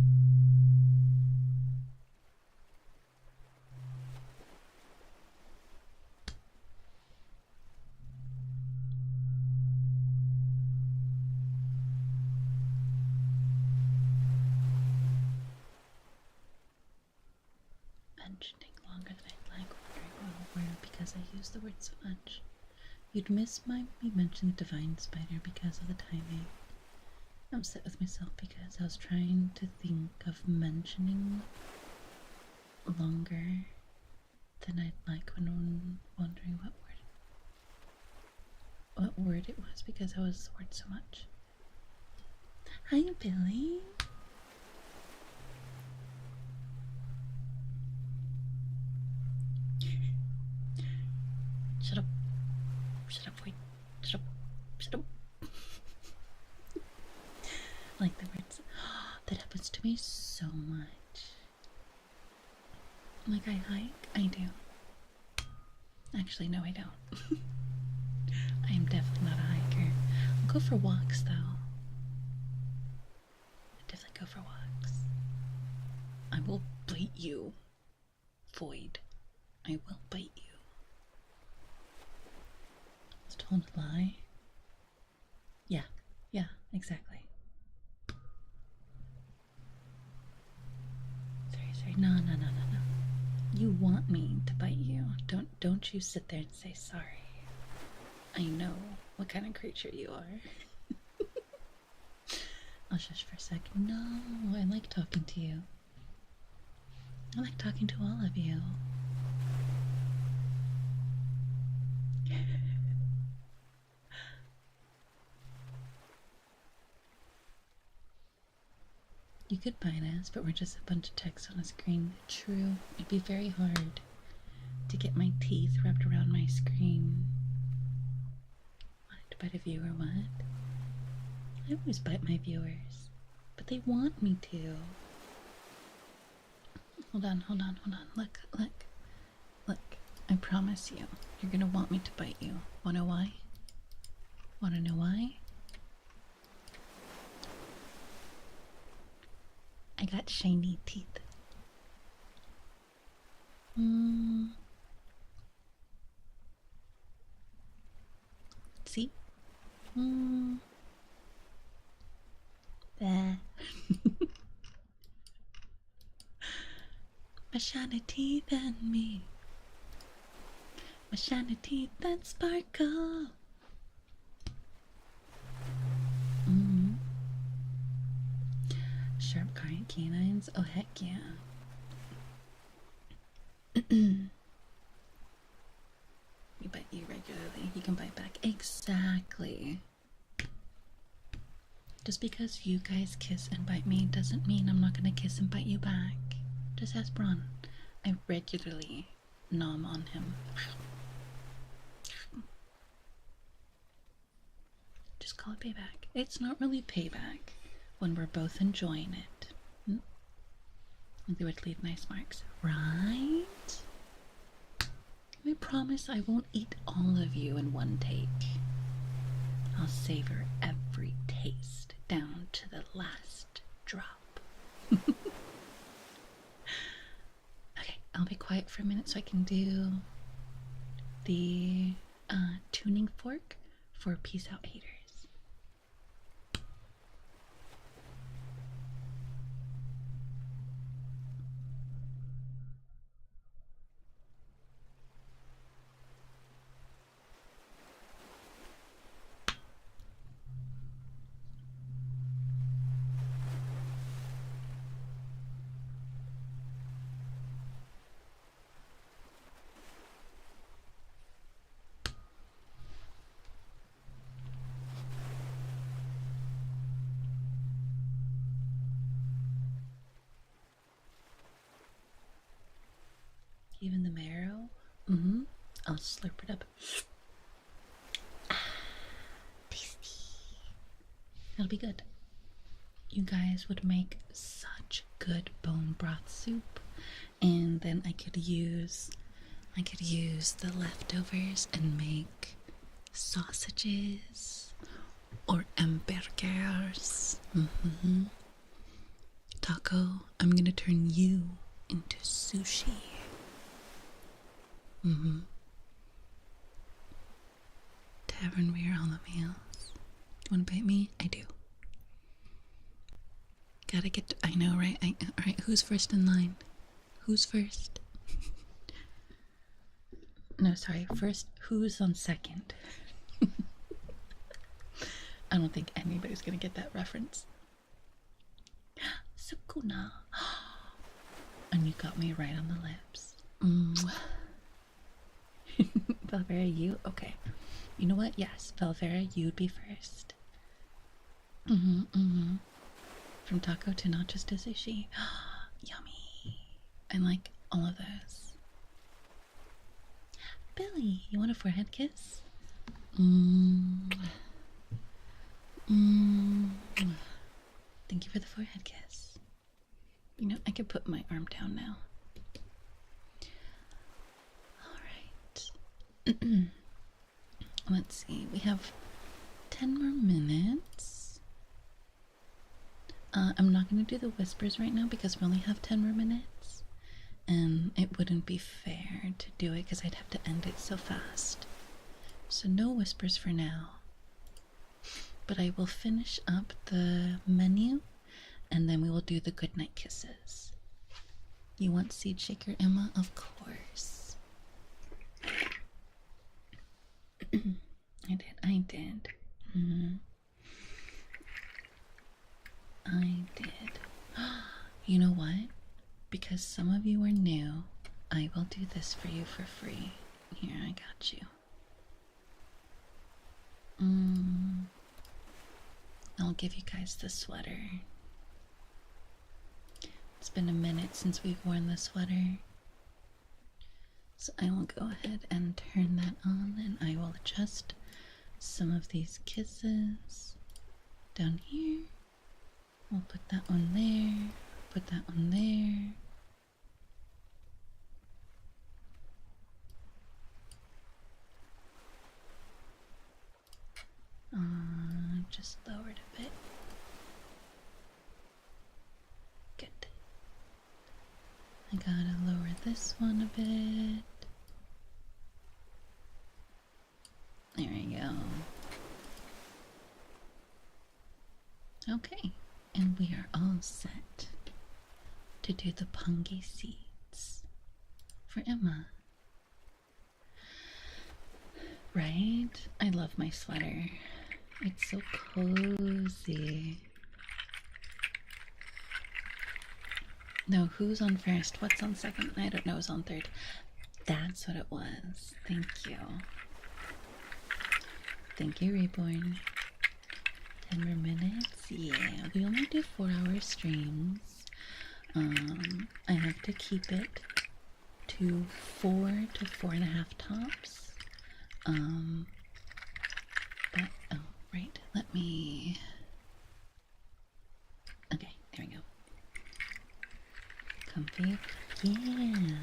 Mentioning longer than I'd like, wondering where because I use the word so much. You'd miss me mentioning Divine Spider because of the timing. I'm upset with myself because I was trying to think of mentioning longer than I'd like when wondering what word it was because I was the word so much. Hi, Billy. Shut up. Shut up, wait. Shut up. Shut up. Like the words. That happens to me so much. Like I hike? I do. Actually, no, I don't. I am definitely not a hiker. I'll go for walks, though. I definitely go for walks. I will bite you, Void. I will bite you. I was told a lie. Yeah, exactly. Sorry. No. You want me to bite you. Don't you sit there and say sorry. I know what kind of creature you are. I'll shush for a second. No, I like talking to you. I like talking to all of you. You could bind us, but we're just a bunch of text on a screen. True. It'd be very hard to get my teeth wrapped around my screen. Wanted to bite a viewer, what? I always bite my viewers, but they want me to. Hold on. Look. I promise you, you're gonna want me to bite you. Wanna know why? Wanna know why? I got shiny teeth. See? There. My shiny teeth and me. My shiny teeth that sparkle. Sharp current canines. Oh, heck yeah. We bite you regularly. You can bite back. Exactly. Just because you guys kiss and bite me doesn't mean I'm not gonna kiss and bite you back. Just ask Bron. I regularly nom on him. Just call it payback. It's not really payback when we're both enjoying it. They would leave nice marks, right? I promise I won't eat all of you in one take. I'll savor every taste down to the last drop. Okay, I'll be quiet for a minute so I can do the tuning fork for Peace Out Haters. Even the marrow? I'll slurp it up. Tasty. It'll be good. You guys would make such good bone broth soup, and then I could use the leftovers and make sausages or hamburgers. Taco, I'm gonna turn you into sushi. Tavernware on the meals. Wanna bite me? I do. Gotta get to, I know, right? Alright, who's first in line? Who's first? No, sorry, first, who's on second? I don't think anybody's gonna get that reference. Sukuna. And you got me right on the lips. Valvera, you? Okay. You know what? Yes, Valvera, you'd be first. From taco to nachos to sushi. Yummy. I like all of those. Billy, you want a forehead kiss? Thank you for the forehead kiss. You know, I could put my arm down now. Alright. Let's see. We have 10 more minutes. I'm not going to do the whispers right now because we only have 10 more minutes. And it wouldn't be fair to do it because I'd have to end it so fast. So no whispers for now. But I will finish up the menu and then we will do the goodnight kisses. You want seed shaker, Emma? Of course. I did. I did. You know what? Because some of you are new, I will do this for you for free. Here, I got you. I'll give you guys the sweater. It's been a minute since we've worn the sweater. So I will go ahead and turn that on and I will adjust some of these kisses down here. We'll put that one there, put that one there. Just lower it a bit. Good. I gotta lower this one a bit. There we go. Okay, and we are all set to do the pungy seeds. for Emma. Right? I love my sweater. It's so cozy. No, who's on first? What's on second? I don't know who's on third. That's what it was. Thank you. Thank you, Reborn. 10 more minutes? Yeah, we only do 4-hour streams. I have to keep it to 4 to 4.5 tops. But, oh, right, let me... Okay, there we go. Comfy? Yeah!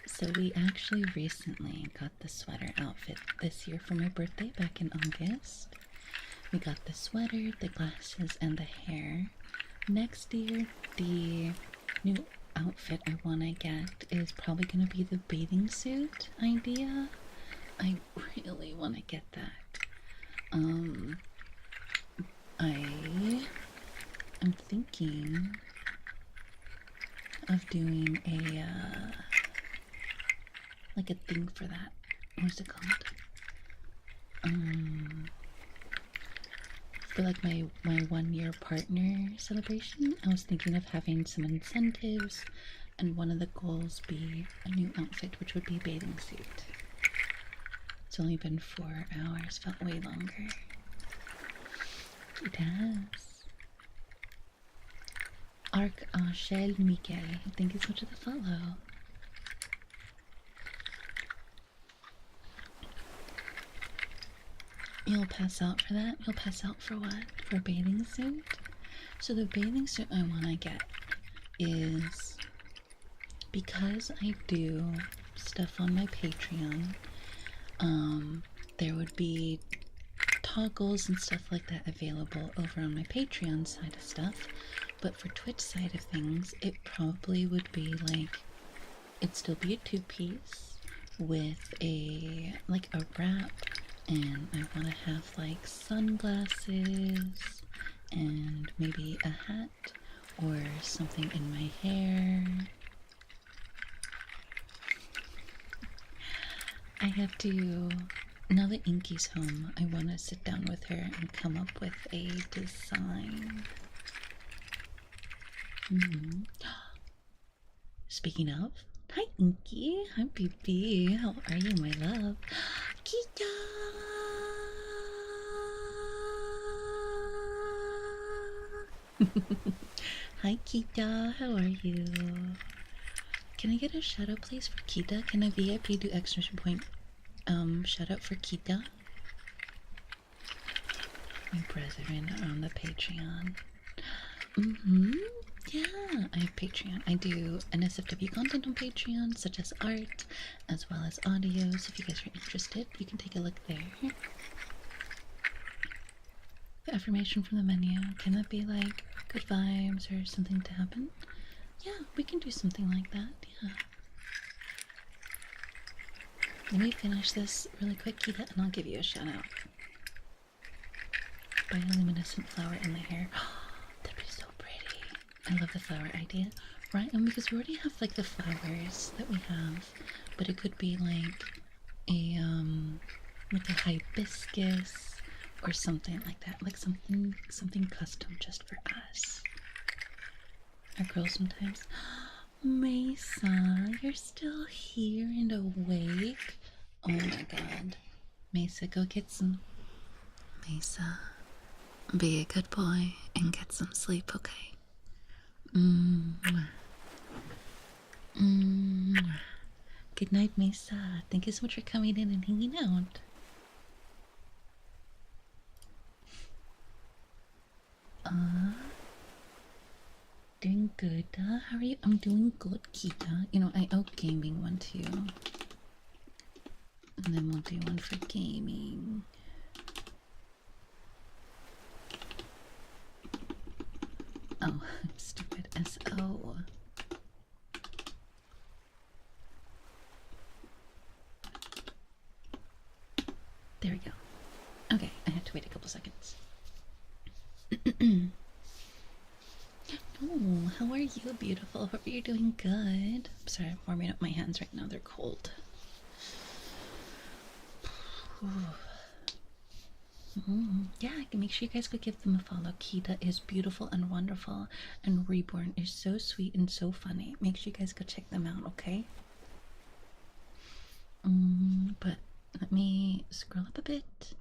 So we actually recently got the sweater outfit this year for my birthday back in August. We got the sweater, the glasses, and the hair. Next year, the new outfit I want to get is probably going to be the bathing suit idea. I really want to get that. I'm thinking of doing a, like a thing for that. What's it called? For like my 1-year partner celebration, I was thinking of having some incentives, and one of the goals be a new outfit, which would be a bathing suit. It's only been 4 hours, felt way longer. It has. Arc-en-Ciel Miguel, thank you so much for the follow. You'll pass out for that? You'll pass out for what? For a bathing suit? So the bathing suit I want to get is, because I do stuff on my Patreon, there would be toggles and stuff like that available over on my Patreon side of stuff, but for Twitch side of things, it probably would be like, it'd still be a 2-piece with a wrap, and I want to have like sunglasses and maybe a hat or something in my hair. I have to, now that Inky's home, I want to sit down with her and come up with a design. Speaking of, hi Inky, hi baby, how are you, my love? Kita! Hi Kita, how are you? Can I get a shout out please for Kita? Can a VIP do exclamation point shout out for Kita? My brethren are on the Patreon. Yeah, I have Patreon. I do NSFW content on Patreon, such as art, as well as audio, so if you guys are interested, you can take a look there. The affirmation from the menu, can that be like good vibes or something to happen? Yeah, we can do something like that, yeah. Let me finish this really quick, Kita, and I'll give you a shout out. Bioluminescent flower in the hair. That'd be so pretty. I love the flower idea. Right, and because we already have like the flowers that we have, but it could be like a hibiscus or something like that, like something custom just for us. Our girls sometimes. Mesa, you're still here and awake. Oh my god. Mesa, go get some. Mesa, be a good boy and get some sleep, okay? Good night, Mesa. Thank you so much for coming in and hanging out. Doing good. How are you? I'm doing good, Kita. You know, I out gaming one too. And then we'll do one for gaming. Oh, I'm stupid. S-O. There we go. Okay, I had to wait a couple seconds. Oh, how are you, beautiful? Hope you're doing good. I'm sorry, I'm warming up my hands right now. They're cold. Yeah, make sure you guys go give them a follow. Kita is beautiful and wonderful, and Reborn is so sweet and so funny. Make sure you guys go check them out, okay? But let me scroll up a bit.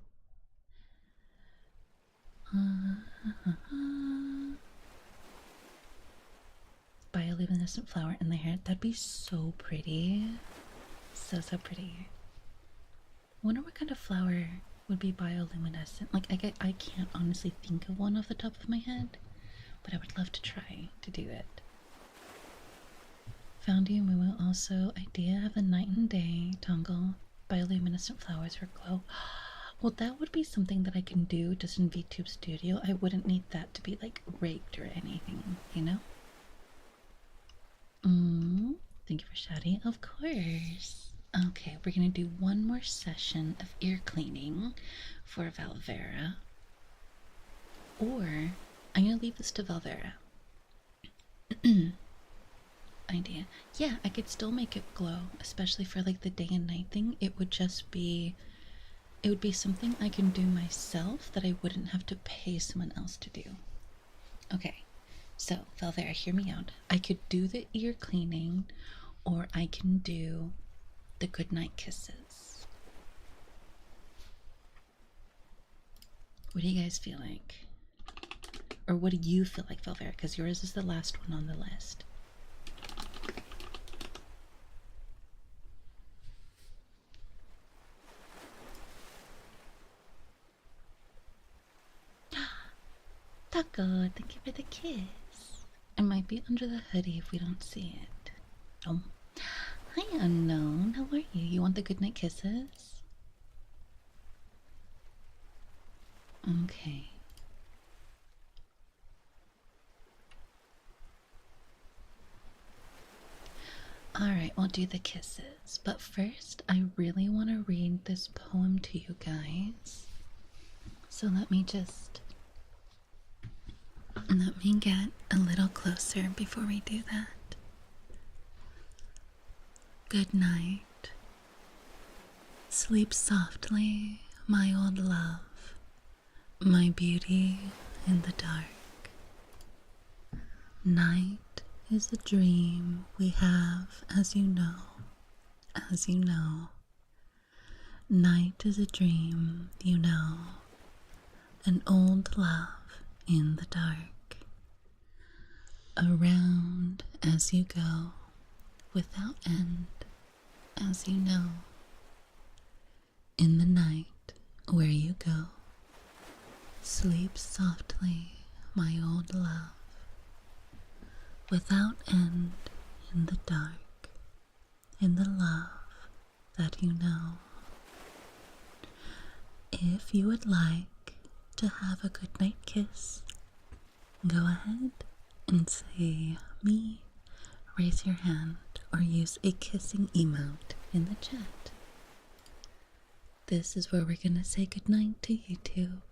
Bioluminescent flower in the hair. That'd be so pretty. So pretty. Wonder what kind of flower would be bioluminescent. Like I can't honestly think of one off the top of my head, but I would love to try to do it. Found you, Moo. Also, idea have a night and day tongle bioluminescent flowers for glow. Well, that would be something that I can do just in VTube Studio. I wouldn't need that to be like raked or anything, you know? Thank you for shouting. Of course. Okay, we're gonna do one more session of ear cleaning for Valvera. Or I'm gonna leave this to Valvera. Idea. Yeah, I could still make it glow, especially for like the day and night thing. It would be something I can do myself that I wouldn't have to pay someone else to do. Okay, so Valvera, hear me out. I could do the ear cleaning, or I can do the goodnight kisses. What do you guys feel like? Or what do you feel like, Valvera? Because yours is the last one on the list. Taco, thank you for the kiss. It might be under the hoodie if we don't see it. Oh. Hi, Unknown. How are you? You want the goodnight kisses? Okay. Alright, we'll do the kisses. But first, I really want to read this poem to you guys. So let me get a little closer before we do that. Good night. Sleep softly, my old love, my beauty in the dark. Night is a dream we have, as you know. Night is a dream, you know, an old love in the dark. Around as you go, without end, as you know. In the night where you go, sleep softly, my old love, without end in the dark, in the love that you know. If you would like to have a goodnight kiss, go ahead and say me, raise your hand, or use a kissing emote in the chat. This is where we're gonna say goodnight to YouTube.